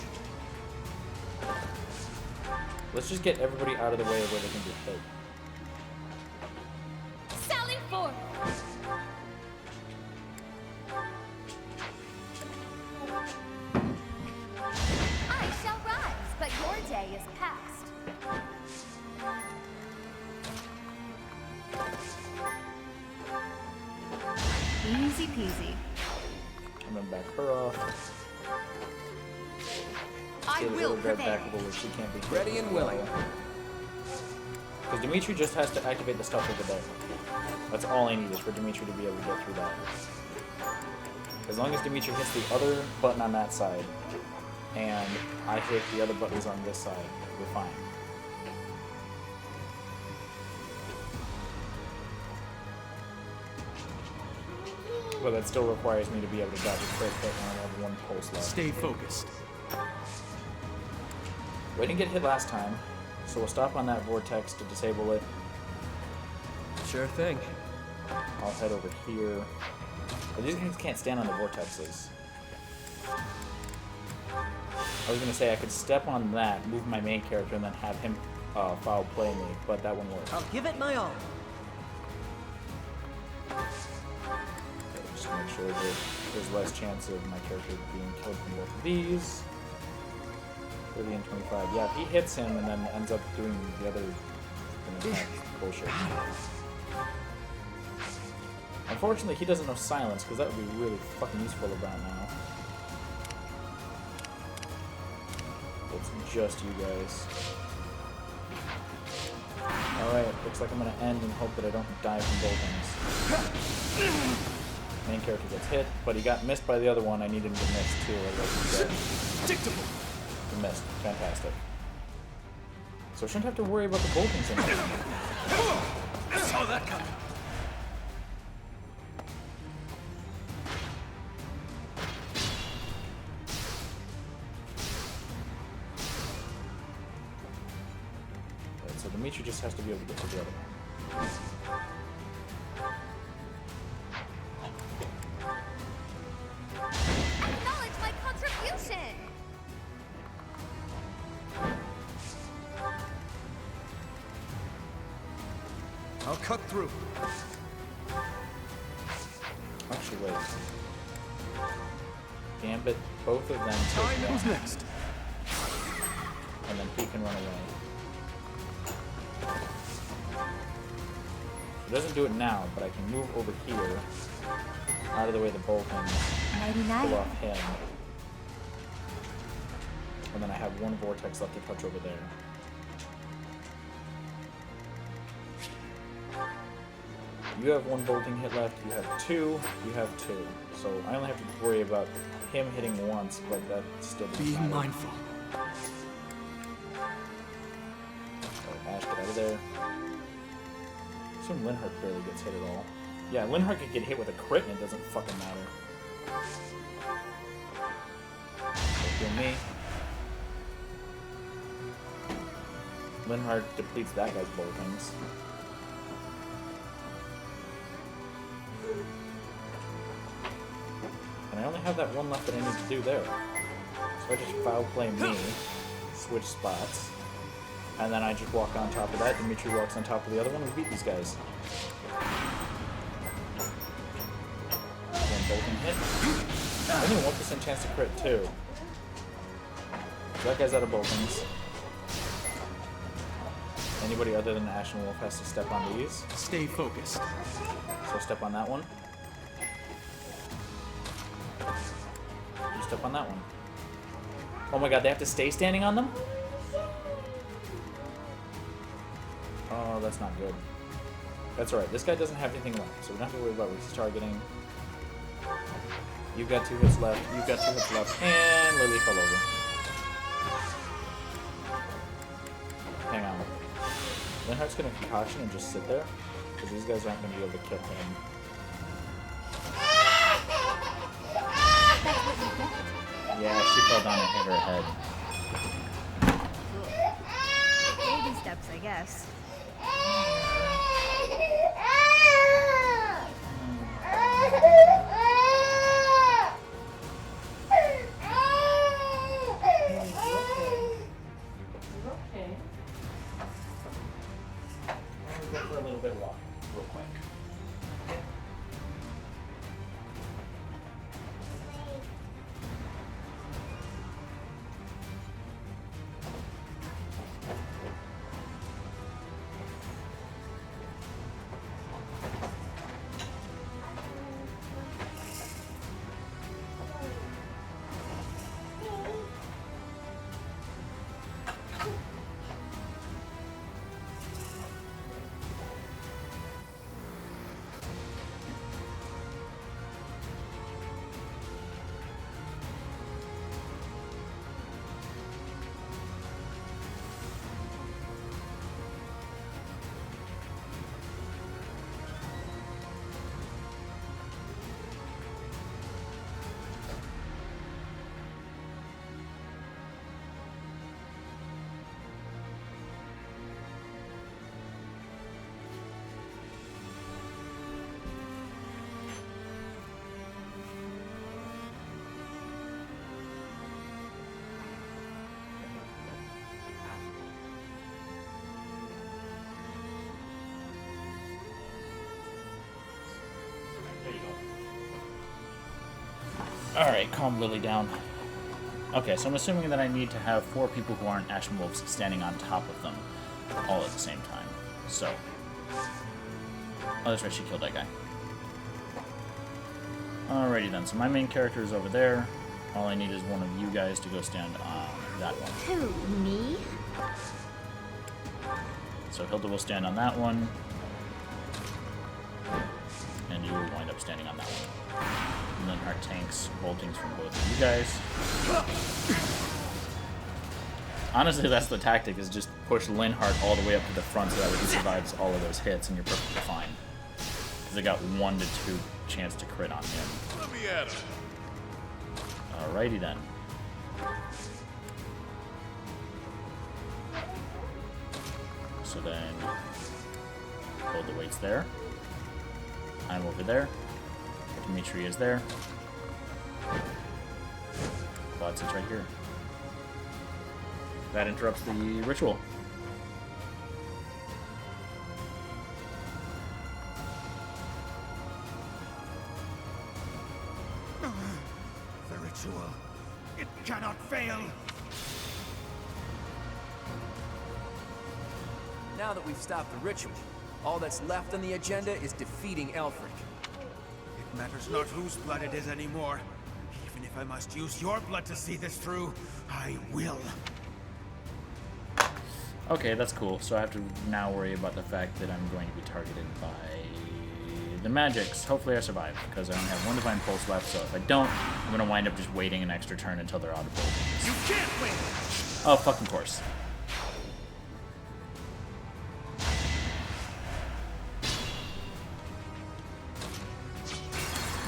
Let's just get everybody out of the way where they can get hit. Sally forth! I shall rise, but your day is past. Easy peasy. I'm gonna back her off. I will prevail. Where she can't be hit. Ready and willing. Because Dimitri just has to activate the stuff over there. That's all I need is for Dimitri to be able to get through that. As long as Dimitri hits the other button on that side, and I hit the other buttons on this side, we're fine. But that still requires me to be able to dodge a crit hit when I have 1 pulse left. Stay focused. We didn't get hit last time, so we'll stop on that vortex to disable it. Sure thing. I'll head over here. But these guys can't stand on the vortexes. I was gonna say I could step on that, move my main character, and then have him foul play me, but that wouldn't work. I'll give it my all. Okay, just to make sure that there's less chance of my character being killed from both of these. 30 and 25. Yeah, if he hits him and then ends up doing the other, then it's not bullshit. Unfortunately, he doesn't know silence, because that would be really fucking useful about now. It's just you guys. Alright, looks like I'm gonna end and hope that I don't die from boltings. Main character gets hit, but he got missed by the other one. I need him to miss too, or predictable. He missed. Fantastic. So I shouldn't have to worry about the boltings anymore. I saw that coming. So Dimitri just has to be able to get to the other one. Acknowledge my contribution! I'll cut through. Actually, wait. Gambit, both of them take Who's one. next? And then he can run away. He doesn't do it now, but I can move over here, out of the way the boltings, pull off him. And then I have one vortex left to touch over there. You have one bolting hit left, you have two, you have two. So I only have to worry about him hitting once, but that still doesn't Be matter. mindful. So Ash, get out of there. I assume Linhardt barely gets hit at all. Yeah, Linhardt could get hit with a crit and it doesn't fucking matter. Don't kill me. Linhardt depletes that guy's boltings. And I only have that one left that I need to do there. So I just foul play me, switch spots, and then I just walk on top of that. Dimitri walks on top of the other one, and we beat these guys. One bolting hit. Only 1% chance to crit too. So that guy's out of boltings. Anybody other than Ash and Wolf has to step on these. Stay focused. So step on that one. You step on that one. Oh my god, they have to stay standing on them? Oh, that's not good. That's alright, this guy doesn't have anything left, so we don't have to worry about what he's targeting. You've got 2 hits left, you've got 2 hits left, and Lily fell over. Hang on. Linhardt's gonna concoction and just sit there, because these guys aren't gonna be able to kill him. Yeah, she fell down and hit her head. Baby steps, I guess. Go for a little bit walk, real quick. Alright, calm Lily down. Okay, so I'm assuming that I need to have 4 people who aren't Ashen Wolves standing on top of them all at the same time. So. Oh, that's right, she killed that guy. Alrighty then, so my main character is over there. All I need is one of you guys to go stand on that one. Who, me? So Hilda will stand on that one. And you will wind up standing on that one. And then our tanks, boltings from both of you guys. Honestly, that's the tactic, is just push Linhardt all the way up to the front so that way he survives all of those hits and you're perfectly fine. Because they got 1 to 2 chance to crit on him. Let me at him. Alrighty then. So then, hold the weights there. I'm over there. Dimitri is there. Watson's right here. That interrupts the ritual. The ritual. It cannot fail. Now that we've stopped the ritual, all that's left on the agenda is defeating Elfric. It matters not whose blood it is anymore. Even if I must use your blood to see this through, I will. Okay, that's cool. So I have to now worry about the fact that I'm going to be targeted by the magics. Hopefully I survive, because I only have 1 Divine Pulse left, so if I don't, I'm going to wind up just waiting an extra turn until they're out of boltings. You can't win! Oh, fucking course.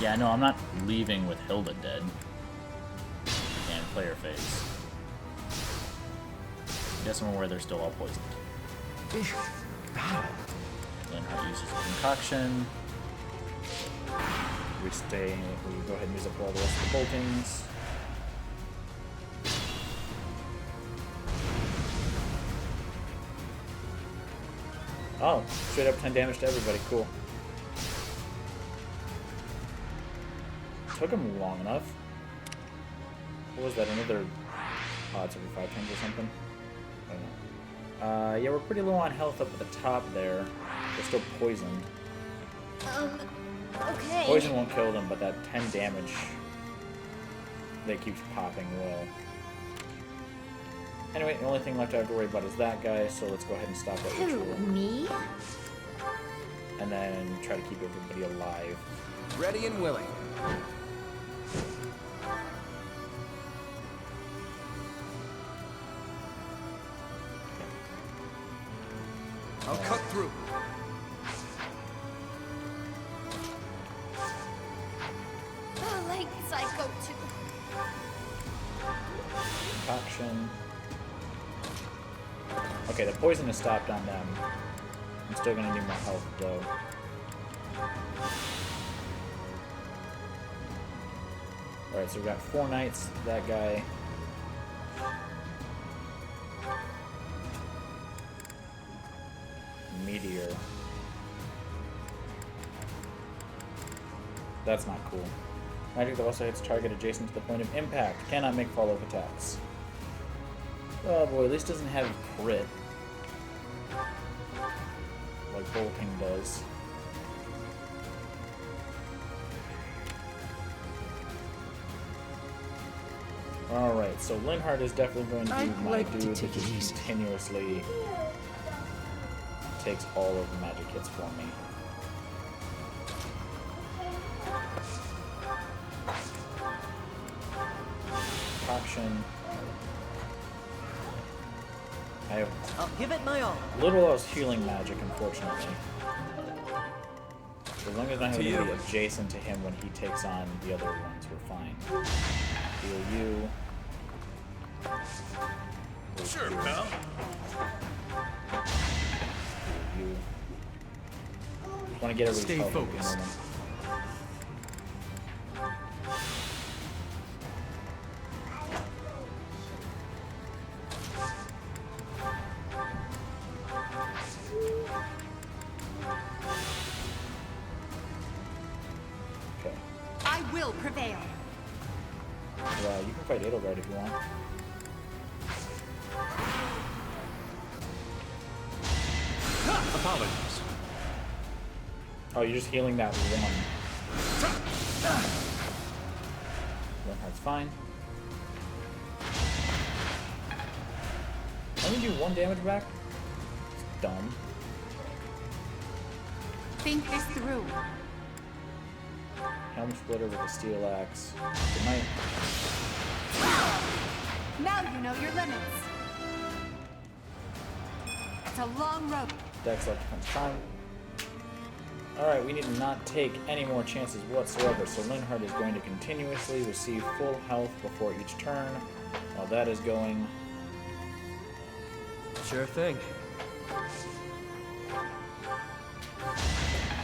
Yeah, no, I'm not leaving with Hilda dead. And player phase. Guess I'm aware they're still all poisoned. Linhardt uses a concoction. We go ahead and use up all the rest of the boltings. Oh, straight up 10 damage to everybody, cool. Took him long enough. What was that, another odds every 5 times or something? I don't know. Yeah, we're pretty low on health up at the top there. We're still poisoned. Okay. Poison won't kill them, but that 10 damage that keeps popping will. Anyway, the only thing left I have to worry about is that guy, so let's go ahead and stop that ritual. Who, me? And then try to keep everybody alive. Ready and willing. I'll cut through. The lengths I go to. Concoction. Okay, the poison is stopped on them. I'm still gonna need more health though. Alright, so we've got 4 knights, that guy. Meteor. That's not cool. Magic that also hits target adjacent to the point of impact. Cannot make follow-up attacks. Oh boy, at least doesn't have crit. Like bolting does. Alright, so Linhardt is definitely going to be my dude that just continuously takes all of the magic hits for me. Concoction. I'll give it my all. Little else healing magic, unfortunately. As long as I have anybody adjacent to him when he takes on the other ones, we're fine. Heal you. Sure, pal. Heal you. Just want to get everybody Stay focused. Okay. I will prevail. Well, you can fight Edelgard if you want. Apologies. Oh, you're just healing that one. Linhardt's fine. Only do 1 damage back? It's dumb. Think this through. Helm splitter with a steel axe. Good night. Now you know your limits. It's a long road. Dex left defense time. Alright, we need to not take any more chances whatsoever, so Linhardt is going to continuously receive full health before each turn. While that is going... Sure thing.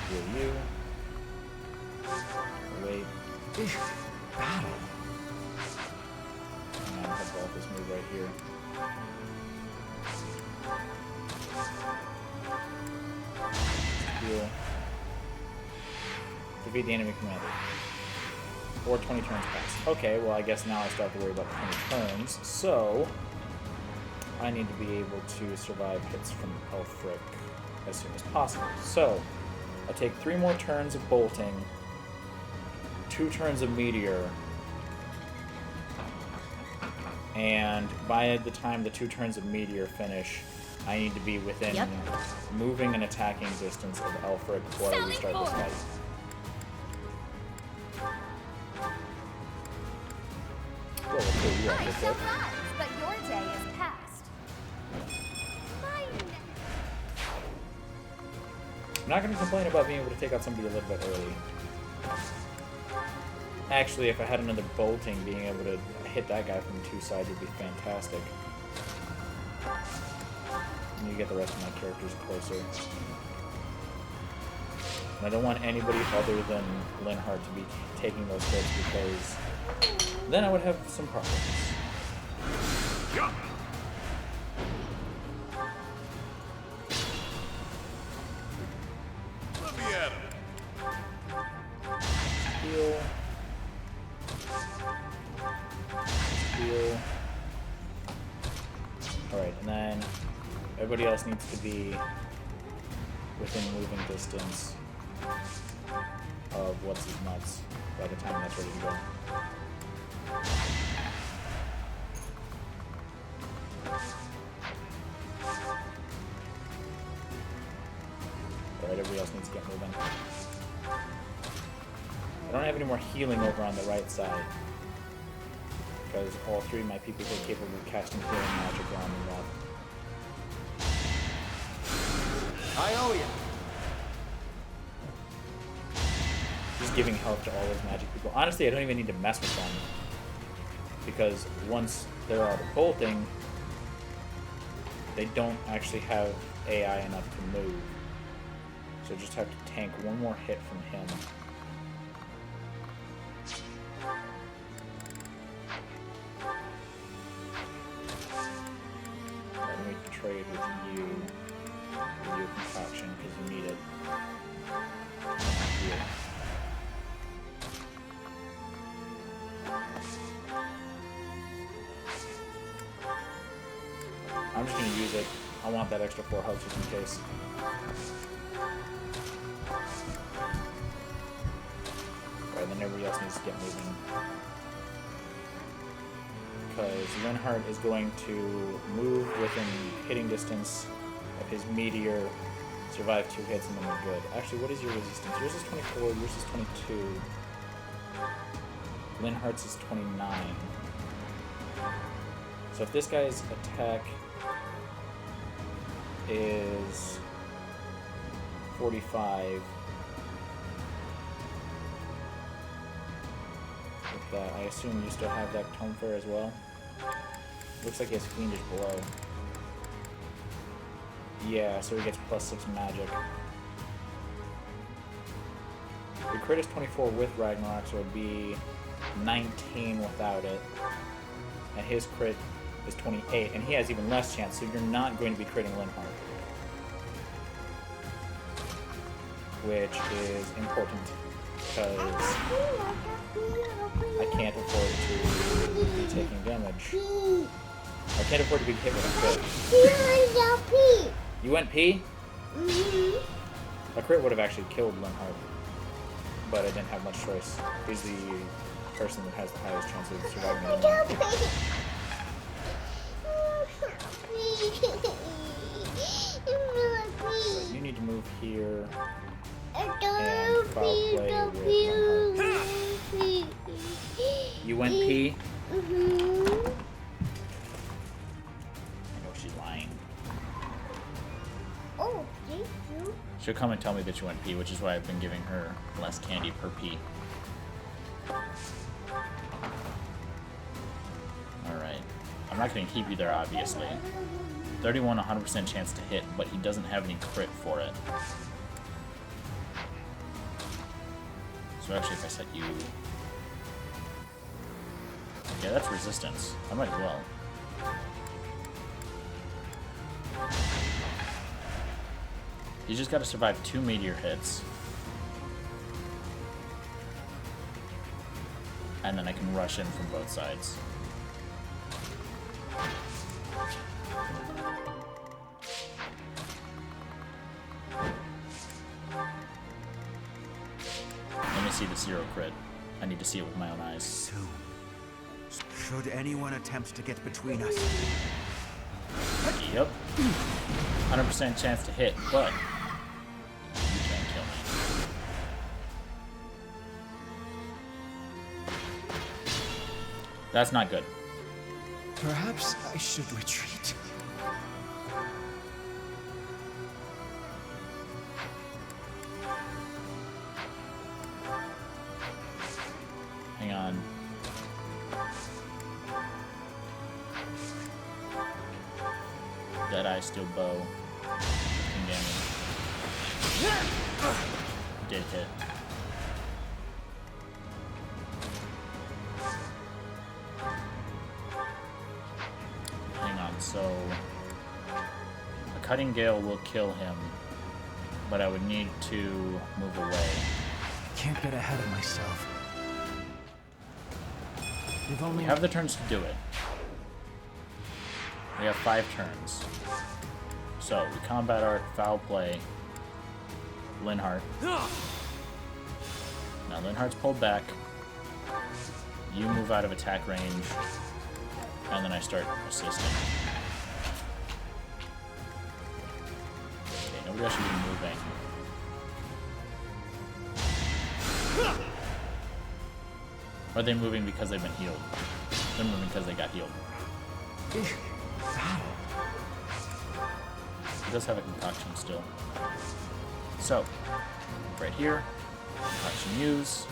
Heal you. Wait. Battle. And I'll have all this move right here. Heal. Defeat the enemy commander. Or 20 turns pass. Okay, well I guess now I still have to worry about 20 turns. So, I need to be able to survive hits from Elfric as soon as possible. So, I take 3 more turns of bolting, 2 turns of meteor, and by the time the 2 turns of meteor finish, I need to be within moving and attacking distance of Elfric before I restart this fight. Well, we'll kill you off I real shall quick. rise, but your day is past. Mine. I'm not going to complain about being able to take out somebody a little bit early. Actually, if I had another bolting, being able to hit that guy from 2 sides would be fantastic. And you get the rest of my characters closer. And I don't want anybody other than Linhardt to be taking those hits because then I would have some problems. Let me at him. Heal. Heal. Alright, and then everybody else needs to be within moving distance of what's his nuts by the time that's ready to go. Alright, everybody else needs to get moving. I don't have any more healing over on the right side. Because all 3 of my people who are capable of casting healing magic are on the left. I owe you. Just giving health to all those magic people. Honestly, I don't even need to mess with them. Because once they're out of bolting, they don't actually have AI enough to move. So I just have to tank 1 more hit from him. Let me trade with you. Give you a concoction because you need it. Here. I'm just going to use it. I want that extra 4 health just in case. Alright, then everybody else needs to get moving. Because Linhardt is going to move within hitting distance of his meteor, survive 2 hits, and then we're good. Actually, what is your resistance? Yours is 24, yours is 22. Linhardt's is 29. So if this guy's attack is 45, with that, I assume you still have that Tome Fair as well? Looks like he has Fiendish Blow. Yeah, so he gets +6 magic. The crit is 24 with Ragnarok, so it would be 19 without it. And his crit is 28, and he has even less chance, so you're not going to be critting Linhardt. Which is important, because I can't afford to be taking damage. I can't afford to be hit with a crit. You went pee? A crit would have actually killed Linhardt, but I didn't have much choice. He's the person that has the highest chance of surviving the game. So you need to move here and foul play with Linhardt. You went P? Mm-hmm. I know she's lying. Oh, thank you. She'll come and tell me that you went P, which is why I've been giving her less candy per P. Alright. I'm not going to keep you there, obviously. 31, 100% chance to hit, but he doesn't have any crit for it. So actually, if I set you... Yeah, that's resistance. I might as well. You just gotta survive 2 meteor hits. And then I can rush in from both sides. Let me see the 0 crit. I need to see it with my own eyes. Soon. Should anyone attempt to get between us? Yep. 100% chance to hit, but you can't kill me. That's not good. Perhaps I should retreat. Hang on. Deadeye steel bow. 15 damage. Did hit. Hang on, so a cutting gale will kill him, but I would need to move away. Can't get ahead of myself. We've only We have the turns to do it. We have 5 turns. So, we combat arc, foul play, Linhardt. Now Linhardt's pulled back. You move out of attack range. And then I start assisting. Okay, nobody else should be moving. Or are they moving because they've been healed? They're moving because they got healed. He does have a concoction still. So, right here, concoction use,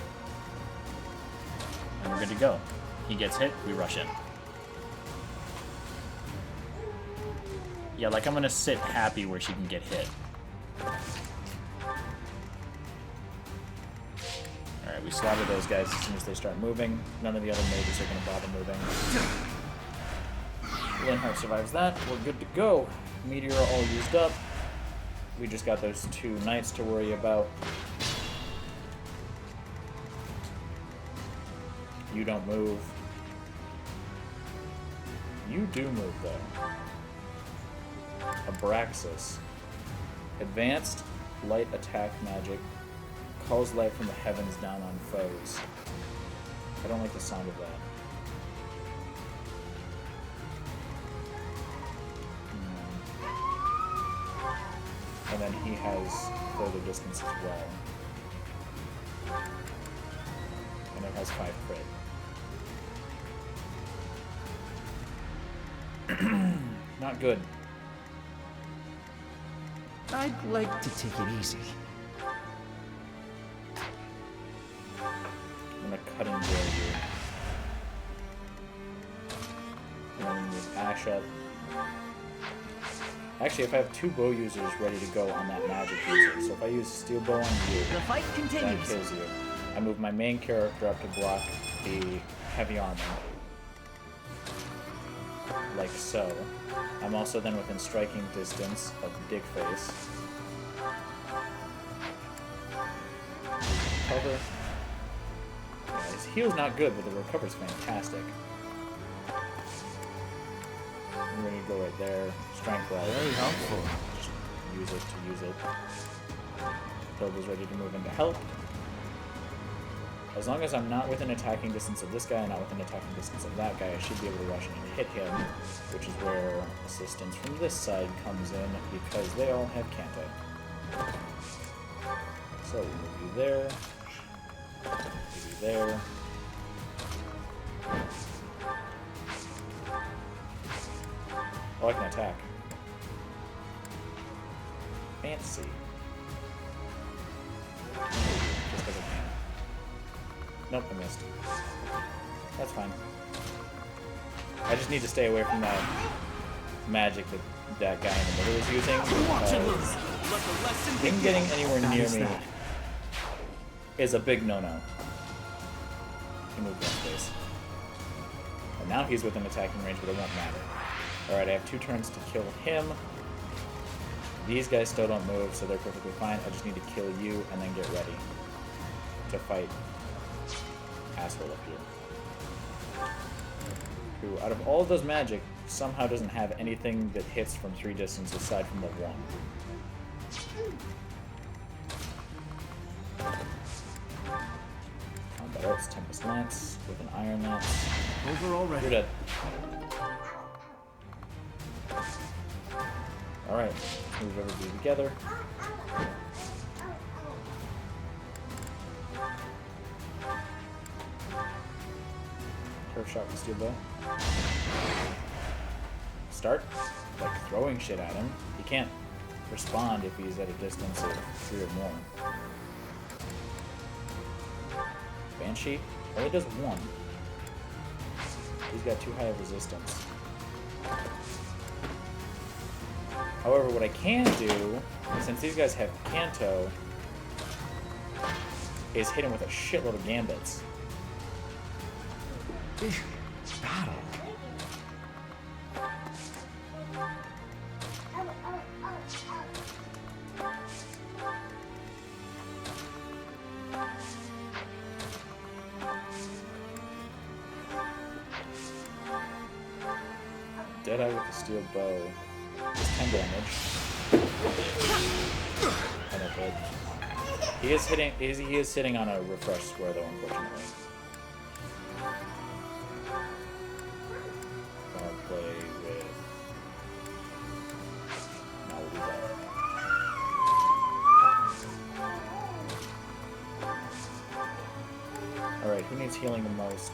and we're good to go. He gets hit, we rush in. Yeah, like I'm gonna sit happy where she can get hit. Alright, we slaughter those guys as soon as they start moving. None of the other mages are gonna bother moving. Linhardt survives that. We're good to go. Meteor all used up. We just got those 2 knights to worry about. You don't move. You do move, though. Abraxas. Advanced light attack magic. Calls light from the heavens down on foes. I don't like the sound of that. And then he has further distance as well. And it has 5 crit. Not good. I'd like to take it easy. I'm gonna cut and drill you. And then move Ash up. Actually, if I have 2 bow users ready to go on that magic user, so if I use steel bow on you, The fight that continues. kills you. I move my main character up to block the heavy armor, like so. I'm also then within striking distance of Dickface. Recover. Yeah, his heal's not good, but the recover's fantastic. I'm gonna go right there. Strength rise. Very helpful. Just use it to use it. Build is ready to move into help. As long as I'm not within attacking distance of this guy and not within attacking distance of that guy, I should be able to rush in and hit him, which is where assistance from this side comes in, because they all have Kanto. So we'll move you there, move you there. Oh, I can attack. Fancy. Just because I can. Nope, I missed. That's fine. I just need to stay away from that magic that guy in the middle is using. Him getting anywhere near me is a big no-no. He moved one space. And now he's within attacking range, but it won't matter. Alright, I have 2 turns to kill him. These guys still don't move, so they're perfectly fine. I just need to kill you and then get ready to fight asshole up here. Who, out of all of those magic, somehow doesn't have anything that hits from 3 distance aside from the 1. Combat Arts, Tempest Lance, with an Iron Lance. Over already. You're dead. Alright, move everybody together. Turf shot with steel bow. Start like throwing shit at him. He can't respond if he's at a distance of 3 or more. Banshee only does 1. He's got too high of resistance. However, what I can do, since these guys have Kanto, is hit him with a shitload of gambits. Battle. Deadeye with the steel bow. Just 10 damage. And a hit. He is hitting. He is sitting on a refresh square though, unfortunately. I'll play with. No, we'll do that. All right, who needs healing the most?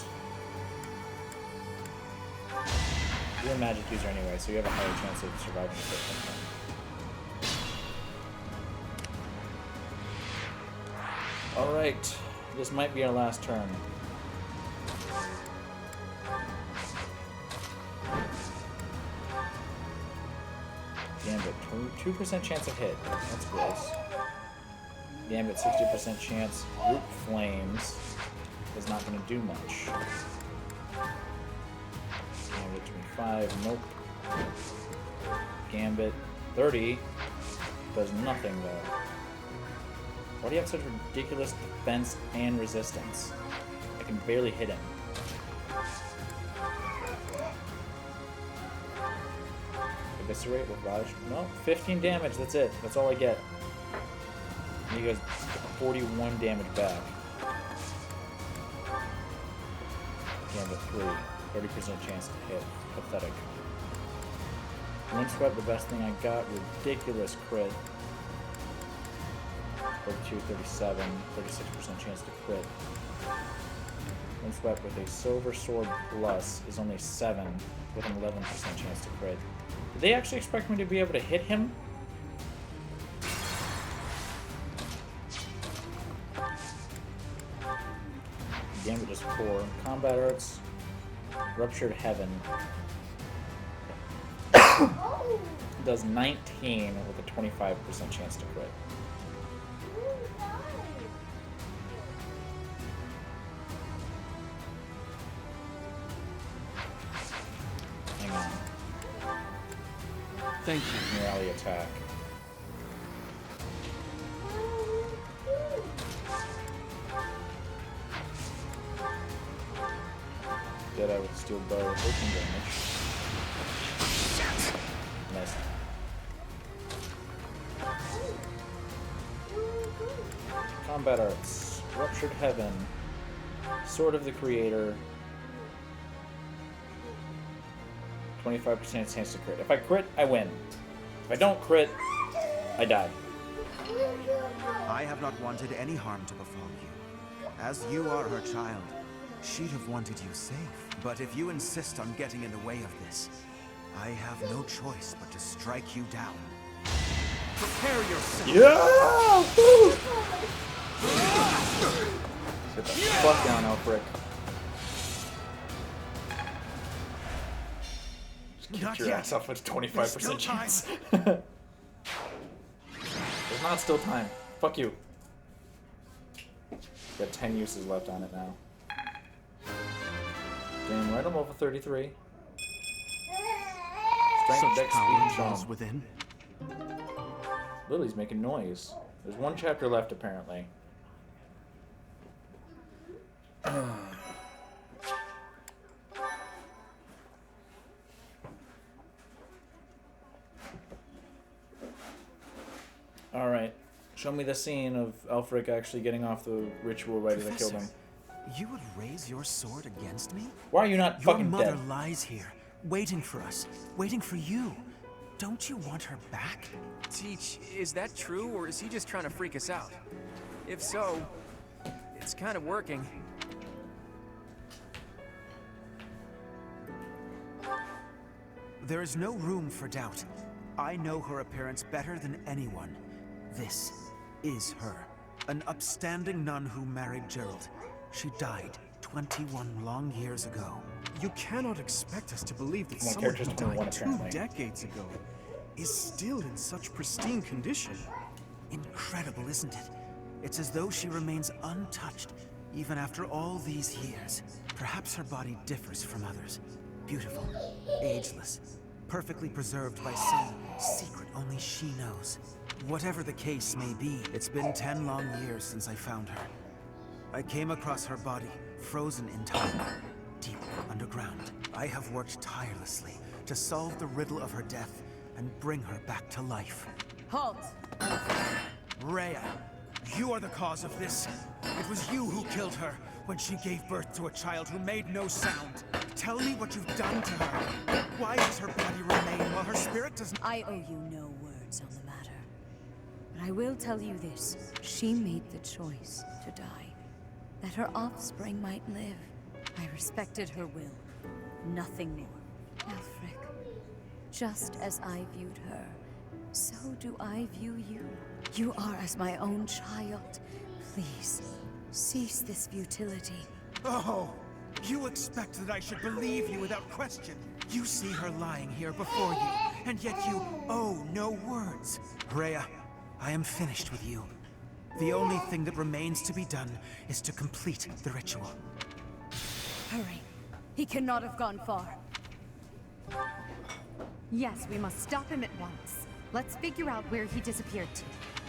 You're a magic user anyway, so you have a higher chance of surviving a hit from him. Alright, this might be our last turn. Gambit, 2% chance of hit. That's gross. Gambit, 60% chance. Root Flames is not going to do much. Gambit 25, nope. Gambit 30 does nothing though. Why do you have such ridiculous defense and resistance? I can barely hit him. Eviscerate with Raj. No, 15 damage, that's it. That's all I get. And he goes 41 damage back. Gambit 3. 30% chance to hit. Pathetic. Windswept, the best thing I got. Ridiculous crit. 32, 37, 36% chance to crit. Windswept with a Silver Sword Plus is only 7 with an 11% chance to crit. Did they actually expect me to be able to hit him? Gambit is 4. Combat Arts. Ruptured Heaven does 19 with a 25% chance to crit. Hang on. Thank you. Rally attack. Deadeye with steel bow, 13 damage. Missed. Combat Arts. Ruptured Heaven Sword of the Creator. 25% chance to crit. If I crit, I win. If I don't crit, I die. I have not wanted any harm to befall you. As you are her child, she'd have wanted you safe. But if you insist on getting in the way of this, I have no choice but to strike you down. Prepare yourself! Yeah! Woo! Sit the fuck down, Elfric. Just get your ass off with 25% chance. There's not still time. Fuck you. Got 10 uses left on it now. Damn right, I'm level 33. Strength, dex, speed, and charm. Within. Lily's making noise. There's one chapter left, apparently. Alright. Show me the scene of Elfric actually getting off the ritual ready to kill them. You would raise your sword against me? Why are you not fucking dead? Your mother lies here, waiting for us, waiting for you. Don't you want her back? Teach, is that true, or is he just trying to freak us out? If so, it's kind of working. There is no room for doubt. I know her appearance better than anyone. This is her. An upstanding nun who married Gerald. She died 21 long years ago. You cannot expect us to believe that One someone character's who 21 died 2 apparently. decades ago is still in such pristine condition. Incredible, isn't it? It's as though she remains untouched, even after all these years. Perhaps her body differs from others. Beautiful, ageless, perfectly preserved by some secret only she knows. Whatever the case may be, it's been 10 long years since I found her. I came across her body, frozen in time, deep underground. I have worked tirelessly to solve the riddle of her death and bring her back to life. Halt! Rhea, you are the cause of this. It was you who killed her when she gave birth to a child who made no sound. Tell me what you've done to her. Why does her body remain while her spirit doesn't? I owe you no words on the matter. But I will tell you this. She made the choice to die. That her offspring might live. I respected her will. Nothing more. Elfric, just as I viewed her, so do I view you. You are as my own child. Please, cease this futility. Oh, you expect that I should believe you without question. You see her lying here before you, and yet you owe no words. Rhea, I am finished with you. The only thing that remains to be done is to complete the ritual. Hurry. He cannot have gone far. Yes, we must stop him at once. Let's figure out where he disappeared to.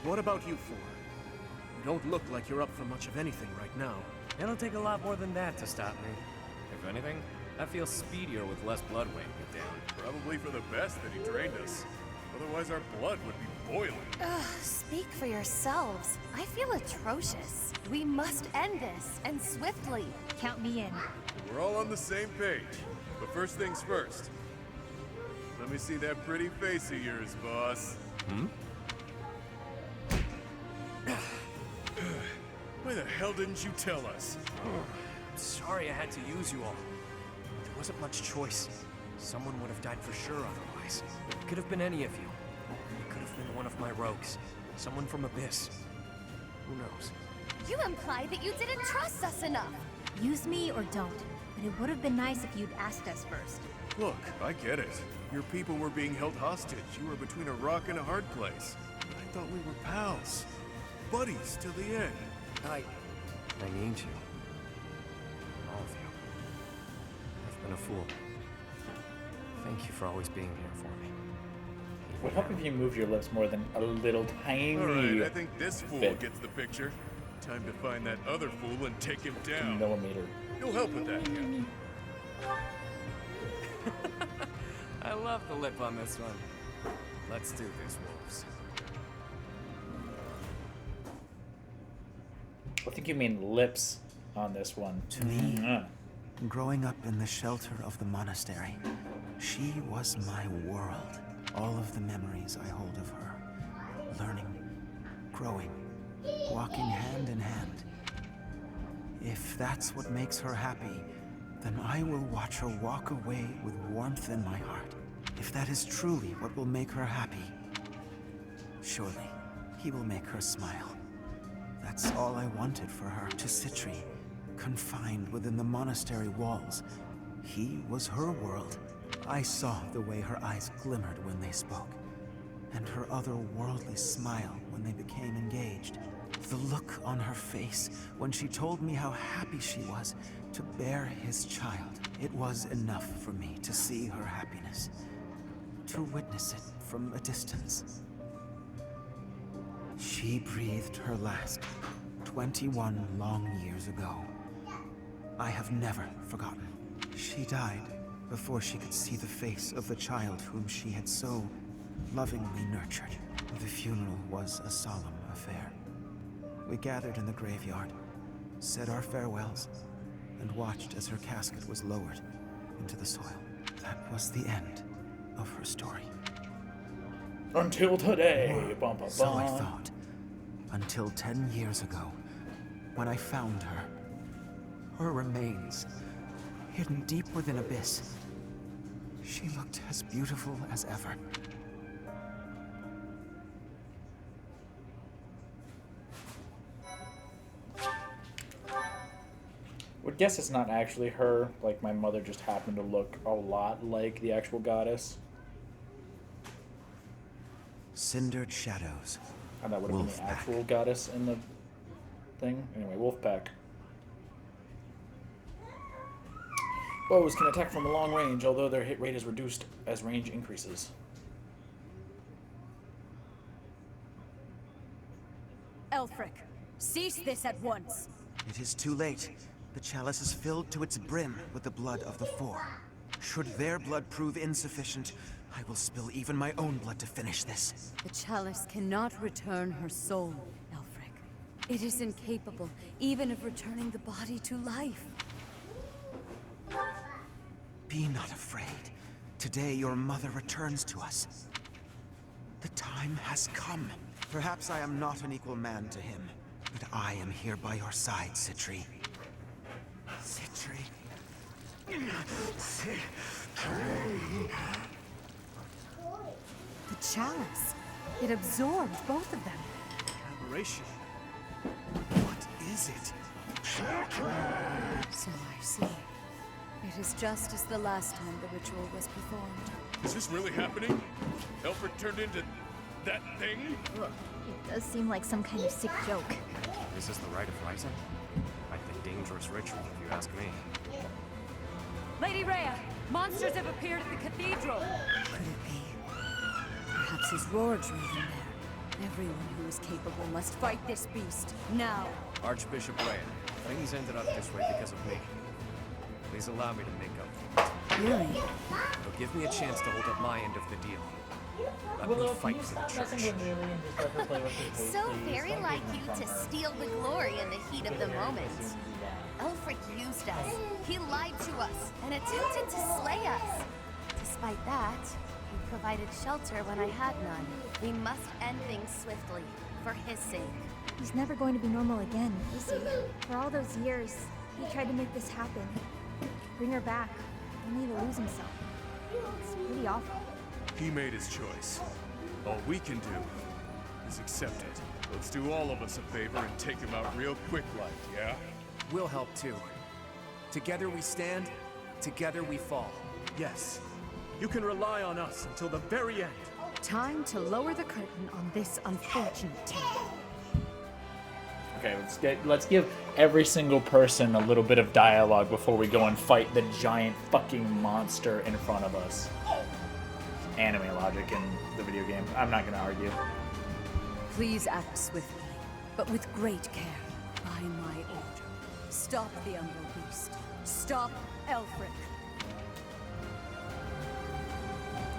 What about you four? You don't look like you're up for much of anything right now. It'll take a lot more than that to stop me. If anything, I feel speedier with less blood weighing me down. Probably for the best that he drained us. Otherwise our blood would be boiling. Ugh, speak for yourselves. I feel atrocious. We must end this, and swiftly. Count me in. We're all on the same page. But first things first. Let me see that pretty face of yours, boss. Hmm? Why the hell didn't you tell us? I'm sorry I had to use you all. There wasn't much choice. Someone would have died for sure otherwise. It could have been any of you. It could have been one of my rogues. Someone from Abyss. Who knows? You imply that you didn't trust us enough. Use me or don't, but it would have been nice if you'd asked us first. Look, I get it. Your people were being held hostage. You were between a rock and a hard place. I thought we were pals. Buddies till the end. I need you. All of you. I've been a fool. Thank you for always being here for me. Would help if you move your lips more than a little tiny Alright, I think this fool bit. gets the picture. Time to find that other fool and take him down. Millimeter. You'll help with that, yeah. I love the lip on this one. Let's do this, wolves. I think you mean lips. on this one. To me, growing up in the shelter of the monastery, she was my world. All of the memories I hold of her. Learning, growing, walking hand in hand. If that's what makes her happy, then I will watch her walk away with warmth in my heart. If that is truly what will make her happy, surely he will make her smile. That's all I wanted for her, to Citri, confined within the monastery walls. He was her world. I saw the way her eyes glimmered when they spoke, and her otherworldly smile when they became engaged. The look on her face when she told me how happy she was to bear his child. It was enough for me to see her happiness, to witness it from a distance. She breathed her last 21 long years ago. I have never forgotten. She died before she could see the face of the child whom she had so lovingly nurtured. The funeral was a solemn affair. We gathered in the graveyard, said our farewells, and watched as her casket was lowered into the soil. That was the end of her story. Until today, bum, bum, So I bum. thought, until 10 years ago, when I found her. Her remains, hidden deep within Abyss. She looked as beautiful as ever. Would guess it's not actually her. Like, my mother just happened to look a lot like the actual goddess. Cindered shadows. And that would have been the actual goddess in the thing. Anyway, Wolfpack. Bows can attack from a long range, although their hit rate is reduced as range increases. Elfric, cease this at once. It is too late. The chalice is filled to its brim with the blood of the Four. Should their blood prove insufficient, I will spill even my own blood to finish this. The chalice cannot return her soul, Elfric. It is incapable even of returning the body to life. Be not afraid. Today your mother returns to us. The time has come. Perhaps I am not an equal man to him, but I am here by your side, Citri. Citri. The chalice. It absorbed both of them. Aberration. What is it? So I see. It is just as the last time the ritual was performed. Is this really happening? Elfric turned into that thing? Look, it does seem like some kind of sick joke. Is this the Rite of Rising? Quite the dangerous ritual, if you ask me. Lady Rhea, monsters have appeared at the cathedral. Could it be? Perhaps his roar's raving there. Everyone who is capable must fight this beast, now. Archbishop Rhea, things ended up this way because of me. Please allow me to make up for it. Really? But give me a chance to hold up my end of the deal. Let me fight for the church. So very like you to steal the glory in the heat of the moment. Elfric used us. He lied to us and attempted to slay us. Despite that, he provided shelter when I had none. We must end things swiftly, for his sake. He's never going to be normal again, is he? For all those years, he tried to make this happen. Bring her back, only to lose himself. It's pretty awful. He made his choice. All we can do is accept it. Let's do all of us a favor and take him out real quick like, yeah? We'll help too. Together we stand, together we fall. Yes, you can rely on us until the very end. Time to lower the curtain on this unfortunate tale. Okay, let's give every single person a little bit of dialogue before we go and fight the giant fucking monster in front of us. Anime logic in the video game. I'm not gonna argue. Please act swiftly, but with great care, by my order. Stop the Umbral Beast. Stop Elfric.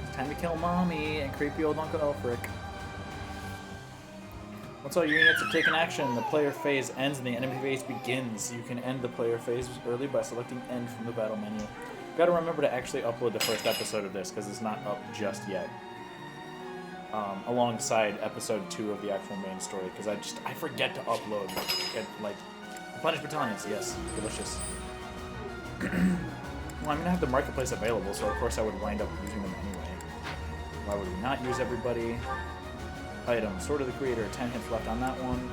It's time to kill Mommy and creepy old Uncle Elfric. Once all your units have taken action, the player phase ends and the enemy phase begins. You can end the player phase early by selecting End from the battle menu. Gotta remember to actually upload the first episode of this, because it's not up just yet. Alongside episode 2 of the actual main story, because I forget to upload. Like, Punished Battalions, yes, delicious. Well, I'm gonna have the marketplace available, so of course I would wind up using them anyway. Why would we not use everybody? Item, Sword of the Creator, 10 hits left on that one.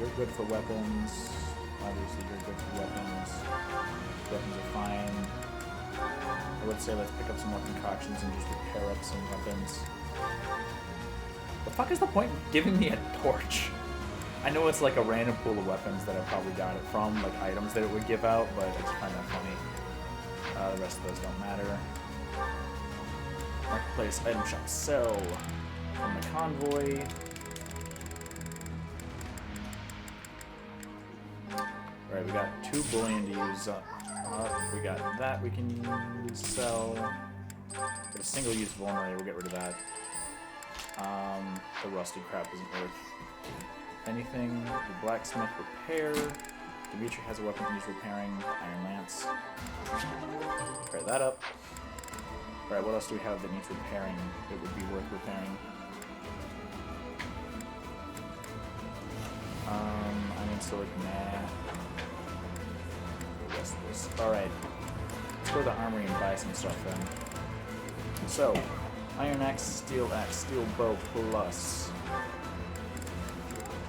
You're good for weapons. Obviously, you're good for weapons. Weapons are fine. I would say let's pick up some more concoctions and just repair up some weapons. The fuck is the point of giving me a torch? I know it's like a random pool of weapons that I probably got it from, like items that it would give out, but I just find that funny. The rest of those don't matter. Marketplace, item shop, sell from the convoy. Alright, we got 2 bullion to use up. We got that we can use, sell. Got a single-use vulnerary, we'll get rid of that. The rusted crap isn't worth anything. The blacksmith, repair. Dimitri has a weapon he's repairing. Iron Lance. Repair that up. Alright, what else do we have that needs repairing that would be worth repairing? Iron sword, nah. Alright. Let's go to the armory and buy some stuff then. So, iron axe, steel bow plus.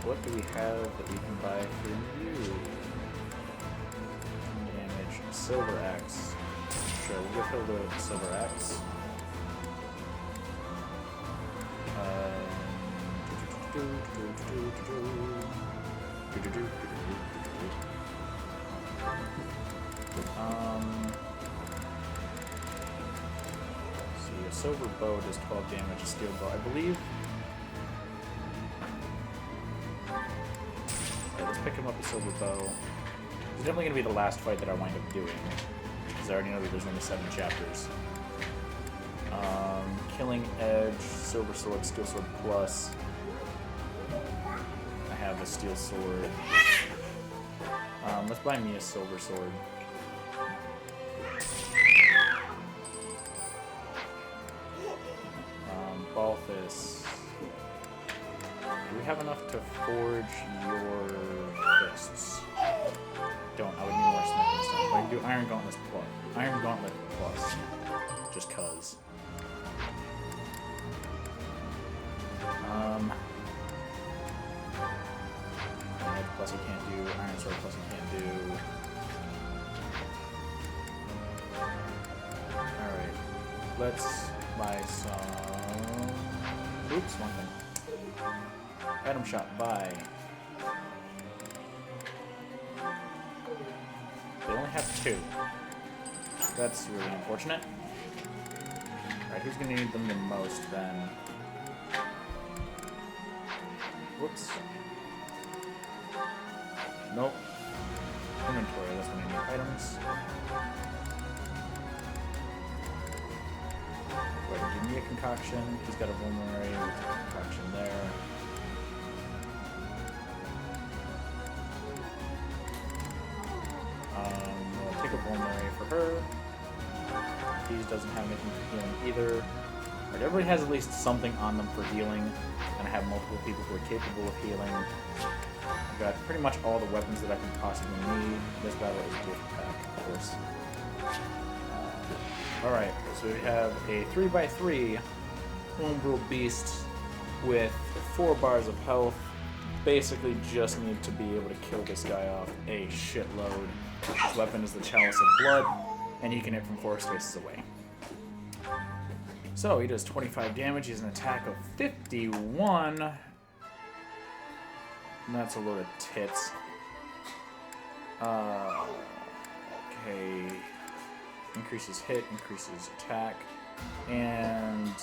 What do we have that we can buy for you? Damage, silver axe. Sure, we'll get rid of the silver axe. See, a silver bow does 12 damage, a steel bow, I believe. Yeah, let's pick him up a silver bow. It's definitely going to be the last fight that I wind up doing, because I already know that there's only 7 chapters. Killing Edge, silver sword, steel sword plus. I have the steel sword. Let's buy me a silver sword. Balthus. Do we have enough to forge your fists? Don't. I would need more smithing stuff. I can do Iron Gauntlet plus. Iron Gauntlet plus. Just cuz. Iron plus you can't do. Iron Sword plus you can't do. Alright. Let's buy some... Oops, one thing. Item shop, buy. They only have 2. That's really unfortunate. Alright, who's gonna need them the most then? Whoops. Nope. Inventory, that's when I need items. Wait, give me a concoction. He's got a vulnerary with a concoction there. We'll take a vulnerary for her. He doesn't have anything for healing either. Right, everybody has at least something on them for healing, and I have multiple people who are capable of healing. I've got pretty much all the weapons that I can possibly need. This battle is gift pack, of course. Alright, so we have a 3x3 Homebrew Beast with 4 bars of health. Basically just need to be able to kill this guy off a shitload. His weapon is the Chalice of Blood, and he can hit from 4 spaces away. So he does 25 damage, he has an attack of 51. And that's a load of tits. Okay. Increases hit, increases attack, and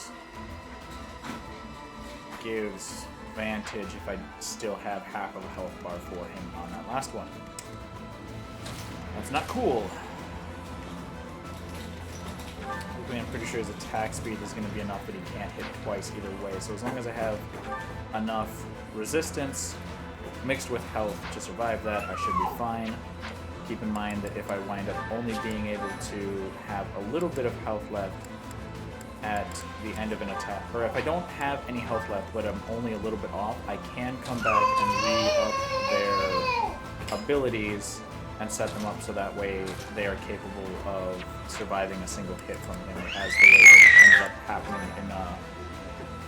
gives advantage if I still have half of a health bar for him on that last one. That's not cool. I'm pretty sure his attack speed is going to be enough that he can't hit twice either way. So as long as I have enough resistance mixed with health to survive that, I should be fine. Keep in mind that if I wind up only being able to have a little bit of health left at the end of an attack, or if I don't have any health left but I'm only a little bit off, I can come back and re-up their abilities and set them up so that way they are capable of surviving a single hit from him, as the way that ended up happening in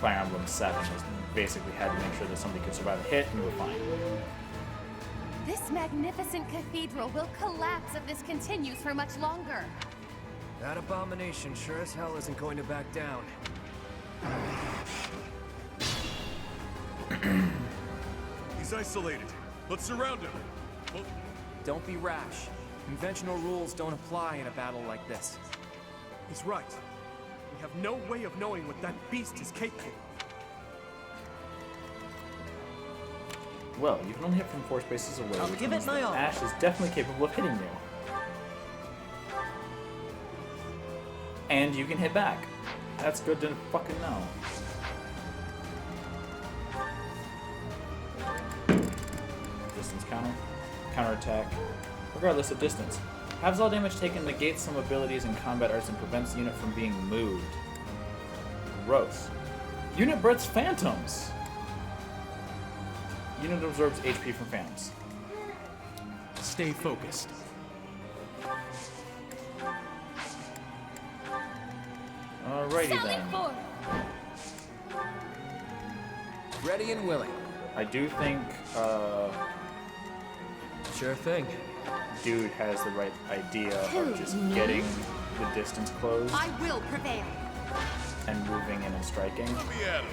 Fire Emblem 7. Was basically had to make sure that somebody could survive a hit and we're fine. This magnificent cathedral will collapse if this continues for much longer. That abomination sure as hell isn't going to back down. He's isolated. Let's surround him. Well, Don't be rash. Conventional rules don't apply in a battle like this. He's right. We have no way of knowing what that beast is capable of. Well, you can only hit from 4 spaces away, I'll which give means it my that all. Ash is definitely capable of hitting you. And you can hit back. That's good to fucking know. Distance counter. Counterattack. Regardless of distance. Halves all damage taken, negates some abilities in combat arts, and prevents the unit from being moved. Gross. Unit births phantoms. Unit absorbs HP from phantoms. Stay focused. Alrighty then. Ready and willing. I do think, Sure thing. Dude has the right idea Who, of just me? getting the distance closed I will prevail. and moving in and striking. let me at him.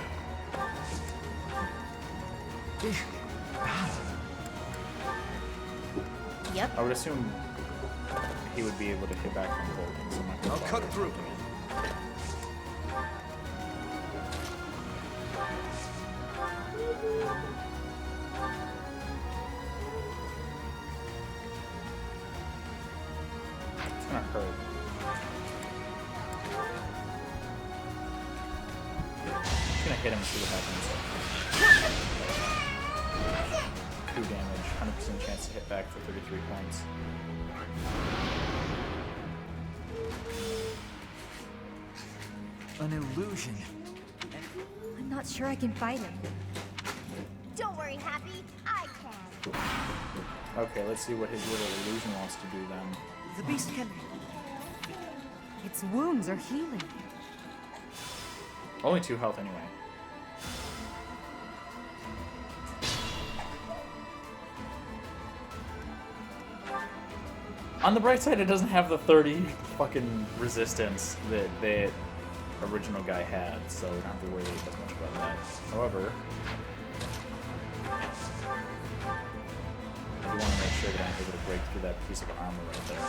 Yep. I would assume he would be able to hit back from holding, so I'm not gonna I'll cut bother. through. It's gonna hurt. Just gonna hit him and see what happens. 2 damage, 100% chance to hit back for 33 points. An illusion. I'm not sure I can fight him. Don't worry, Happy. I can. Okay, let's see what his little illusion wants to do then. The beast can... Its wounds are healing. Only 2 health anyway. On the bright side, it doesn't have the 30 fucking resistance that the original guy had, so we don't have to worry as much about that. However, I do want to make sure that I'm able to break through that piece of armor right there.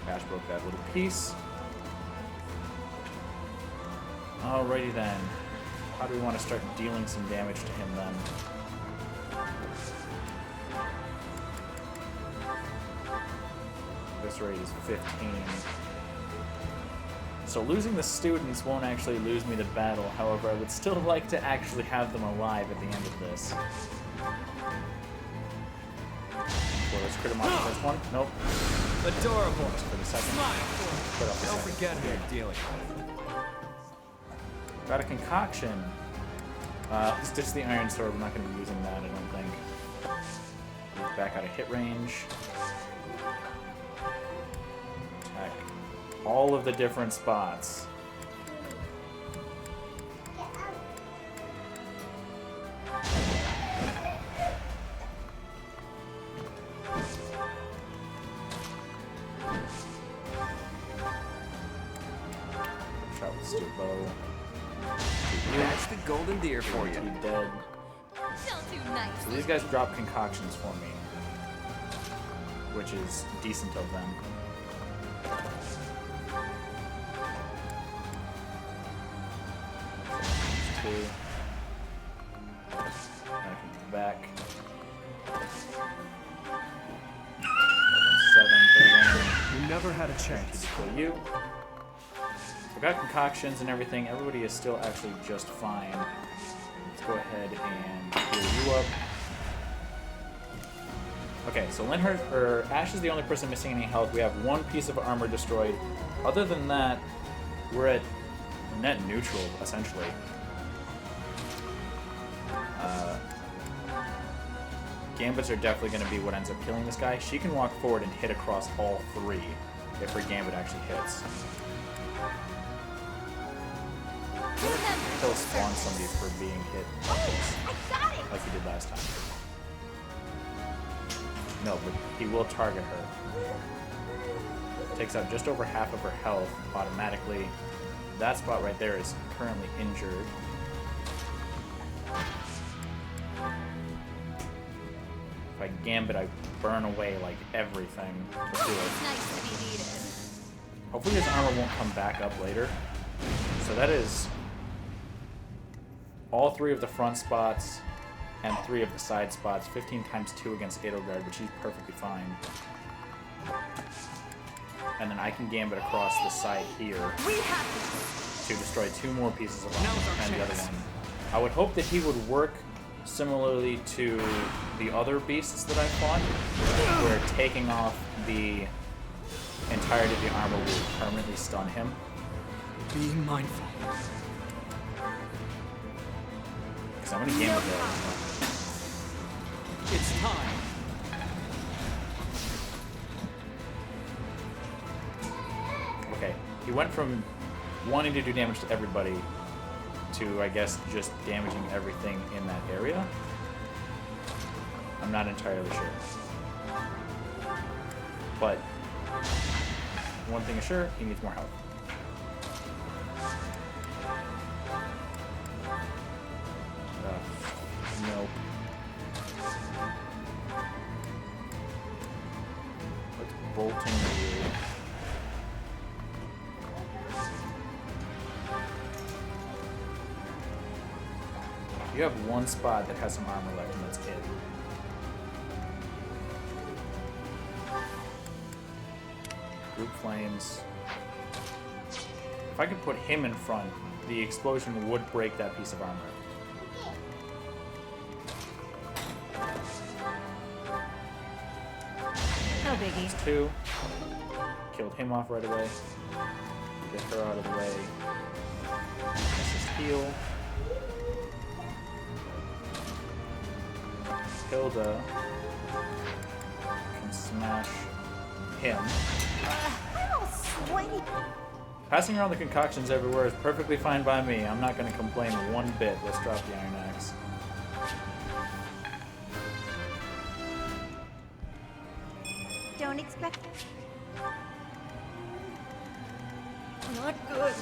Ash broke that little piece. Alrighty then. How do we want to start dealing some damage to him then? This rate is 15. So losing the students won't actually lose me the battle. However, I would still like to actually have them alive at the end of this. Well, let's crit him off the first one. Nope. Adorable. For the second. Crit off the Don't second. forget who you're dealing with. Got a concoction. Let's ditch the iron sword. We're not going to be using that, I don't think. Move back out of hit range. Attack all of the different spots. Shot with steel bow. That's the golden deer for you. Dead. Don't do nice. So these guys drop concoctions for me, which is decent of them. Two. I can move back. never had a chance. Kill you. I've got concoctions and everything. Everybody is still actually just fine. Let's go ahead and heal you up. Okay, so Ash is the only person missing any health. We have one piece of armor destroyed. Other than that, we're at net neutral, essentially. Gambits are definitely going to be what ends up killing this guy. She can walk forward and hit across all three if her Gambit actually hits. He'll spawn somebody for being hit like he did last time. No, but he will target her. Takes out just over half of her health automatically. That spot right there is currently injured. If I Gambit, I burn away like everything to do it. It's nice to be needed. Hopefully his armor won't come back up later. So that is all 3 of the front spots and 3 of the side spots. 15 times 2 against Edelgard, which he's perfectly fine. And then I can Gambit across the side here to destroy 2 more pieces of armor and the other one. I would hope that he would work similarly to the other beasts that I fought, where taking off the entirety of the armor will permanently stun him. Be mindful. Because I'm gonna Gambit there. It's time. Okay, he went from wanting to do damage to everybody to, I guess, just damaging everything in that area. I'm not entirely sure. But one thing is sure, he needs more health. Nope. What's bolting you? You have one spot that has some armor left, and that's it. Group flames. If I could put him in front, the explosion would break that piece of armor. No biggie. 2. Killed him off right away. Get her out of the way. Assist heal. Hilda can smash him. I'm all sweaty. Passing around the concoctions everywhere is perfectly fine by me. I'm not going to complain one bit. Let's drop the Iron Axe. Don't expect. Not good.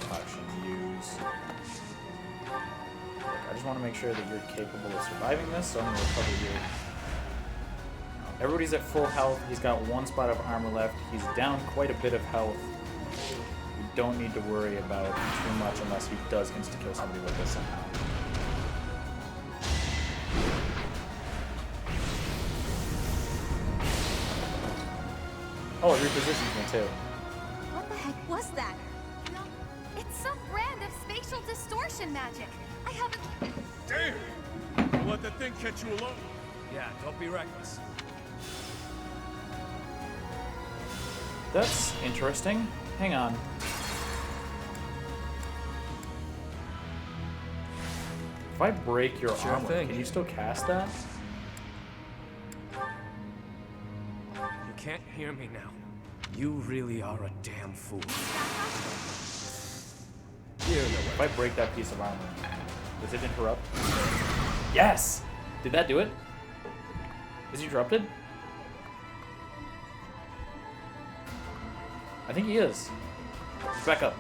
Concoction use. I just want to make sure that you're capable of surviving this, so I'm going to recover you. Everybody's at full health. He's got 1 spot of armor left. He's down quite a bit of health. We don't need to worry about too much unless he does insta-kill somebody with this somehow. Oh, it repositions me too. What the heck was that? It's some brand of spatial distortion magic. I haven't... Damn! Don't let that thing catch you alone. Yeah, don't be reckless. That's interesting. Hang on. If I break your armor, can you still cast that? You can't hear me now. You really are a damn fool. If I break that piece of armor, does it interrupt? Yes! Did that do it? Is he interrupted? I think he is. Back up.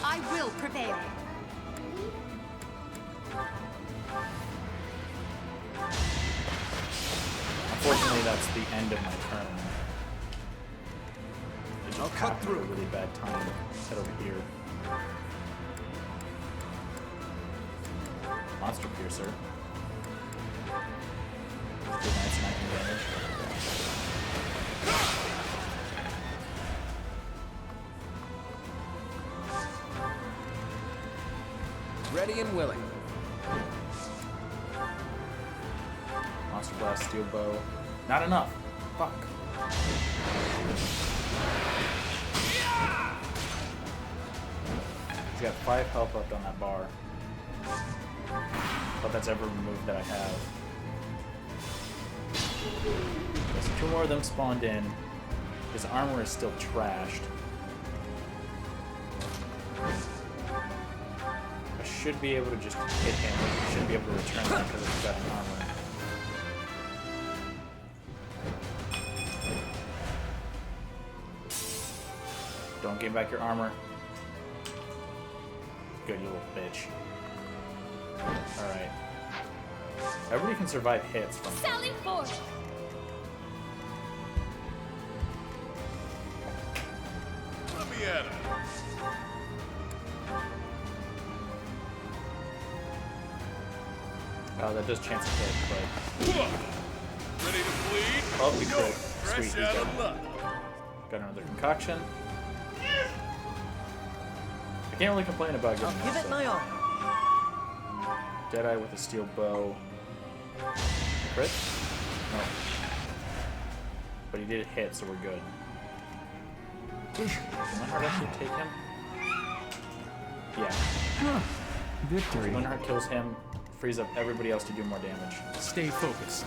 I will prevail. Unfortunately, that's the end of my turn. It just cut happened at a really bad time. Head over here. Monster Piercer. Do nice sniping damage. Ready and willing. Monster Blast, Steel Bow. Not enough. Fuck. He's got 5 health left on that bar. But that's every move that I have. There's 2 more of them spawned in. His armor is still trashed. I should be able to just hit him. I should be able to return that because it's got an armor. Don't give back your armor. Good, you little bitch. Alright. Everybody can survive hits from Sally forth! Let me at him. Oh, that does chance a hit, but... Ready to bleed? Oh, we Go. crit. Fresh Sweet, he's out dead. of luck. Got another concoction. I can't really complain about getting Give this. it my all. Deadeye with a steel bow. Crit? No. But he did hit, so we're good. Can Linhardt actually take him? Yeah. Victory. Linhardt kills him, frees up everybody else to do more damage. Stay focused.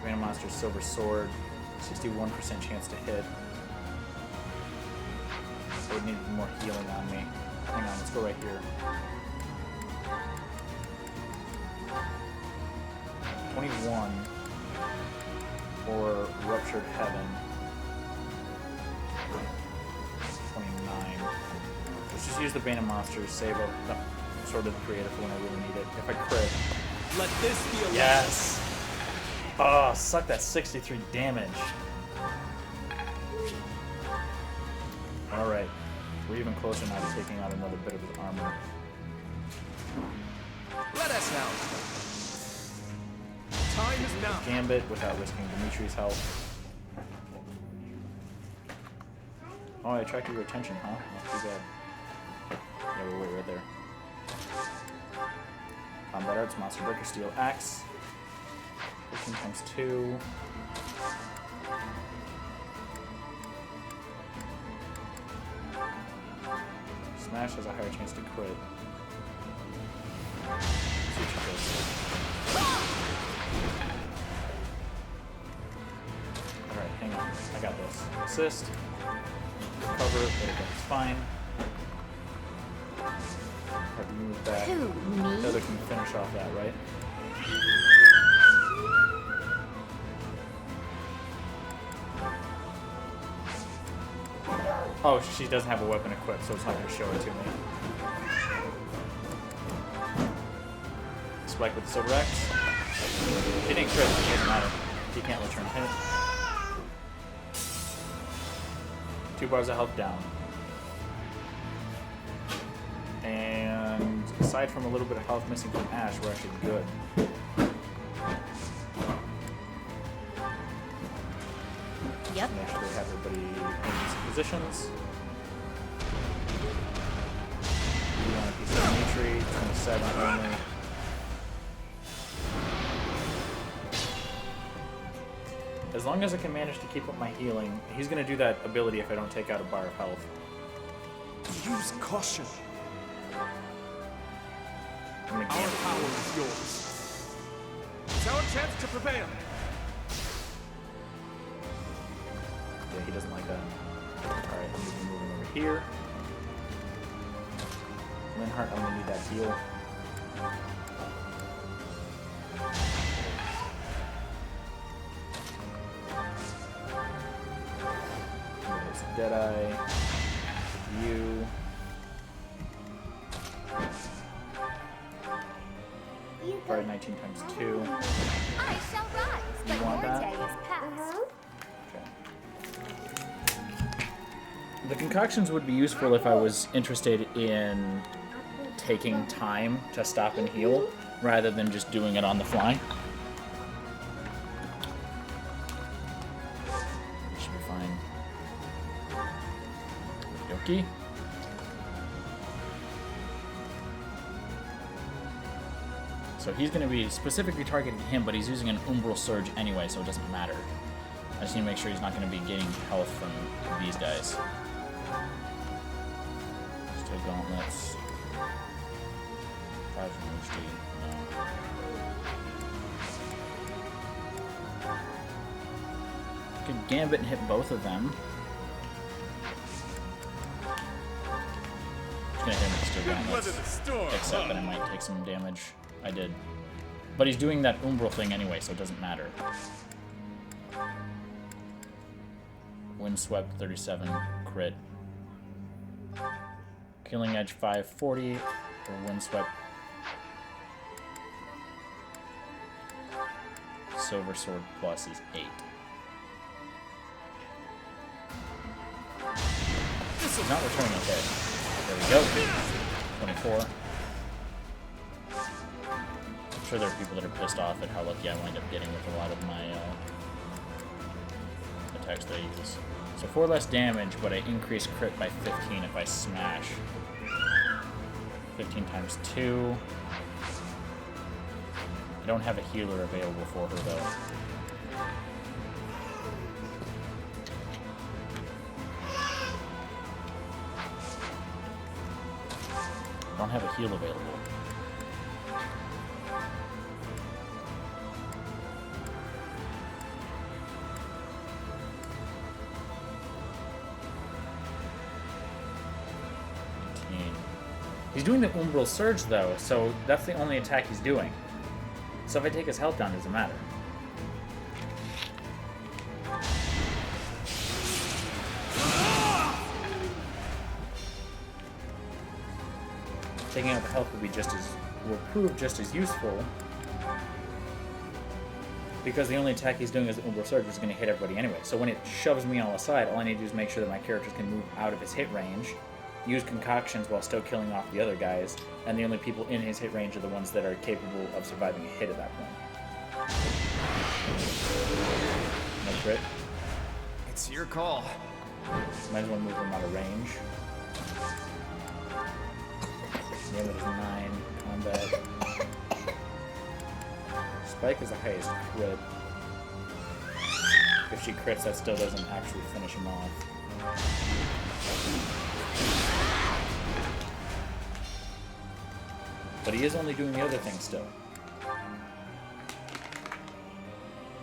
Random Monster Silver Sword. 61% chance to hit. I would need more healing on me. Hang on, let's go right here. 21 or Ruptured Heaven. 29. Let's just use the Bane of Monsters, save up sort of creative for when I really need it. If I crit. Let this be a Yes! Oh, suck that 63 damage. Alright. We're even closer now to taking out another bit of his armor. Let us now. Time is now. Gambit without risking Dimitri's health. Oh, I attracted your attention, huh? Not too bad. Yeah, we're right there. Combat Arts, Monster Breaker, Steel Axe. 15 times 2. Smash has a higher chance to crit. See what she does. Alright, hang on. I got this. Assist. Cover. There we go. It's fine. Have to move back. Who, me? The other can finish off that, right? Oh, she doesn't have a weapon equipped, so it's not going to show it to me. Spike with the Silver Axe. He didn't crit, it doesn't matter. He can't return hit. 2 bars of health down. And aside from a little bit of health missing from Ash, we're actually good. Yep. And actually have everybody in these positions. We want a piece of Dimitri, 27 only. As long as I can manage to keep up my healing, he's going to do that ability if I don't take out a bar of health. Use caution. I'm gonna Our power is yours. It's our chance to prevail. Yeah, he doesn't like that. Alright, I'm gonna be moving over here. Linhardt, I'm gonna need that heal. There's Deadeye. You. Probably 19 times 2. I shall rise, You but want your that? day is past. The concoctions would be useful if I was interested in taking time to stop and heal, rather than just doing it on the fly. Should be fine. Okie dokie. So he's going to be specifically targeting him, but he's using an Umbral Surge anyway, so it doesn't matter. I just need to make sure he's not going to be getting health from these guys. Still gauntlets. Five from no. Could Gambit and hit both of them. Just gonna hit him with Still Gauntlets. Except that I might take some damage. I did. But he's doing that Umbral thing anyway, so it doesn't matter. Windswept 37, crit. Killing Edge 540 for Windswept. Silver Sword Plus is 8. This is not returning a hit. There we go. 24. I'm sure there are people that are pissed off at how lucky I wind up getting with a lot of my attacks that I use. So 4 less damage, but I increase crit by 15 if I smash. 15 times 2. I don't have a healer available for her, though. I don't have a heal available. He's doing the Umbral Surge, though, so that's the only attack he's doing. So if I take his health down, it doesn't matter. Taking out the health will prove just as useful, because the only attack he's doing is the Umbral Surge, which is going to hit everybody anyway. So when it shoves me all aside, all I need to do is make sure that my characters can move out of his hit range, use concoctions while still killing off the other guys, and the only people in his hit range are the ones that are capable of surviving a hit at that point. No crit. It's your call. Might as well move him out of range. Damage is 9. Combat. Spike is the highest crit. If she crits, that still doesn't actually finish him off. But he is only doing the other thing still.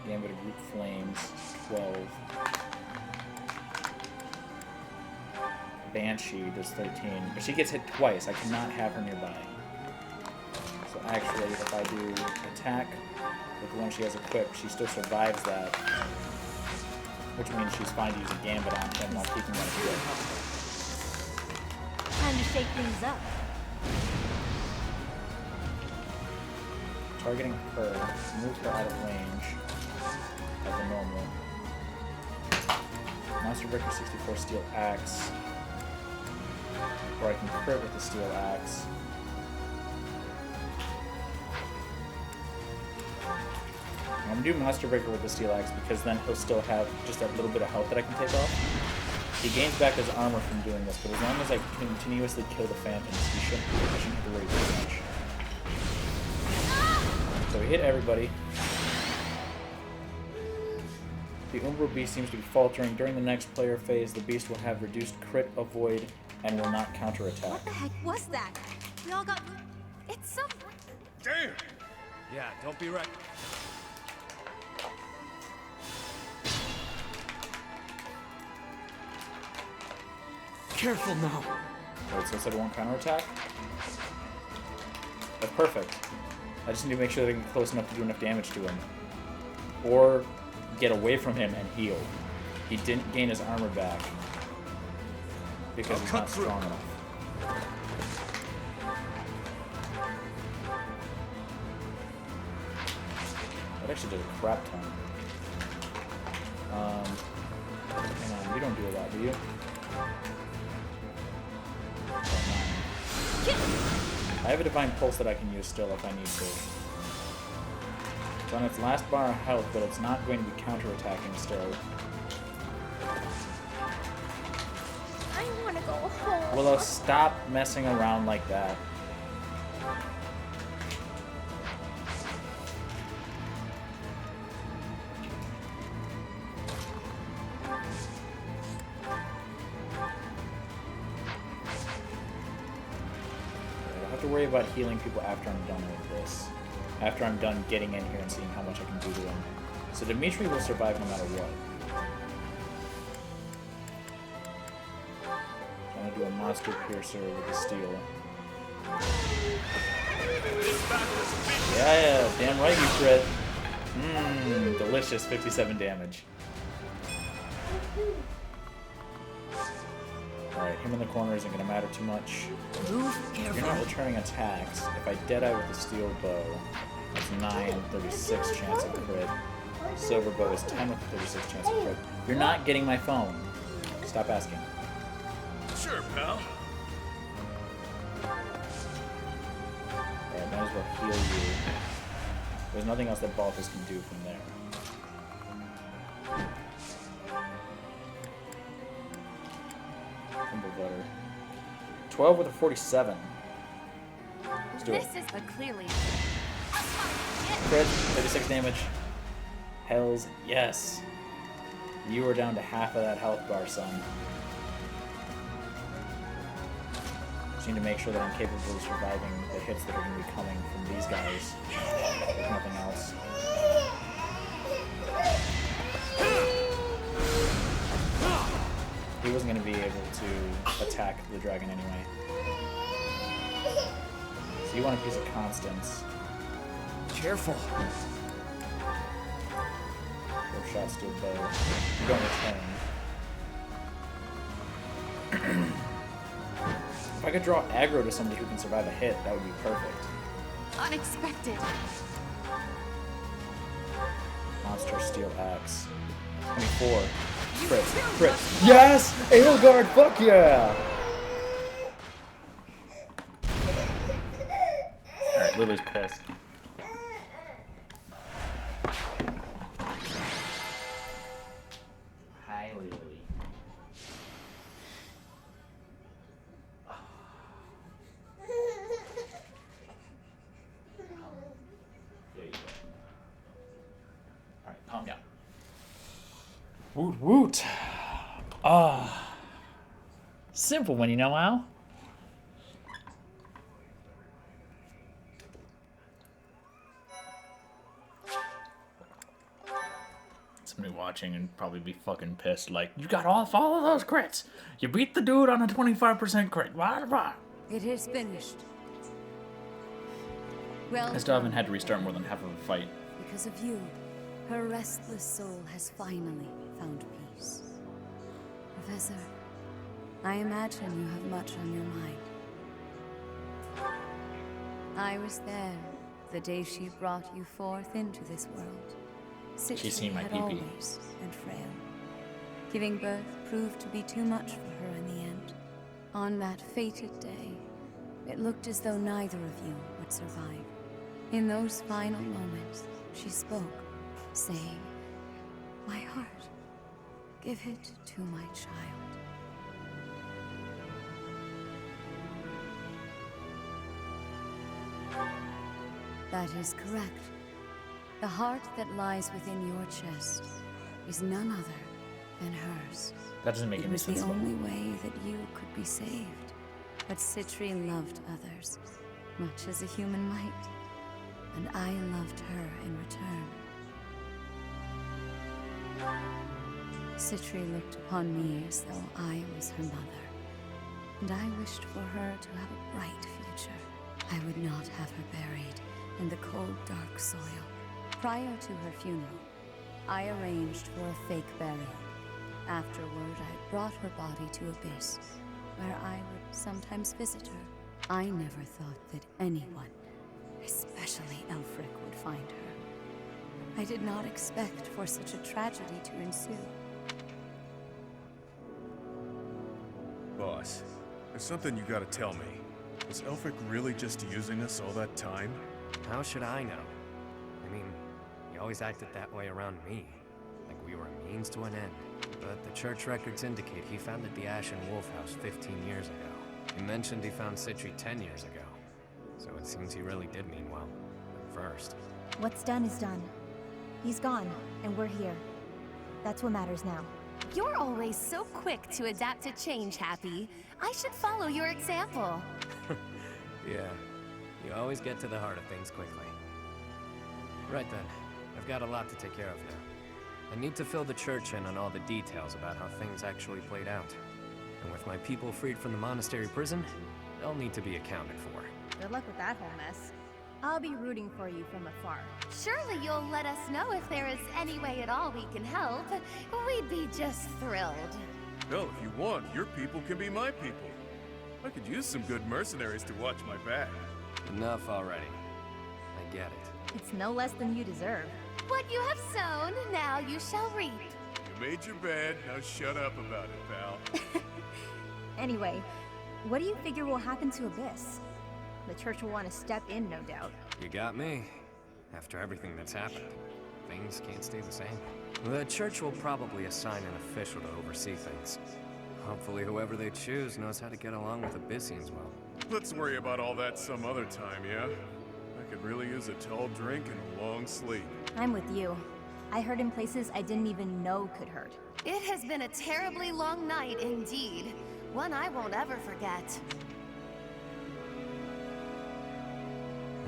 Gambit of Root Flames, 12. Banshee does 13. If she gets hit twice, I cannot have her nearby. So actually, if I do attack with the one she has equipped, she still survives that. Which means she's fine to use a Gambit on him while keeping that equipped. Time to shake things up. Targeting her, move her out of range as a normal. Monster Breaker 64 Steel Axe. Or I can crit with the Steel Axe. I'm gonna do Monster Breaker with the Steel Axe because then he'll still have just that little bit of health that I can take off. He gains back his armor from doing this, but as long as I continuously kill the Phantoms, I shouldn't have to worry too much. So we hit everybody. The Umbral Beast seems to be faltering. During the next player phase, the Beast will have reduced crit, avoid, and will not counterattack. What the heck was that? We all got... It's some... Damn! Yeah, don't be right. Careful now. Wait, so it said it won't counterattack? That's perfect. I just need to make sure that I can get close enough to do enough damage to him. Or get away from him and heal. He didn't gain his armor back. Because he's not strong enough. That actually does a crap ton. Hang on, you don't do a lot, do you? I have a Divine Pulse that I can use still if I need to. It's on its last bar of health, but it's not going to be counterattacking still. I want to go home. Willow, stop messing around like that. Worry about healing people after I'm done with this. After I'm done getting in here and seeing how much I can do to them. So Dimitri will survive no matter what. I'm gonna do a Monster Piercer with the steel. Yeah, damn right you crit. Mmm, delicious, 57 damage. Alright, him in the corner isn't going to matter too much. You're not returning attacks. If I deadeye with the steel bow, that's 9, 36 chance of crit. Silver bow is 10 with 36 chance of crit. You're not getting my phone. Stop asking. Sure, pal. Alright, might as well heal you. There's nothing else that Balthus can do from there. Butter. 12 with a 47. Let's do it. This is clearly Crit, 36 damage. Hells yes. You are down to half of that health bar, son. Just need to make sure that I'm capable of surviving the hits that are going to be coming from these guys. If nothing else. He wasn't going to be able to attack the dragon anyway. So you want a piece of Constance. Careful. 4 shots to a bow. You don't return. If I could draw aggro to somebody who can survive a hit, that would be perfect. unexpected. Monster Steel Axe. 24. Crit. Crit. Yes! Aelgard, fuck yeah! Alright, Lily's pissed. Hi, Lily. There you go. Alright, calm down. Woot woot. Ah. Simple when you know how. Somebody watching and probably be fucking pissed like, you got all of those crits. You beat the dude on a 25% crit. Blah, blah. It is finished. Well, I still haven't had to restart more than half of a fight. because of you, her restless soul has finally found peace. Professor, I imagine you have much on your mind. I was there the day she brought you forth into this world. She's seen my had pee-pee. always and frail. Giving birth proved to be too much for her in the end. On that fated day, it looked as though neither of you would survive. In those final moments, she spoke, saying, "My heart, give it to my child." That is correct. The heart that lies within your chest is none other than hers. That doesn't make any sense. It was at the all. only way that you could be saved. But Citri loved others, much as a human might. And I loved her in return. Citri looked upon me as though I was her mother. And I wished for her to have a bright future. I would not have her buried in the cold, dark soil. Prior to her funeral, I arranged for a fake burial. Afterward, I brought her body to Abyss, where I would sometimes visit her. I never thought that anyone, especially Elfric, would find her. I did not expect for such a tragedy to ensue. Boss, there's something you gotta tell me. Was Elfric really just using us all that time? How should I know? I mean, he always acted that way around me. Like we were a means to an end. But the church records indicate he founded the Ashen Wolf House 15 years ago. He mentioned he found Citri 10 years ago. So it seems he really did mean well. At first. What's done is done. He's gone, and we're here. That's what matters now. You're always so quick to adapt to change, Happy. I should follow your example. Yeah, you always get to the heart of things quickly. Right then, I've got a lot to take care of now. I need to fill the church in on all the details about how things actually played out. And with my people freed from the monastery prison, they'll need to be accounted for. Good luck with that whole mess. I'll be rooting for you from afar. Surely you'll let us know if there is any way at all we can help. We'd be just thrilled. Hell, if you want, your people can be my people. I could use some good mercenaries to watch my back. Enough already. I get it. It's no less than you deserve. What you have sown, now you shall reap. You made your bed, now shut up about it, pal. Anyway, what do you figure will happen to Abyss? The church will want to step in, no doubt. You got me. After everything that's happened, things can't stay the same. The church will probably assign an official to oversee things. Hopefully whoever they choose knows how to get along with Abyssians well. Let's worry about all that some other time, yeah? I could really use a tall drink and a long sleep. I'm with you. I hurt in places I didn't even know could hurt. It has been a terribly long night indeed. One I won't ever forget.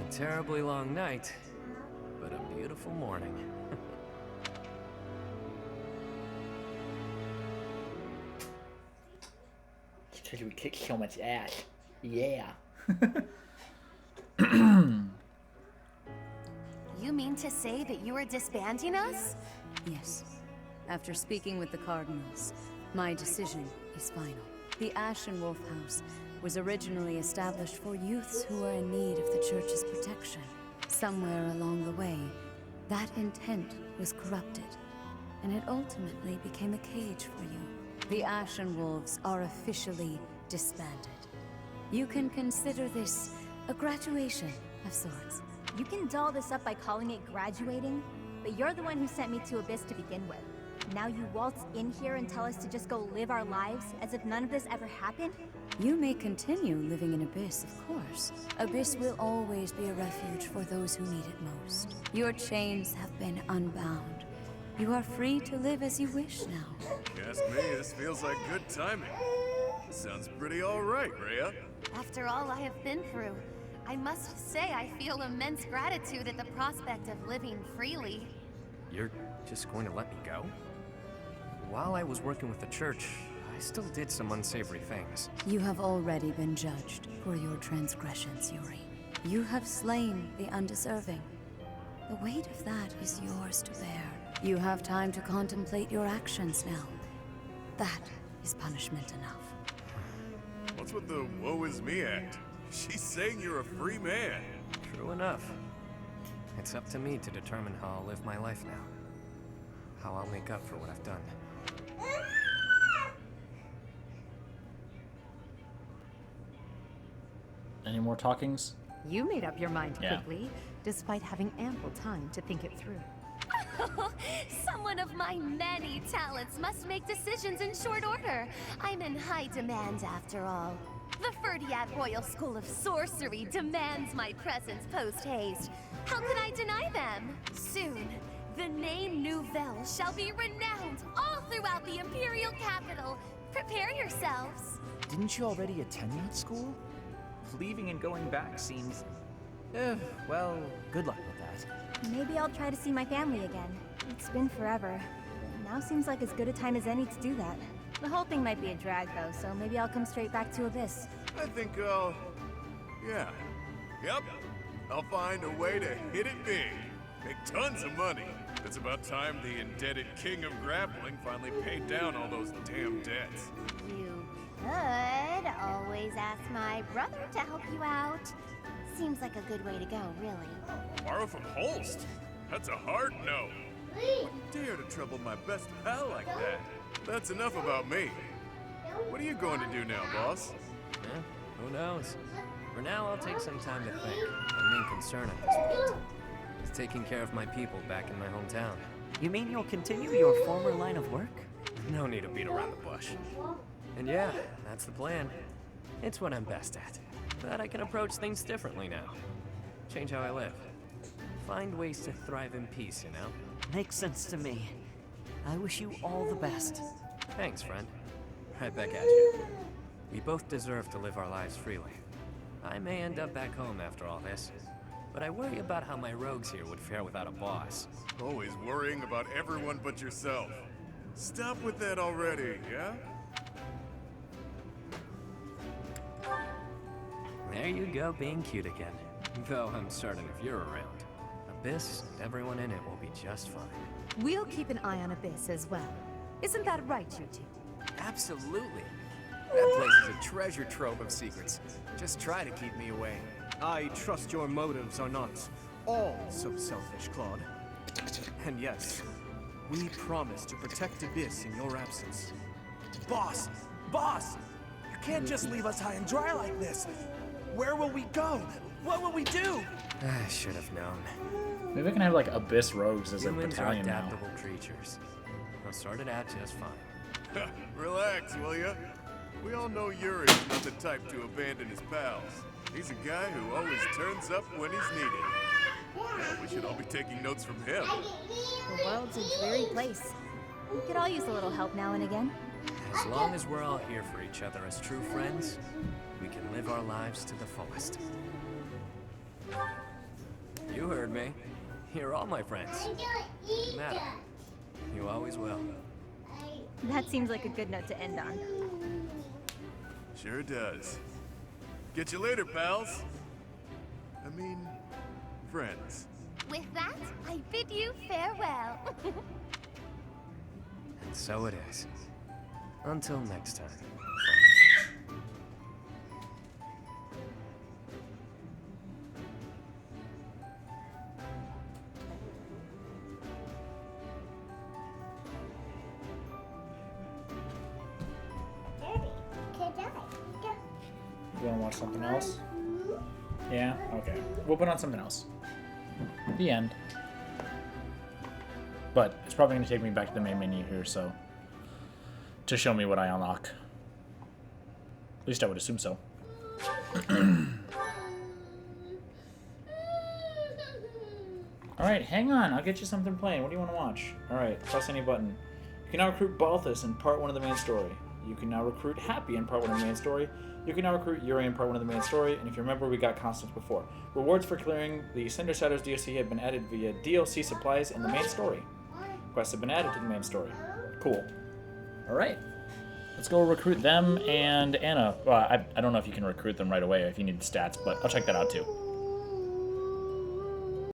A terribly long night, but a beautiful morning. Because we kick so much ass. Yeah. You mean to say that you are disbanding us? Yes. After speaking with the Cardinals, my decision is final. The Ashen Wolf House was originally established for youths who were in need of the Church's protection. Somewhere along the way, that intent was corrupted, and it ultimately became a cage for you. The Ashen Wolves are officially disbanded. You can consider this a graduation of sorts. You can doll this up by calling it graduating, but you're the one who sent me to Abyss to begin with. Now you waltz in here and tell us to just go live our lives as if none of this ever happened? You may continue living in Abyss, of course. Abyss will always be a refuge for those who need it most. Your chains have been unbound. You are free to live as you wish now. If you ask me, this feels like good timing. Sounds pretty alright, Rhea. After all I have been through, I must say I feel immense gratitude at the prospect of living freely. You're just going to let me go? While I was working with the church, I still did some unsavory things. You have already been judged for your transgressions, Yuri. You have slain the undeserving. The weight of that is yours to bear. You have time to contemplate your actions now. That is punishment enough. What's with the woe is me act? She's saying you're a free man. True enough. It's up to me to determine how I'll live my life now. How I'll make up for what I've done. Any more talkings? You made up your mind Yeah. quickly, despite having ample time to think it through. Someone of my many talents must make decisions in short order. I'm in high demand after all. The Ferdiad Royal School of Sorcery demands my presence post-haste. How can I deny them? Soon, the name Nouvelle shall be renowned all throughout the Imperial capital. Prepare yourselves. Didn't you already attend that school? Leaving and going back seems... well, good luck with that. Maybe I'll try to see my family again. It's been forever. Now seems like as good a time as any to do that. The whole thing might be a drag though, so maybe I'll come straight back to Abyss. I think yeah. Yep. I'll find a way to hit it big. Make tons of money. It's about time the indebted king of grappling finally paid down all those damn debts. You could always ask my brother to help you out. Seems like a good way to go, really. Borrow from Holst? That's a hard no. Wouldn't dare to trouble my best pal like that. That's enough about me. What are you going to do now, boss? Who knows? For now, I'll take some time to think. My main concern at this point is taking care of my people back in my hometown. You mean you'll continue your former line of work? No need to beat around the bush. And yeah, that's the plan. It's what I'm best at. But I can approach things differently now. Change how I live. Find ways to thrive in peace, you know? Makes sense to me. I wish you all the best. Thanks, friend. Right back at you. We both deserve to live our lives freely. I may end up back home after all this, but I worry about how my rogues here would fare without a boss. Always worrying about everyone but yourself. Stop with that already, yeah? There you go, being cute again. Though I'm certain if you're around, Abyss and everyone in it will be just fine. We'll keep an eye on Abyss as well. Isn't that right, you two? Absolutely. That place is a treasure trove of secrets. Just try to keep me away. I trust your motives are not all so selfish, Claude. And yes, we promise to protect Abyss in your absence. Boss! Boss! You can't just leave us high and dry like this! Where will we go? What will we do? I should have known. Maybe I can have like Abyss Rogues as a Humans are battalion now. adaptable creatures. I'll sort it out just fine. Relax, will ya? We all know Yuri's not the type to abandon his pals. He's a guy who always turns up when he's needed. We should all be taking notes from him. The world's a dreary place. We could all use a little help now and again. As long as we're all here for each other as true friends, we can live our lives to the fullest. You heard me. You're all my friends. No matter. You always will. That seems like a good note to end on. Sure does. Get you later, pals. I mean, friends. With that, I bid you farewell. And so it is. Until next time. You wanna watch something else? Yeah? Okay. We'll put on something else. The end. But it's probably gonna take me back to the main menu here, so to show me what I unlock. At least I would assume so. Alright, hang on. I'll get you something playing. What do you want to watch? Alright, press any button. You can now recruit Balthus in part 1 of the main story. You can now recruit Happy in part 1 of the main story. You can now recruit Yuri in part 1 of the main story. And if you remember, we got Constance before. Rewards for clearing the Cinder Shadows DLC have been added via DLC supplies in the main story. Quests have been added to the main story. Cool. Alright. Let's go recruit them and Anna. Well, I don't know if you can recruit them right away if you need stats, but I'll check that out too.